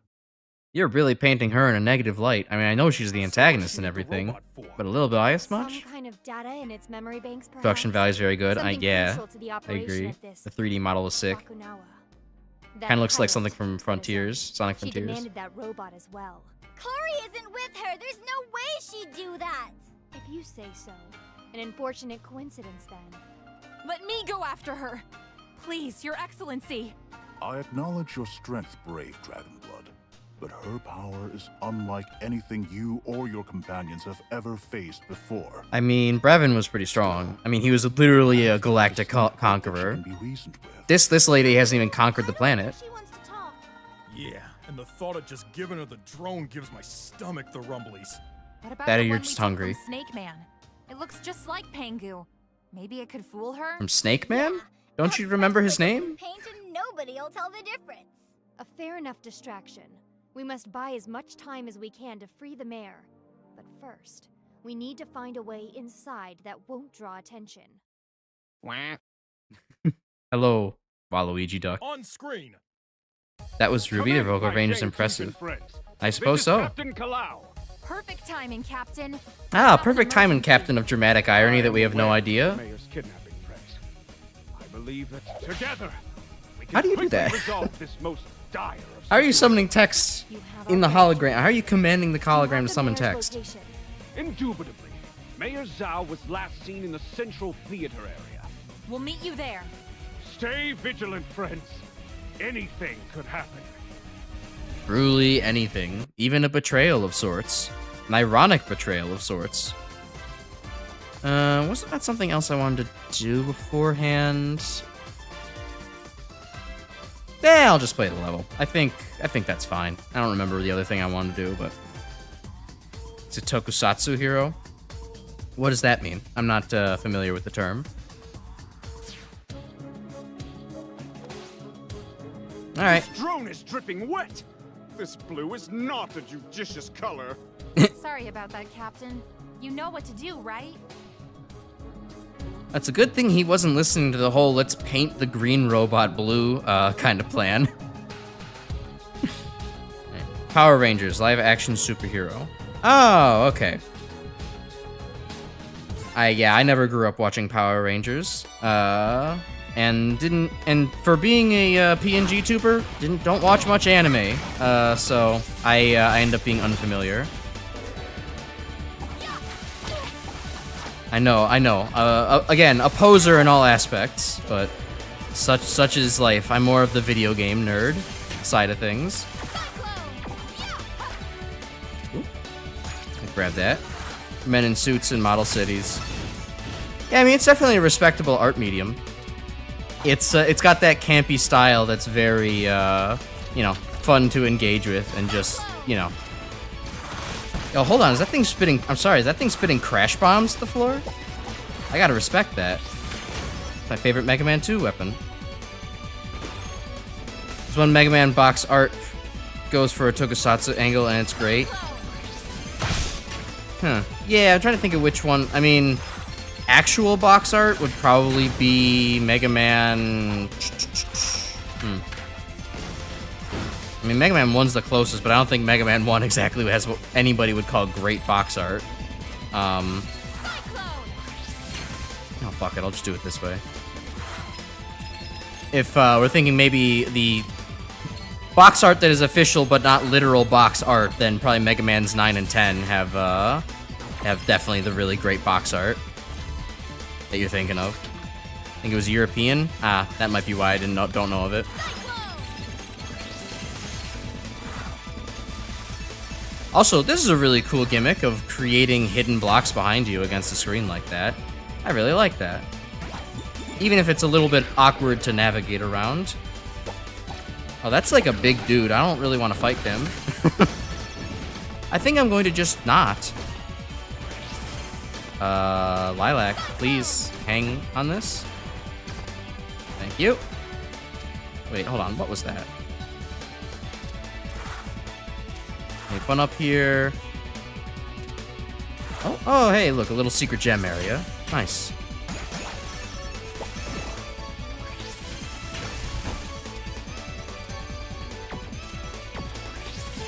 You're really painting her in a negative light. I mean, I know she's the antagonist and everything, but a little biased much? Some kind of data in its memory banks, perhaps? Production value is very good. Something Yeah, crucial to the I operation agree. of this The 3D model is sick. Bakunawa. That Kind of looks like pilot, something from Frontiers, Sonic She Frontiers. demanded that robot as well. Kari isn't with her. There's no way she'd do that. If you say so. An unfortunate coincidence, then. Let me go after her. Please, Your Excellency. I acknowledge your strength, brave Dragonblood, but her power is unlike anything you or your companions have ever faced before. I mean, Brevin was pretty strong. I mean, he was literally a galactic conqueror. Can be reasoned with. This lady hasn't even conquered the planet. She wants to talk. Yeah, and the thought of just giving her the drone gives my stomach the rumblies. What about That or the you're one we just took hungry. from Snake Man? It looks just like Pangu. Maybe it could fool her? From Snake Man? Don't you remember his name? Paint and nobody'll tell the difference. A fair enough distraction. We must buy as much time as we can to free the mayor. But first, we need to find a way inside that won't draw attention. Hello, Waluigi Duck. On screen. That was Ruby. The vocal range is impressive. I suppose so. Captain Kalau. Perfect timing, Captain. Ah, perfect timing, Captain of Dramatic Irony that we have no idea. Mayor's kidnapping threats. I believe that together we can How do you do quickly that? resolve this most dire of How are you situations. summoning text in the hologram? How are you commanding the hologram to summon text? Indubitably, Mayor Zhao was last seen in the Central Theater area. We'll meet you there. Stay vigilant, friends. Anything could happen. Truly anything. Even a betrayal of sorts. An ironic betrayal of sorts. Wasn't that something else I wanted to do beforehand? Yeah, I'll just play the level. I think that's fine. I don't remember the other thing I wanted to do, but it's a tokusatsu hero. What does that mean? I'm not familiar with the term. All right. This drone is dripping wet. This blue is not a judicious color. Sorry about that, Captain. You know what to do, right? That's a good thing he wasn't listening to the whole let's paint the green robot blue kind of plan. Right. Power Rangers, live action superhero. Oh, okay. I never grew up watching Power Rangers. And for being a PNG tuber, don't watch much anime. So I end up being unfamiliar. I know. Again, a poser in all aspects, but such is life. I'm more of the video game nerd side of things. Ooh. Grab that. Men in suits in model cities. Yeah, I mean, it's definitely a respectable art medium. It's got that campy style that's very, fun to engage with and just, Oh, hold on, is that thing spitting... I'm sorry, is that thing spitting crash bombs to the floor? I gotta respect that. It's my favorite Mega Man 2 weapon. This one Mega Man box art goes for a tokusatsu angle and it's great. Huh. Yeah, I'm trying to think of which one. I mean... Actual box art would probably be Mega Man... I mean, Mega Man 1's the closest, but I don't think Mega Man 1 exactly has what anybody would call great box art. Oh, fuck it, I'll just do it this way. If we're thinking maybe the box art that is official but not literal box art, then probably Mega Man's 9 and 10 have definitely the really great box art that you're thinking of. I think it was European. Ah, that might be why I don't know of it. Also, this is a really cool gimmick of creating hidden blocks behind you against the screen like that. I really like that. Even if it's a little bit awkward to navigate around. Oh, that's like a big dude. I don't really want to fight him. I think I'm going to just not. Lilac, please hang on this. Thank you. Wait, hold on. What was that? Any fun up here? Oh, hey, look, a little secret gem area. Nice.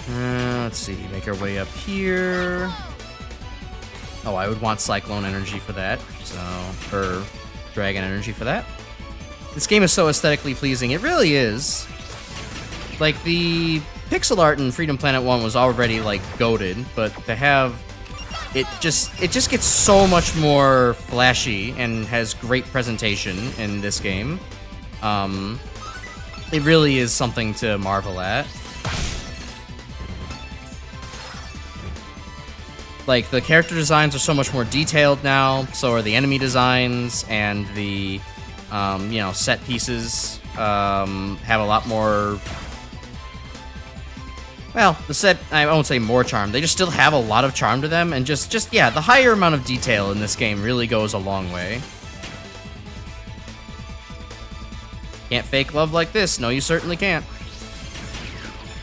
Let's see. Make our way up here. Oh, I would want Cyclone Energy for that. Or Dragon Energy for that. This game is so aesthetically pleasing. It really is. Like, the pixel art in Freedom Planet 1 was already, like, goated, but to have... It just gets so much more flashy and has great presentation in this game. It really is something to marvel at. Like, the character designs are so much more detailed now, so are the enemy designs, and the, set pieces have a lot more... Well, the set, I won't say more charm, they just still have a lot of charm to them, and yeah, the higher amount of detail in this game really goes a long way. Can't fake love like this. No, you certainly can't.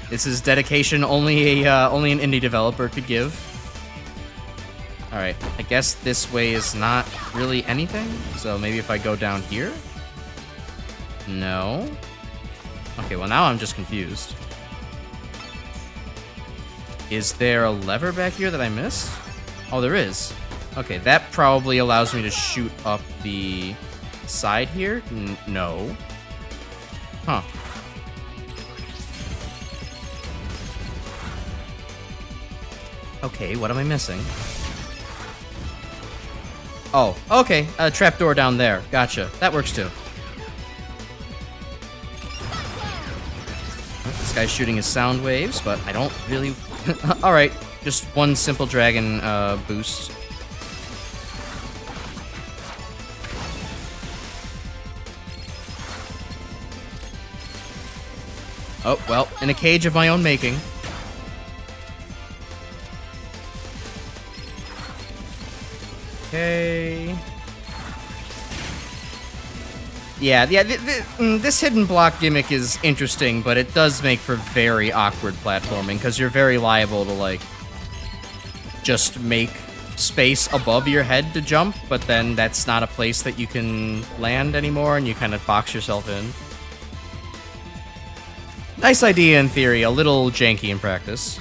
This is dedication only an indie developer could give. Alright, I guess this way is not really anything, so maybe if I go down here? No. Okay, well now I'm just confused. Is there a lever back here that I missed? Oh, there is. Okay, that probably allows me to shoot up the side here? No. Huh. Okay, what am I missing? Oh, okay. A trapdoor down there. Gotcha. That works too. This guy's shooting his sound waves, but I don't really... Alright, just one simple dragon boost. Oh, well, in a cage of my own making. Okay. Yeah, this hidden block gimmick is interesting, but it does make for very awkward platforming, because you're very liable to, like, just make space above your head to jump, but then that's not a place that you can land anymore, and you kind of box yourself in. Nice idea in theory, a little janky in practice.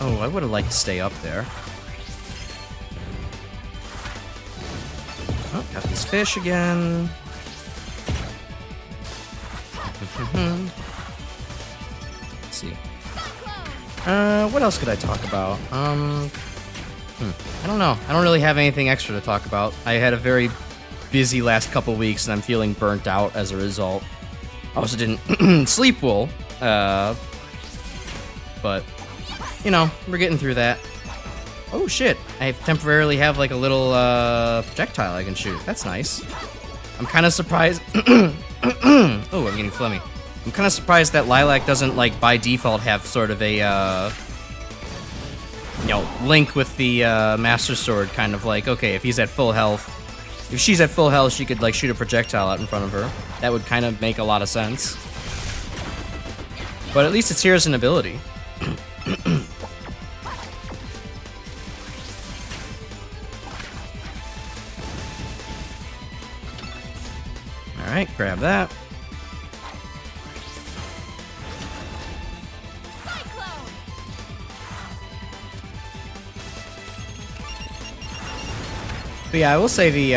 Oh, I would have liked to stay up there. Oh, got these fish again. Let's see. What else could I talk about? I don't know. I don't really have anything extra to talk about. I had a very busy last couple weeks, and I'm feeling burnt out as a result. I also didn't sleep well, but, you know, we're getting through that. Oh, shit. I temporarily have, like, a little, projectile I can shoot. That's nice. I'm kind of surprised... Oh, I'm getting phlegmy. I'm kind of surprised that Lilac doesn't, like, by default have sort of a, you know, link with the, Master Sword, kind of like, okay, if he's at full health... If she's at full health, she could, like, shoot a projectile out in front of her. That would kind of make a lot of sense. But at least it's here as an ability. Alright, grab that. But yeah, I will say the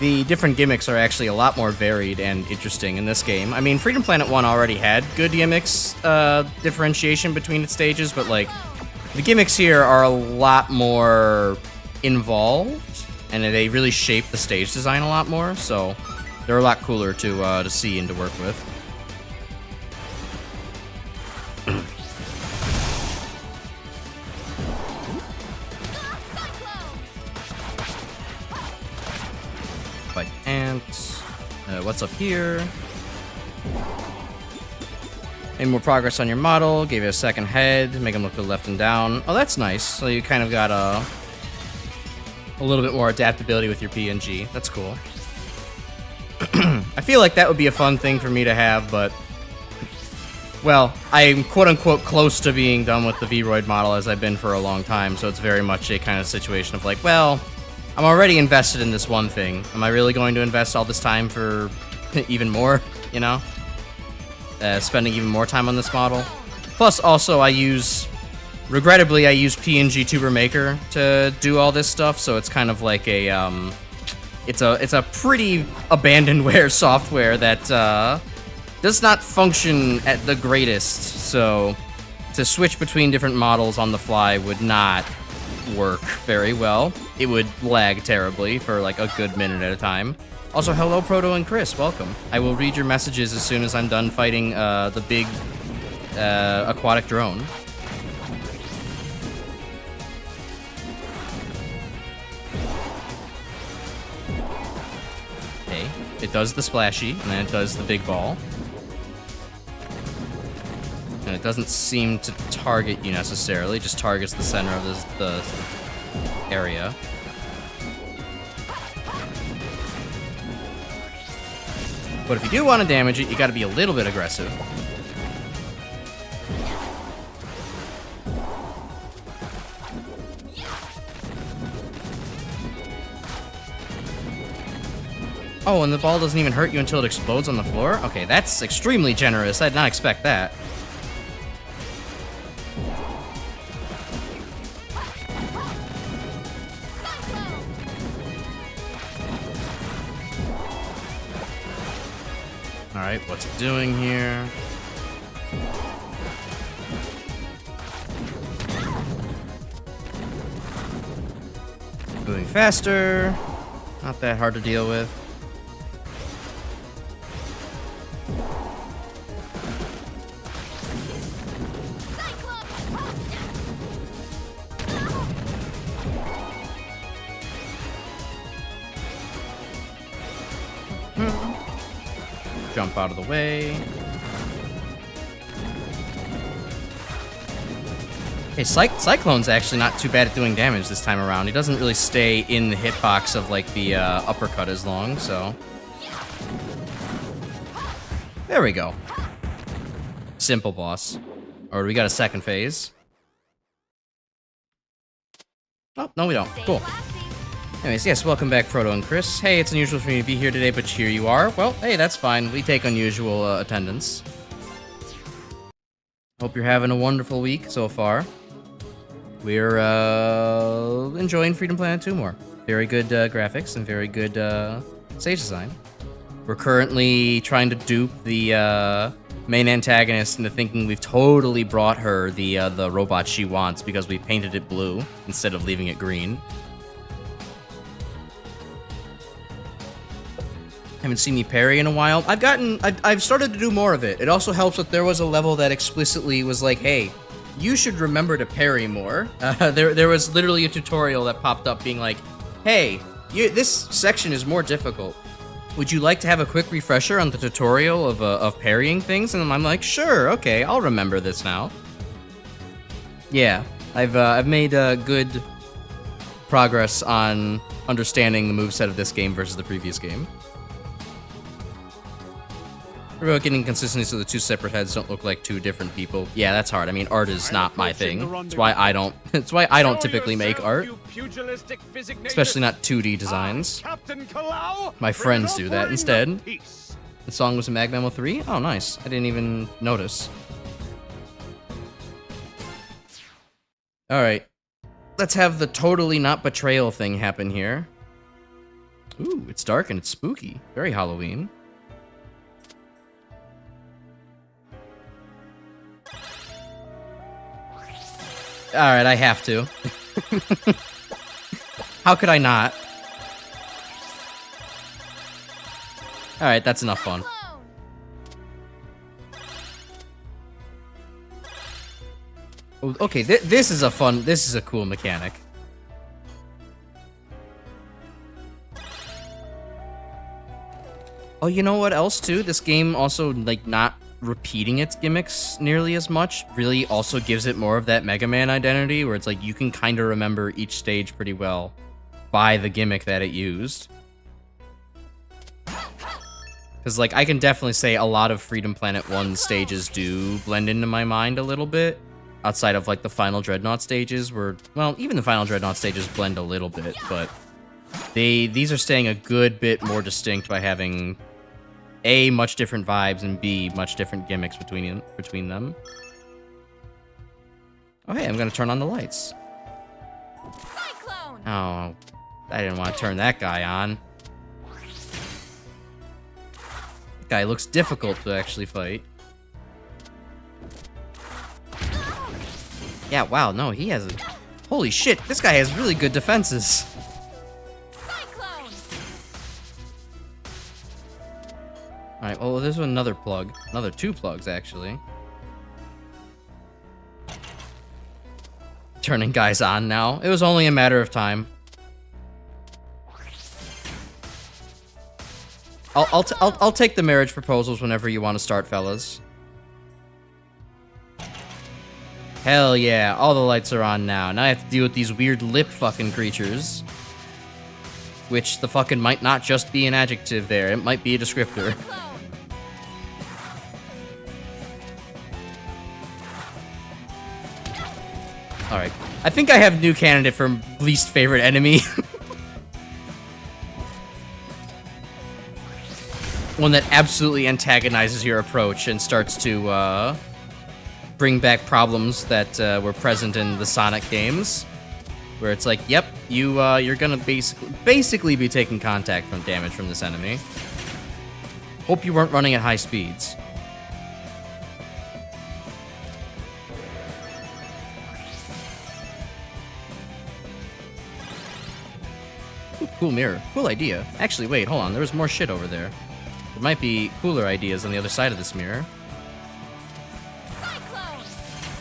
the different gimmicks are actually a lot more varied and interesting in this game. I mean, Freedom Planet 1 already had good gimmicks, differentiation between its stages, but like, the gimmicks here are a lot more involved, and they really shape the stage design a lot more, so they're a lot cooler to see and to work with. Fight ants. What's up here? Made more progress on your model. Gave you a second head. Make him look good left and down. Oh, that's nice. So you kind of got a little bit more adaptability with your PNG. That's cool. I feel like that would be a fun thing for me to have, but... Well, I'm quote-unquote close to being done with the Vroid model as I've been for a long time, so it's very much a kind of situation of like, well, I'm already invested in this one thing. Am I really going to invest all this time for even more, you know? Spending even more time on this model. Plus, also, regrettably, I use PNG Tuber Maker to do all this stuff, so it's kind of like a, it's a pretty abandonware software that, does not function at the greatest, so to switch between different models on the fly would not work very well. It would lag terribly for like a good minute at a time. Also, hello Proto and Chris, welcome. I will read your messages as soon as I'm done fighting the big aquatic drone. Okay, it does the splashy, and then it does the big ball. And it doesn't seem to target you necessarily, just targets the center of the area. But if you do want to damage it, you gotta be a little bit aggressive. Oh, and the ball doesn't even hurt you until it explodes on the floor? Okay, that's extremely generous. I did not expect that. Alright, what's it doing here? Moving faster. Not that hard to deal with. Jump out of the way. Okay, Cyclone's actually not too bad at doing damage this time around. He doesn't really stay in the hitbox of like the uppercut as long, so. There we go. Simple boss. Or do we got a second phase? Oh, no we don't. Cool. Anyways, yes, welcome back, Proto and Chris. Hey, it's unusual for me to be here today, but here you are. Well, hey, that's fine. We take unusual attendance. Hope you're having a wonderful week so far. We're enjoying Freedom Planet 2 more. Very good graphics and very good stage design. We're currently trying to dupe the main antagonist into thinking we've totally brought her the robot she wants because we painted it blue instead of leaving it green. Haven't seen me parry in a while. I've started to do more of it. It also helps that there was a level that explicitly was like, hey, you should remember to parry more. There was literally a tutorial that popped up being like, hey, this section is more difficult. Would you like to have a quick refresher on the tutorial of parrying things? And I'm like, sure, okay, I'll remember this now. Yeah, I've made good progress on understanding the moveset of this game versus the previous game. What about getting consistency so the two separate heads don't look like two different people? Yeah, that's hard. I mean, art is not my thing. That's why I don't. That's why I don't typically make art, especially not 2D designs. My friends do that instead. The song was a Mag Memo 3. Oh, nice. I didn't even notice. All right, let's have the totally not betrayal thing happen here. Ooh, it's dark and it's spooky. Very Halloween. Alright, I have to. How could I not? Alright, that's enough fun. Okay, this is a cool mechanic. Oh, you know what else too? This game also, like, not repeating its gimmicks nearly as much really also gives it more of that Mega Man identity where it's like you can kind of remember each stage pretty well by the gimmick that it used. Because, like, I can definitely say a lot of Freedom Planet 1 stages do blend into my mind a little bit, outside of, like, the Final Dreadnought stages where, well, even the Final Dreadnought stages blend a little bit, but these are staying a good bit more distinct by having A, much different vibes, and B, much different gimmicks between them. Oh, hey, I'm gonna turn on the lights. Cyclone! Oh, I didn't want to turn that guy on. That guy looks difficult to actually fight. Yeah, wow, no, he has a... Holy shit, this guy has really good defenses. Alright, well, there's another plug. Another 2 plugs, actually. Turning guys on now. It was only a matter of time. I'll take the marriage proposals whenever you want to start, fellas. Hell yeah, all the lights are on now. Now I have to deal with these weird lip fucking creatures. Which the fucking might not just be an adjective there. It might be a descriptor. Alright. I think I have a new candidate for least favorite enemy. One that absolutely antagonizes your approach and starts to bring back problems that were present in the Sonic games. Where it's like, yep, you're gonna basically be taking contact from damage from this enemy. Hope you weren't running at high speeds. Ooh, cool mirror. Cool idea. Actually, wait, hold on. There was more shit over there. There might be cooler ideas on the other side of this mirror.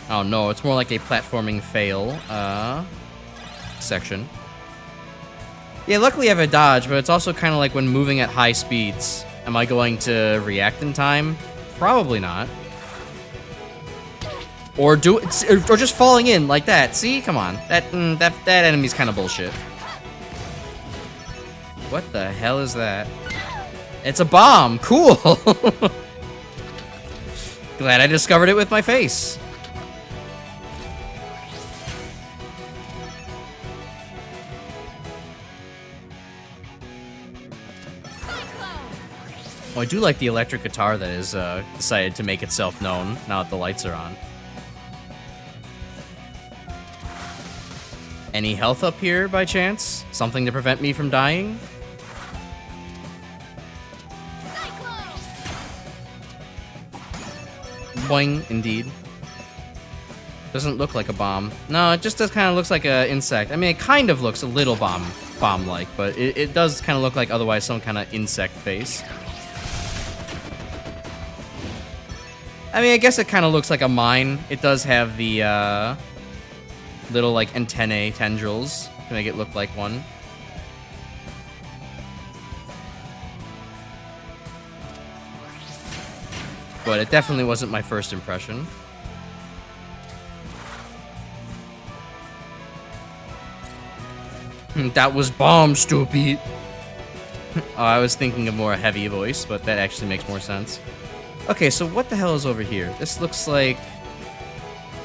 Oh no, it's more like a platforming fail, section. Yeah, luckily I have a dodge, but it's also kind of like when moving at high speeds. Am I going to react in time? Probably not. Or just falling in like that. See? Come on. That enemy's kind of bullshit. What the hell is that? It's a bomb. Cool. Glad I discovered it with my face. Oh, I do like the electric guitar that is decided to make itself known now that the lights are on. Any health up here by chance? Something to prevent me from dying? Boing, indeed. Doesn't look like a bomb. No, it just kind of looks like an insect. I mean, it kind of looks a little bomb-like, but it does kind of look like otherwise some kind of insect face. I mean, I guess it kind of looks like a mine. It does have the little, like, antennae tendrils to make it look like one. But it definitely wasn't my first impression. That was bomb, stupid. Oh, I was thinking of more a heavy voice, but that actually makes more sense. Okay, so what the hell is over here? This looks like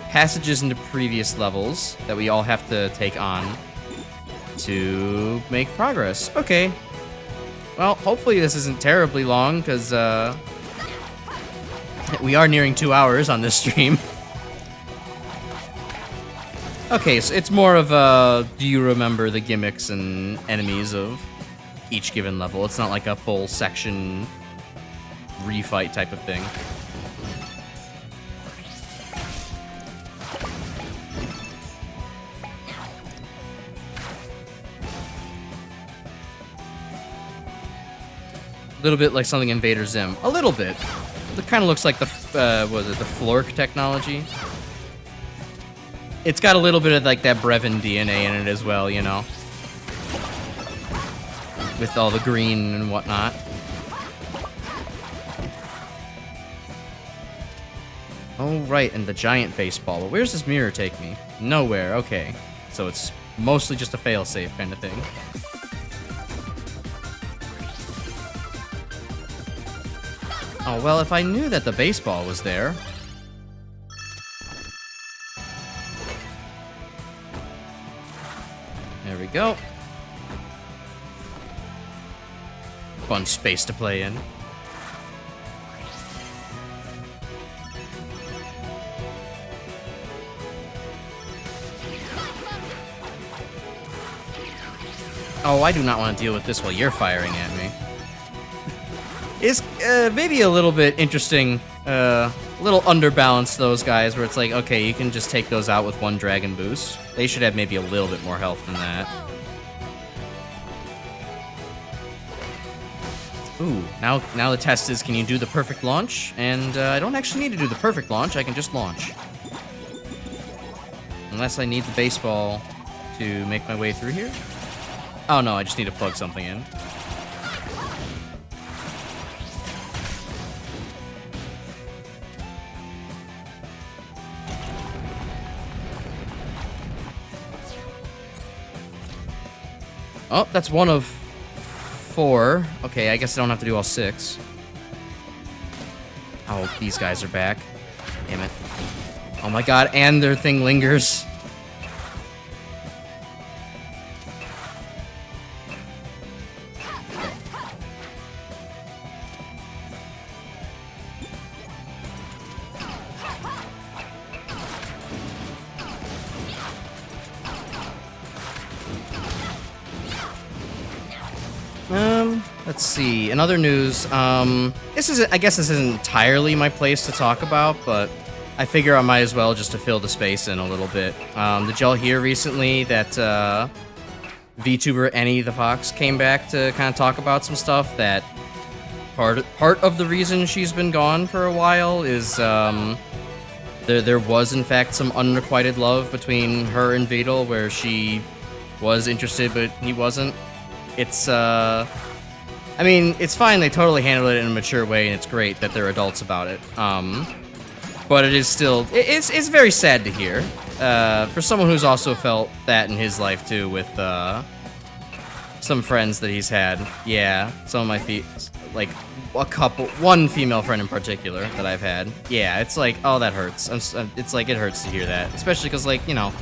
passages into previous levels that we all have to take on to make progress. Okay. Well, hopefully this isn't terribly long, because we are nearing 2 hours on this stream. Okay, so it's more of a, do you remember the gimmicks and enemies of each given level? It's not like a full section refight type of thing. A little bit like something in Vader Zim. A little bit. It kind of looks like the, what is it, the Flork technology? It's got a little bit of like that Brevin DNA in it as well, you know? With all the green and whatnot. Oh, right, and the giant baseball. Well, where's this mirror take me? Nowhere, okay. So it's mostly just a failsafe kind of thing. Oh, well, if I knew that the baseball was there... There we go. Fun space to play in. Oh, I do not want to deal with this while you're firing at me. It's maybe a little bit interesting, a little underbalanced, those guys, where it's like, okay, you can just take those out with one dragon boost. They should have maybe a little bit more health than that. Ooh, now the test is, can you do the perfect launch? And I don't actually need to do the perfect launch, I can just launch. Unless I need the baseball to make my way through here. Oh no, I just need to plug something in. Oh, that's one of 4. Okay, I guess I don't have to do all 6. Oh, these guys are back. Damn it. Oh my god, and their thing lingers. Let's see. In other news, I guess this isn't entirely my place to talk about, but I figure I might as well just to fill the space in a little bit. Did y'all hear recently that VTuber Annie the Fox came back to kind of talk about some stuff that part of the reason she's been gone for a while is there was in fact some unrequited love between her and Vadel, where she was interested but he wasn't. It's I mean, it's fine, they totally handled it in a mature way, and it's great that they're adults about it. But it is still, it's very sad to hear. For someone who's also felt that in his life too, with some friends that he's had. Yeah, some of my like one female friend in particular that I've had. Yeah, it's like, oh, that hurts. It's like, it hurts to hear that, especially because, like, you know,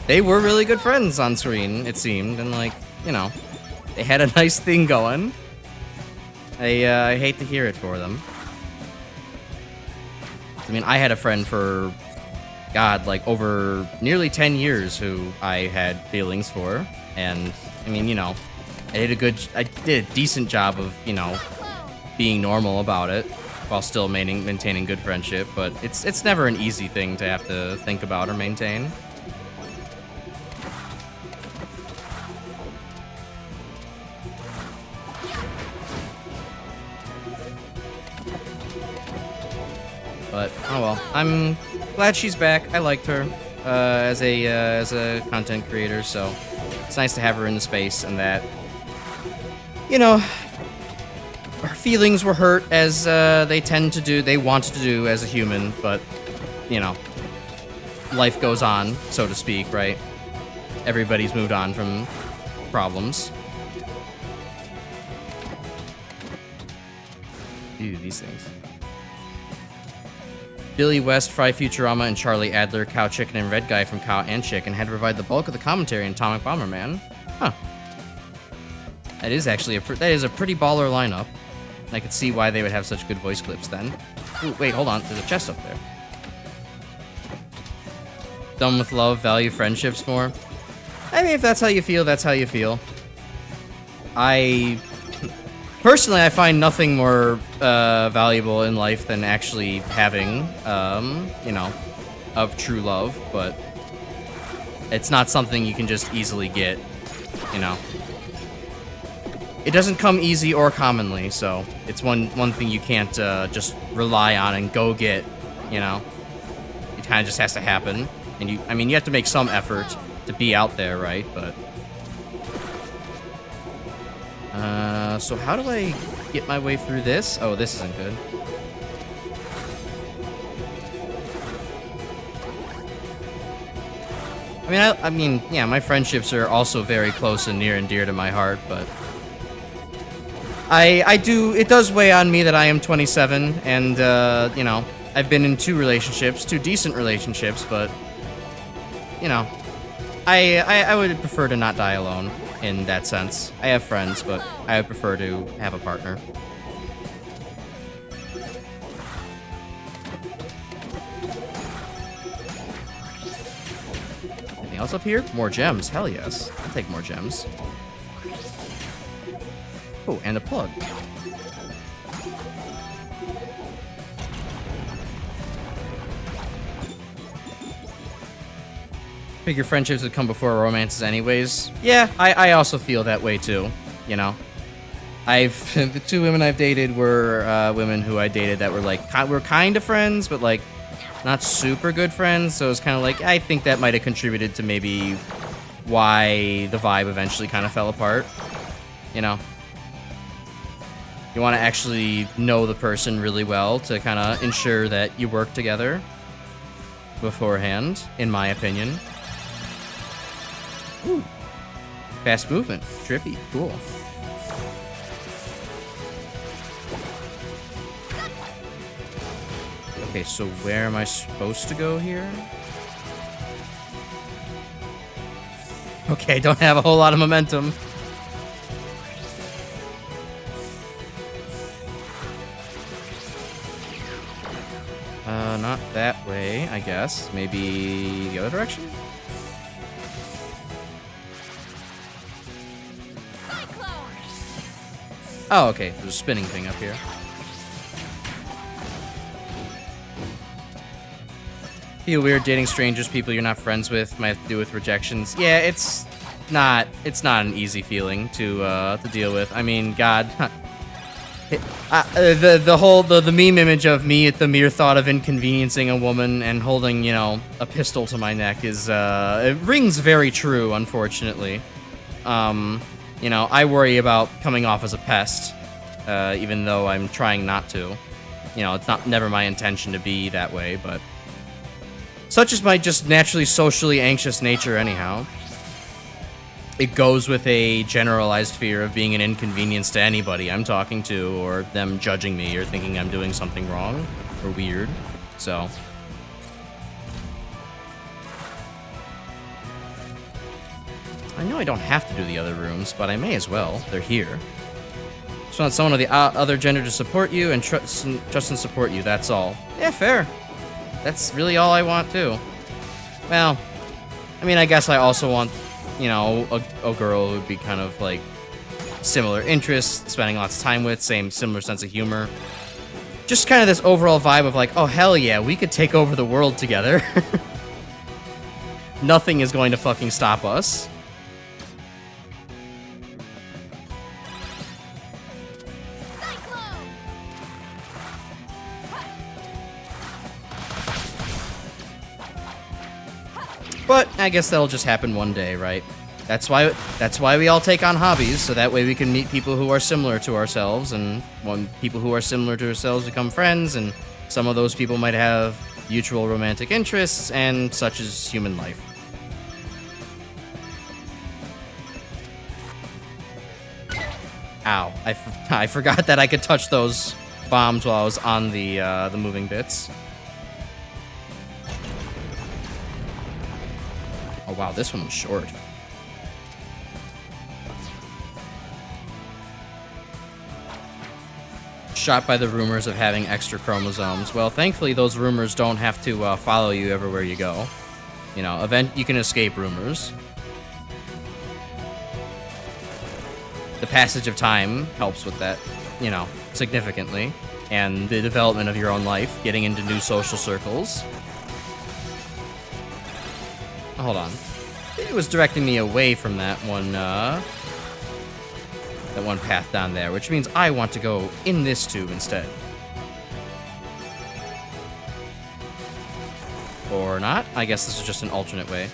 they were really good friends on screen, it seemed, and, like, you know, they had a nice thing going. I hate to hear it for them. I mean, I had a friend for, God, like over nearly 10 years who I had feelings for, and I mean, you know, I did a decent job of, you know, being normal about it while still maintaining good friendship, but it's never an easy thing to have to think about or maintain. But oh well, I'm glad she's back. I liked her as a content creator, so it's nice to have her in the space, and that, you know, her feelings were hurt as they tend to do, they want to do as a human, but, you know, life goes on, so to speak, right? Everybody's moved on from problems. Dude, these things. Billy West, Fry Futurama, and Charlie Adler, Cow Chicken, and Red Guy from Cow and Chicken had to provide the bulk of the commentary in Atomic Bomberman. Huh. That is actually a pretty baller lineup. I could see why they would have such good voice clips then. Ooh, wait, hold on. There's a chest up there. Done with love, value friendships more. I mean, if that's how you feel, that's how you feel. Personally, I find nothing more valuable in life than actually having, you know, of true love, but it's not something you can just easily get, you know. It doesn't come easy or commonly, so it's one thing you can't just rely on and go get, you know. It kind of just has to happen, and I mean, you have to make some effort to be out there, right? But so how do I get my way through this? Oh, this isn't good. I mean, yeah, my friendships are also very close and near and dear to my heart, but it does weigh on me that I am 27, and, you know, I've been in two decent relationships, but, you know, I would prefer to not die alone in that sense. I have friends, but I would prefer to have a partner. Anything else up here? More gems. Hell yes. I'll take more gems. Oh, and a plug. Figure friendships would come before romances anyways. Yeah, I also feel that way too, you know. The two women I've dated were women who I dated that were like, we're kind of friends, but like not super good friends, so it's kind of like, I think that might have contributed to maybe why the vibe eventually kind of fell apart, you know. You want to actually know the person really well to kind of ensure that you work together beforehand, in my opinion. Ooh. Fast movement. Trippy. Cool. Okay, so where am I supposed to go here? Okay, I don't have a whole lot of momentum. Not that way, I guess. Maybe the other direction? Oh, okay. There's a spinning thing up here. Feel weird dating strangers, people you're not friends with, might have to do with rejections. Yeah, it's not an easy feeling to deal with. I mean, God, the meme image of me at the mere thought of inconveniencing a woman and holding, you know, a pistol to my neck is it rings very true, unfortunately. You know, I worry about coming off as a pest, even though I'm trying not to. You know, it's never my intention to be that way, but such is my just naturally socially anxious nature anyhow. It goes with a generalized fear of being an inconvenience to anybody I'm talking to, or them judging me or thinking I'm doing something wrong or weird, so. I know I don't have to do the other rooms, but I may as well. They're here. Just want someone of the other gender to support you and trust and support you. That's all. Yeah, fair. That's really all I want too. Well, I mean, I guess I also want, you know, a girl who would be kind of like similar interests, spending lots of time with, similar sense of humor. Just kind of this overall vibe of like, oh hell yeah, we could take over the world together. Nothing is going to fucking stop us. But I guess that'll just happen one day, right? That's why we all take on hobbies, so that way we can meet people who are similar to ourselves, and when people who are similar to ourselves become friends, and some of those people might have mutual romantic interests, and such is human life. Ow. I forgot that I could touch those bombs while I was on the moving bits. Oh wow, this one was short. Shot by the rumors of having extra chromosomes. Well, thankfully those rumors don't have to follow you everywhere you go. You know, you can escape rumors. The passage of time helps with that, you know, significantly. And the development of your own life, getting into new social circles. Hold on. It was directing me away from that one path down there, which means I want to go in this tube instead. Or not? I guess this is just an alternate way.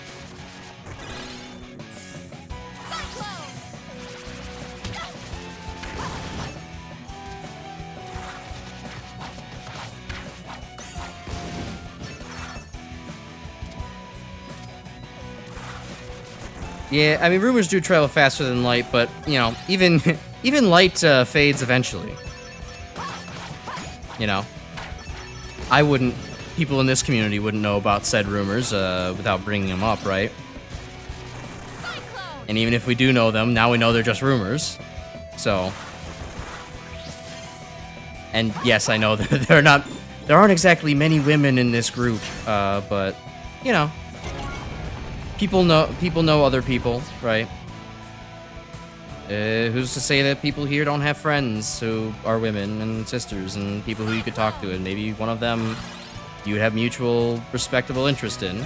Yeah, I mean, rumors do travel faster than light, but, you know, even light fades eventually. You know? People in this community wouldn't know about said rumors without bringing them up, right? And even if we do know them, now we know they're just rumors. So... And yes, I know that there aren't exactly many women in this group, but, you know... People know other people, right? Who's to say that people here don't have friends who are women and sisters and people who you could talk to, and maybe one of them you have mutual respectable interest in.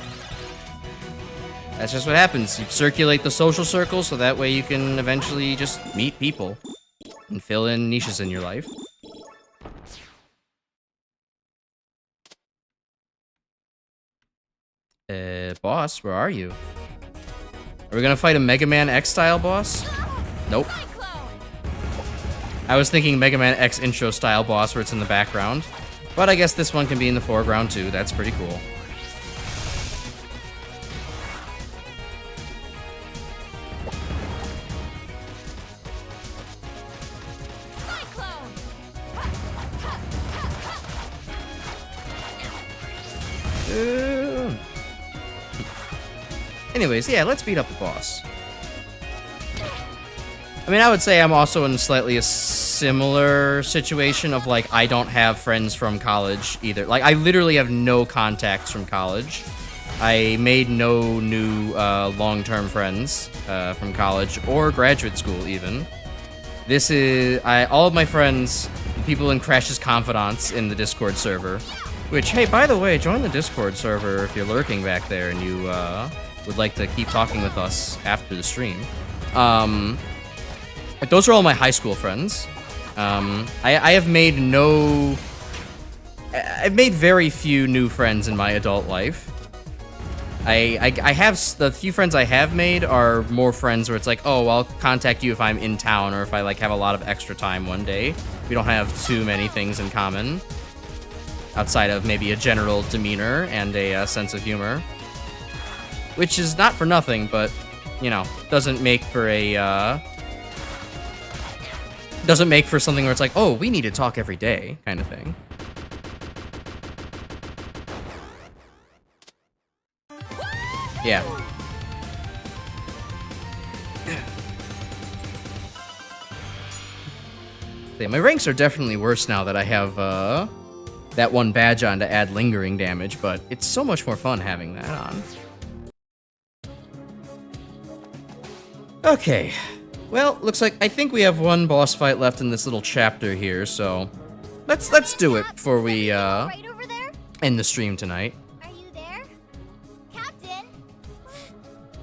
That's just what happens. You circulate the social circle so that way you can eventually just meet people and fill in niches in your life. Boss, where are you? Are we gonna fight a Mega Man X style boss? Nope. I was thinking Mega Man X intro style boss where it's in the background. But I guess this one can be in the foreground too. That's pretty cool. Anyways, yeah, let's beat up the boss. I mean, I would say I'm also in slightly a similar situation of, like, I don't have friends from college either. Like, I literally have no contacts from college. I made no new long-term friends from college or graduate school, even. This is... all of my friends, people in Crash's confidants in the Discord server. Which, hey, by the way, join the Discord server if you're lurking back there and you would like to keep talking with us after the stream. Those are all my high school friends. I have made I've made very few new friends in my adult life. I have... The few friends I have made are more friends where it's like, oh, I'll contact you if I'm in town or if I, like, have a lot of extra time one day. We don't have too many things in common. Outside of maybe a general demeanor and a sense of humor. Which is not for nothing, but, you know, doesn't make for something where it's like, oh, we need to talk every day, kind of thing. Yeah. Yeah, my ranks are definitely worse now that I have that one badge on to add lingering damage, but it's so much more fun having that on. Okay, well, looks like I think we have one boss fight left in this little chapter here, so let's do it before we end the stream tonight. Are you there? Captain?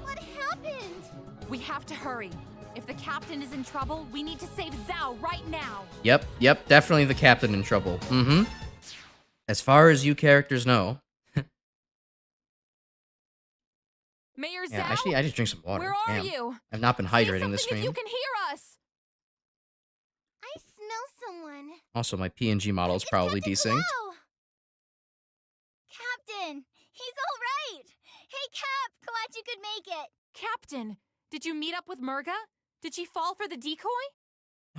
What happened? We have to hurry. If the captain is in trouble, we need to save Zhao right now. Yep, definitely the captain in trouble. Mm-hmm. As far as you characters know. Mayor Zhao? Yeah, actually, I just drink some water. Where are Damn. you? I've not been hydrating this If stream. you can hear us. I smell someone. Also, my PNG model is probably desynced. Hello! Captain, he's all right. Hey, Cap, glad you could make it. Captain, did you meet up with Murga? Did she fall for the decoy?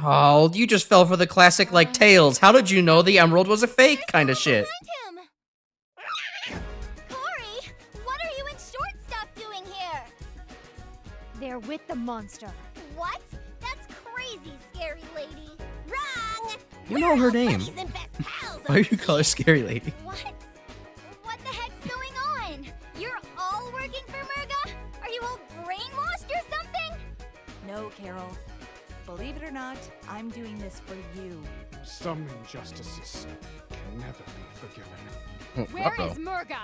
Oh, you just fell for the classic, like, Tails. How did you know the emerald was a fake kind of shit? Corey, what are you and Short Stuff doing here? They're with the monster. What? That's crazy, scary lady. Wrong! You know her name. Buddies and best pals Why do you call her Scary Lady? What? What the heck's going on? You're all working for Murga? Are you all brainwashed or something? No, Carol. Believe it or not, I'm doing this for you. Some injustices can never be forgiven. Where is Murga?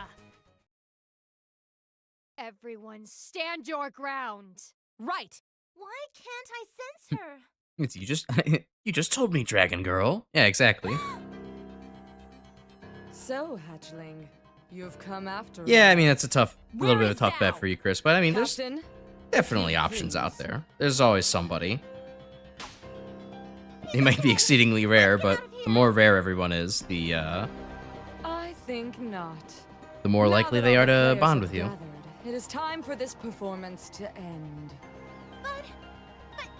Everyone, stand your ground. Right. Why can't I sense her? It's you just told me, Dragon Girl. Yeah, exactly. So, Hatchling, you've come after Yeah, me. I mean, that's a little bit of a tough bet for you, Chris. But I mean, there's Captain, definitely options out there. There's always somebody. They might be exceedingly rare, but the more rare everyone is, the I think not. more Now likely that they all are the to players bond have with you. gathered, it is time for this performance to end. But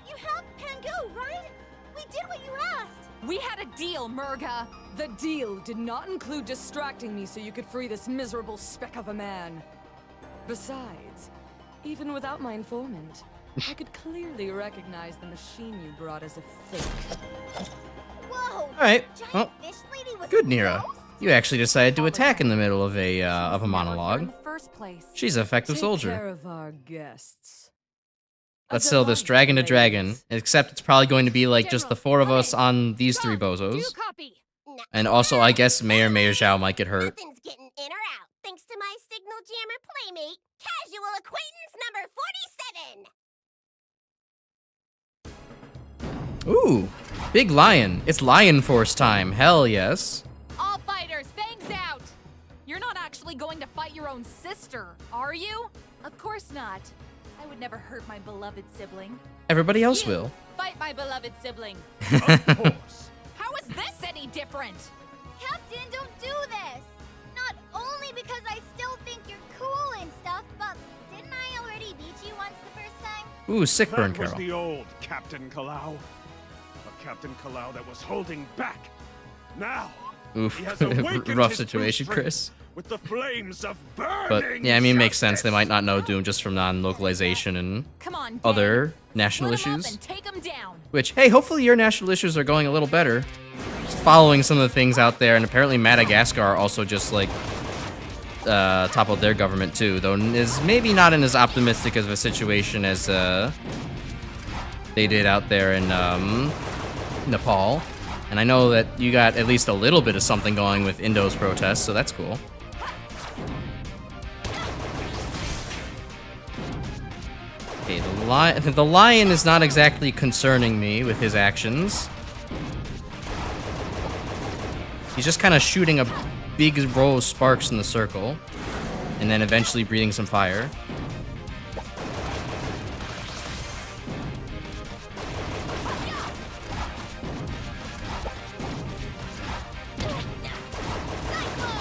you have Pango, right? We did what you asked. We had a deal, Murga. The deal did not include distracting me so you could free this miserable speck of a man. Besides, even without my informant, I could clearly recognize the machine you brought as a fake. Whoa! Alright, well, Fish lady was good, Nira. You actually decided to attack in the middle of a monologue. First place. She's an effective Take soldier. care of our guests. Let's sell this dragon to dragon, except it's probably going to be like just the four of us on these three bozos. And also, I guess Mayor Zhao might get hurt. Nothing's getting in or out, thanks to my signal jammer playmate, casual acquaintance number 47. Ooh, big lion. It's Lion Force time. Hell yes. All fighters, fangs out! You're not actually going to fight your own sister, are you? Of course not. I would never hurt my beloved sibling. Everybody else will. Fight my beloved sibling. Of course. How is this any different? Captain, don't do this! Not only because I still think you're cool and stuff, but didn't I already beat you once the first time? Ooh, sick burn, That was Carol. the old Captain Kalau. A Captain Kalau that was holding back. Now, Oof, he has awakened rough his situation, true strength Chris. with the flames of burning But yeah, I mean, it makes sense. They might not know Doom just from non-localization and Come on, other national Split 'em up issues. and take 'em down. Which, hey, hopefully your national issues are going a little better. Just following some of the things out there, and apparently Madagascar also just like toppled their government too, though is maybe not in as optimistic of a situation as they did out there in Nepal. And I know that you got at least a little bit of something going with Indo's protests, so that's cool. Okay, the lion is not exactly concerning me with his actions. He's just kind of shooting a big row of sparks in the circle, and then eventually breathing some fire.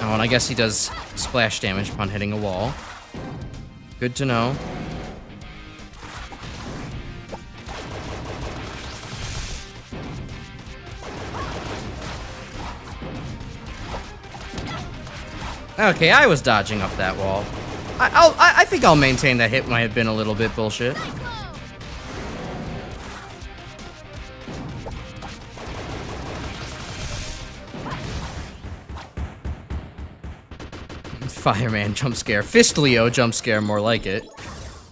Oh, and I guess he does splash damage upon hitting a wall. Good to know. Okay, I was dodging up that wall. I think I'll maintain that hit might have been a little bit bullshit. Fireman jump scare. Fist Leo jump scare, more like it.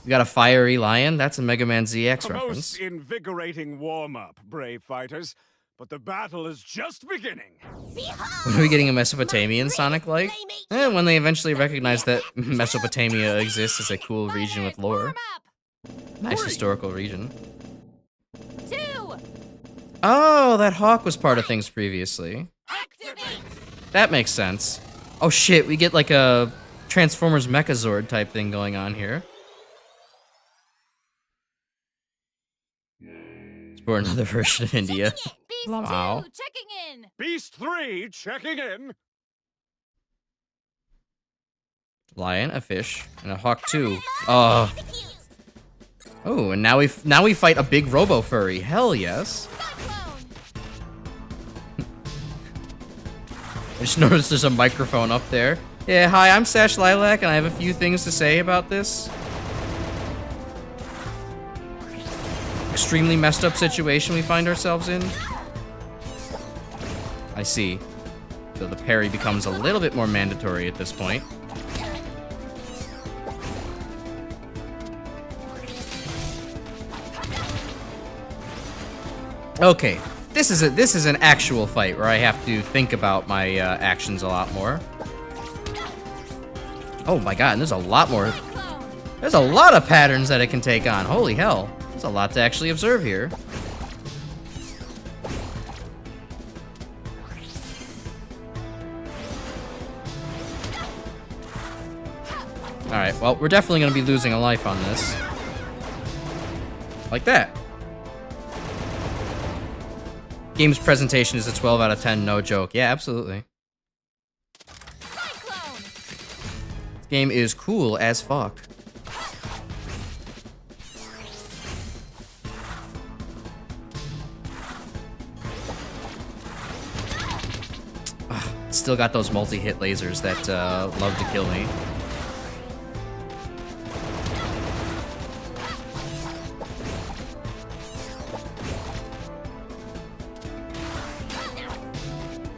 We got a fiery lion. That's a Mega Man ZX A reference. most invigorating warm-up, brave fighters. But the battle is just beginning. When are we getting a Mesopotamian Sonic-like? When they eventually recognize that Mesopotamia exists as a cool region with lore. Nice historical region. 2. Oh, that hawk was part of things previously. Activate. That makes sense. Oh shit, we get like a Transformers Mechazord type thing going on here. For another version of India. Beast Wow. 2, checking in. Beast 3 checking in. Lion, a fish, and a hawk too. Oh, and now we fight a big robo furry. Hell yes. I just noticed there's a microphone up there. Yeah, hi, I'm Sash Lilac, and I have a few things to say about this extremely messed up situation we find ourselves in. I see. So the parry becomes a little bit more mandatory at this point. Okay, this is an actual fight where I have to think about my actions a lot more. Oh my god, and there's a lot more. There's a lot of patterns that it can take on. Holy hell. There's a lot to actually observe here. Alright, well, we're definitely going to be losing a life on this. Like that. Game's presentation is a 12 out of 10, no joke. Yeah, absolutely. This game is cool as fuck. Still got those multi-hit lasers that love to kill me.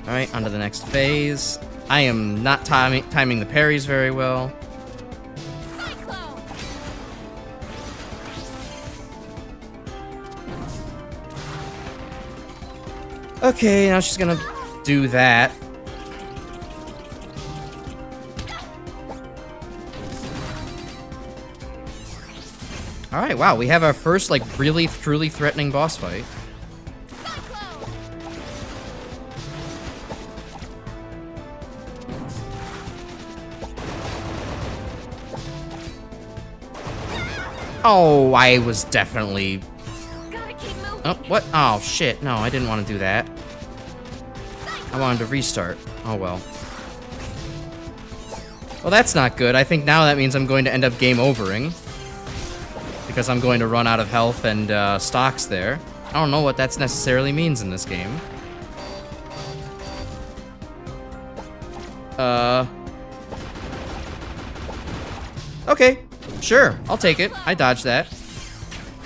Alright, on to the next phase. I am not timing the parries very well. Okay, now she's gonna do that. Alright, wow, we have our first, like, really, truly threatening boss fight. Oh, I was definitely... Oh, what? Oh, shit. No, I didn't want to do that. I wanted to restart. Oh, well. Well, that's not good. I think now that means I'm going to end up game overing. Because I'm going to run out of health and stocks there. I don't know what that necessarily means in this game. Okay, sure, I'll take it. I dodged that.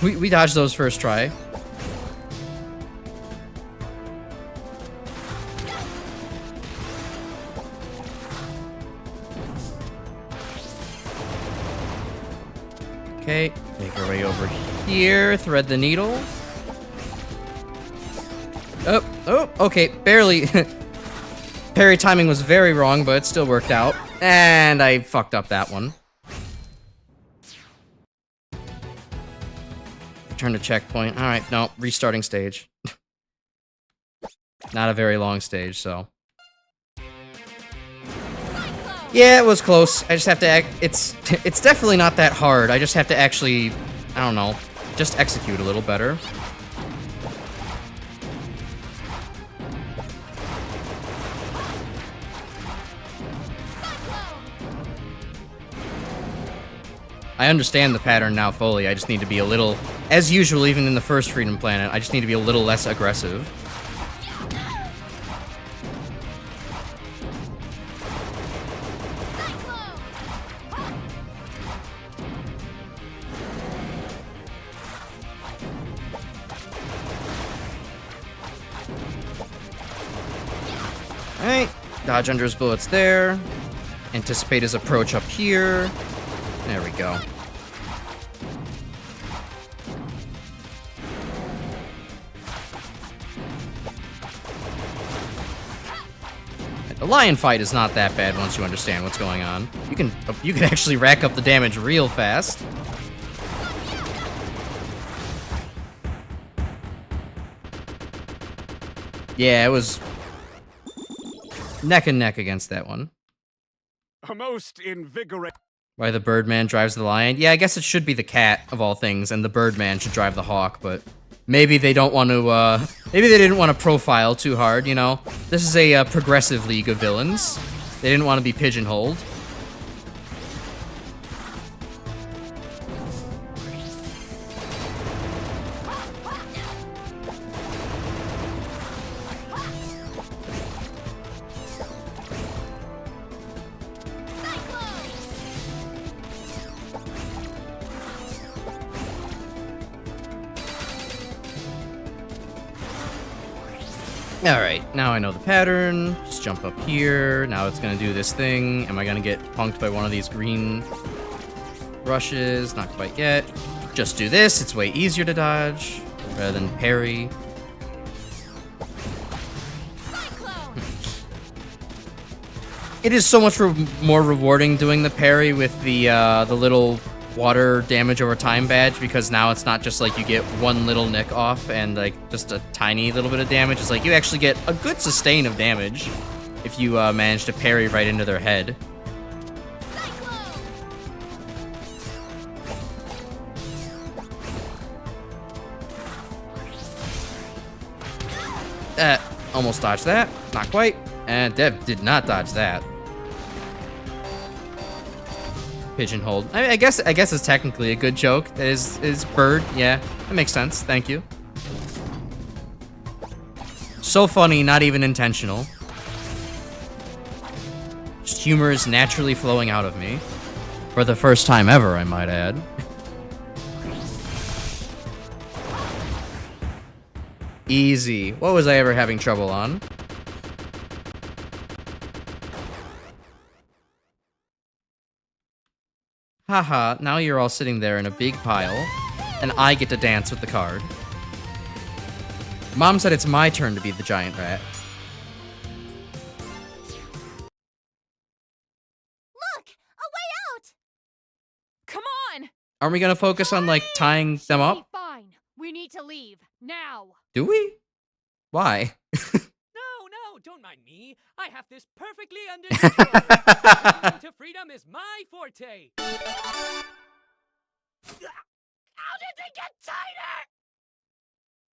We dodged those first try. Okay, make our way over here, thread the needle. Oh, okay, barely. Parry timing was very wrong, but it still worked out. And I fucked up that one. Return to checkpoint. Alright, no, restarting stage. Not a very long stage, so. Yeah, it was close. I just have to act. It's definitely not that hard. I just have to actually, I don't know, just execute a little better. I understand the pattern now fully. I just need to be a little, as usual, even in the first Freedom Planet, I just need to be a little less aggressive. Alright, dodge under his bullets there. Anticipate his approach up here. There we go. The lion fight is not that bad once you understand what's going on. You can actually rack up the damage real fast. Yeah, it was neck and neck against that one. A most invigorating. Why the Birdman drives the lion? Yeah, I guess it should be the cat of all things, and the Birdman should drive the hawk, but maybe they don't want to, maybe they didn't want to profile too hard, you know? This is a progressive league of villains. They didn't want to be pigeonholed. Alright, now I know the pattern. Just jump up here. Now it's gonna do this thing. Am I gonna get punked by one of these green rushes? Not quite yet. Just do this. It's way easier to dodge rather than parry. It is so much more rewarding doing the parry with the little water damage over time badge, because now it's not just like you get one little nick off and like just a tiny little bit of damage. It's like you actually get a good sustain of damage if you manage to parry right into their head. Almost dodged that. Not quite. And Dev did not dodge that. Pigeonholed. I guess it's technically a good joke. That is bird. Yeah, that makes sense. Thank you. So funny, not even intentional. Just humor is naturally flowing out of me. For the first time ever, I might add. Easy. What was I ever having trouble on? Haha, now you're all sitting there in a big pile, and I get to dance with the card. Mom said it's my turn to be the giant rat. Look! A way out! Come on! Aren't we gonna focus on, like, tying them up? Fine. We need to leave. Now. Do we? Why? No, don't mind me. I have this perfectly under control. Running to freedom is my forte. How did they get tighter?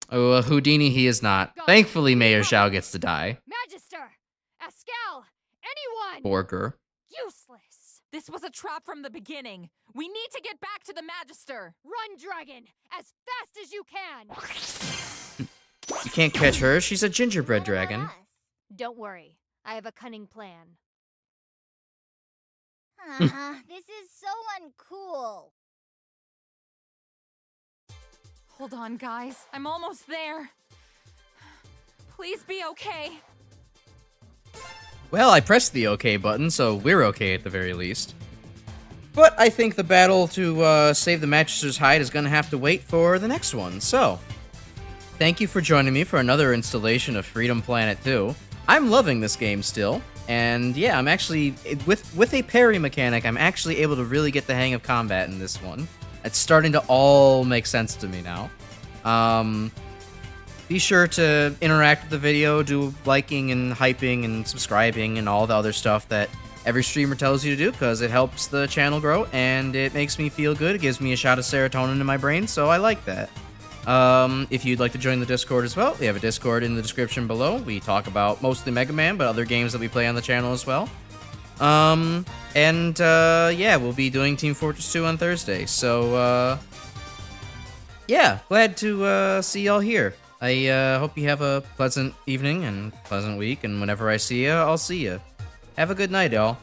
Oh, Houdini he is not. Thankfully, Mayor Zhao gets to die. Magister! Escal! Anyone! Borger. Useless. This was a trap from the beginning. We need to get back to the Magister. Run, dragon! As fast as you can! You can't catch her. She's a gingerbread dragon. Don't worry. I have a cunning plan. This is so uncool. Hold on, guys. I'm almost there. Please be okay. Well, I pressed the OK button, so we're okay at the very least. But I think the battle to save the Magister's hide is going to have to wait for the next one. So, thank you for joining me for another installation of Freedom Planet 2. I'm loving this game still, and yeah, I'm actually, with a parry mechanic, I'm actually able to really get the hang of combat in this one. It's starting to all make sense to me now. Be sure to interact with the video, do liking and hyping and subscribing and all the other stuff that every streamer tells you to do, because it helps the channel grow, and it makes me feel good. It gives me a shot of serotonin in my brain, so I like that. If you'd like to join the Discord as well, we have a Discord in the description below. We talk about mostly Mega Man, but other games that we play on the channel as well. Yeah, we'll be doing Team Fortress 2 on Thursday. So, yeah, glad to see y'all here. I hope you have a pleasant evening and pleasant week, and whenever I see you, I'll see you. Have a good night, y'all.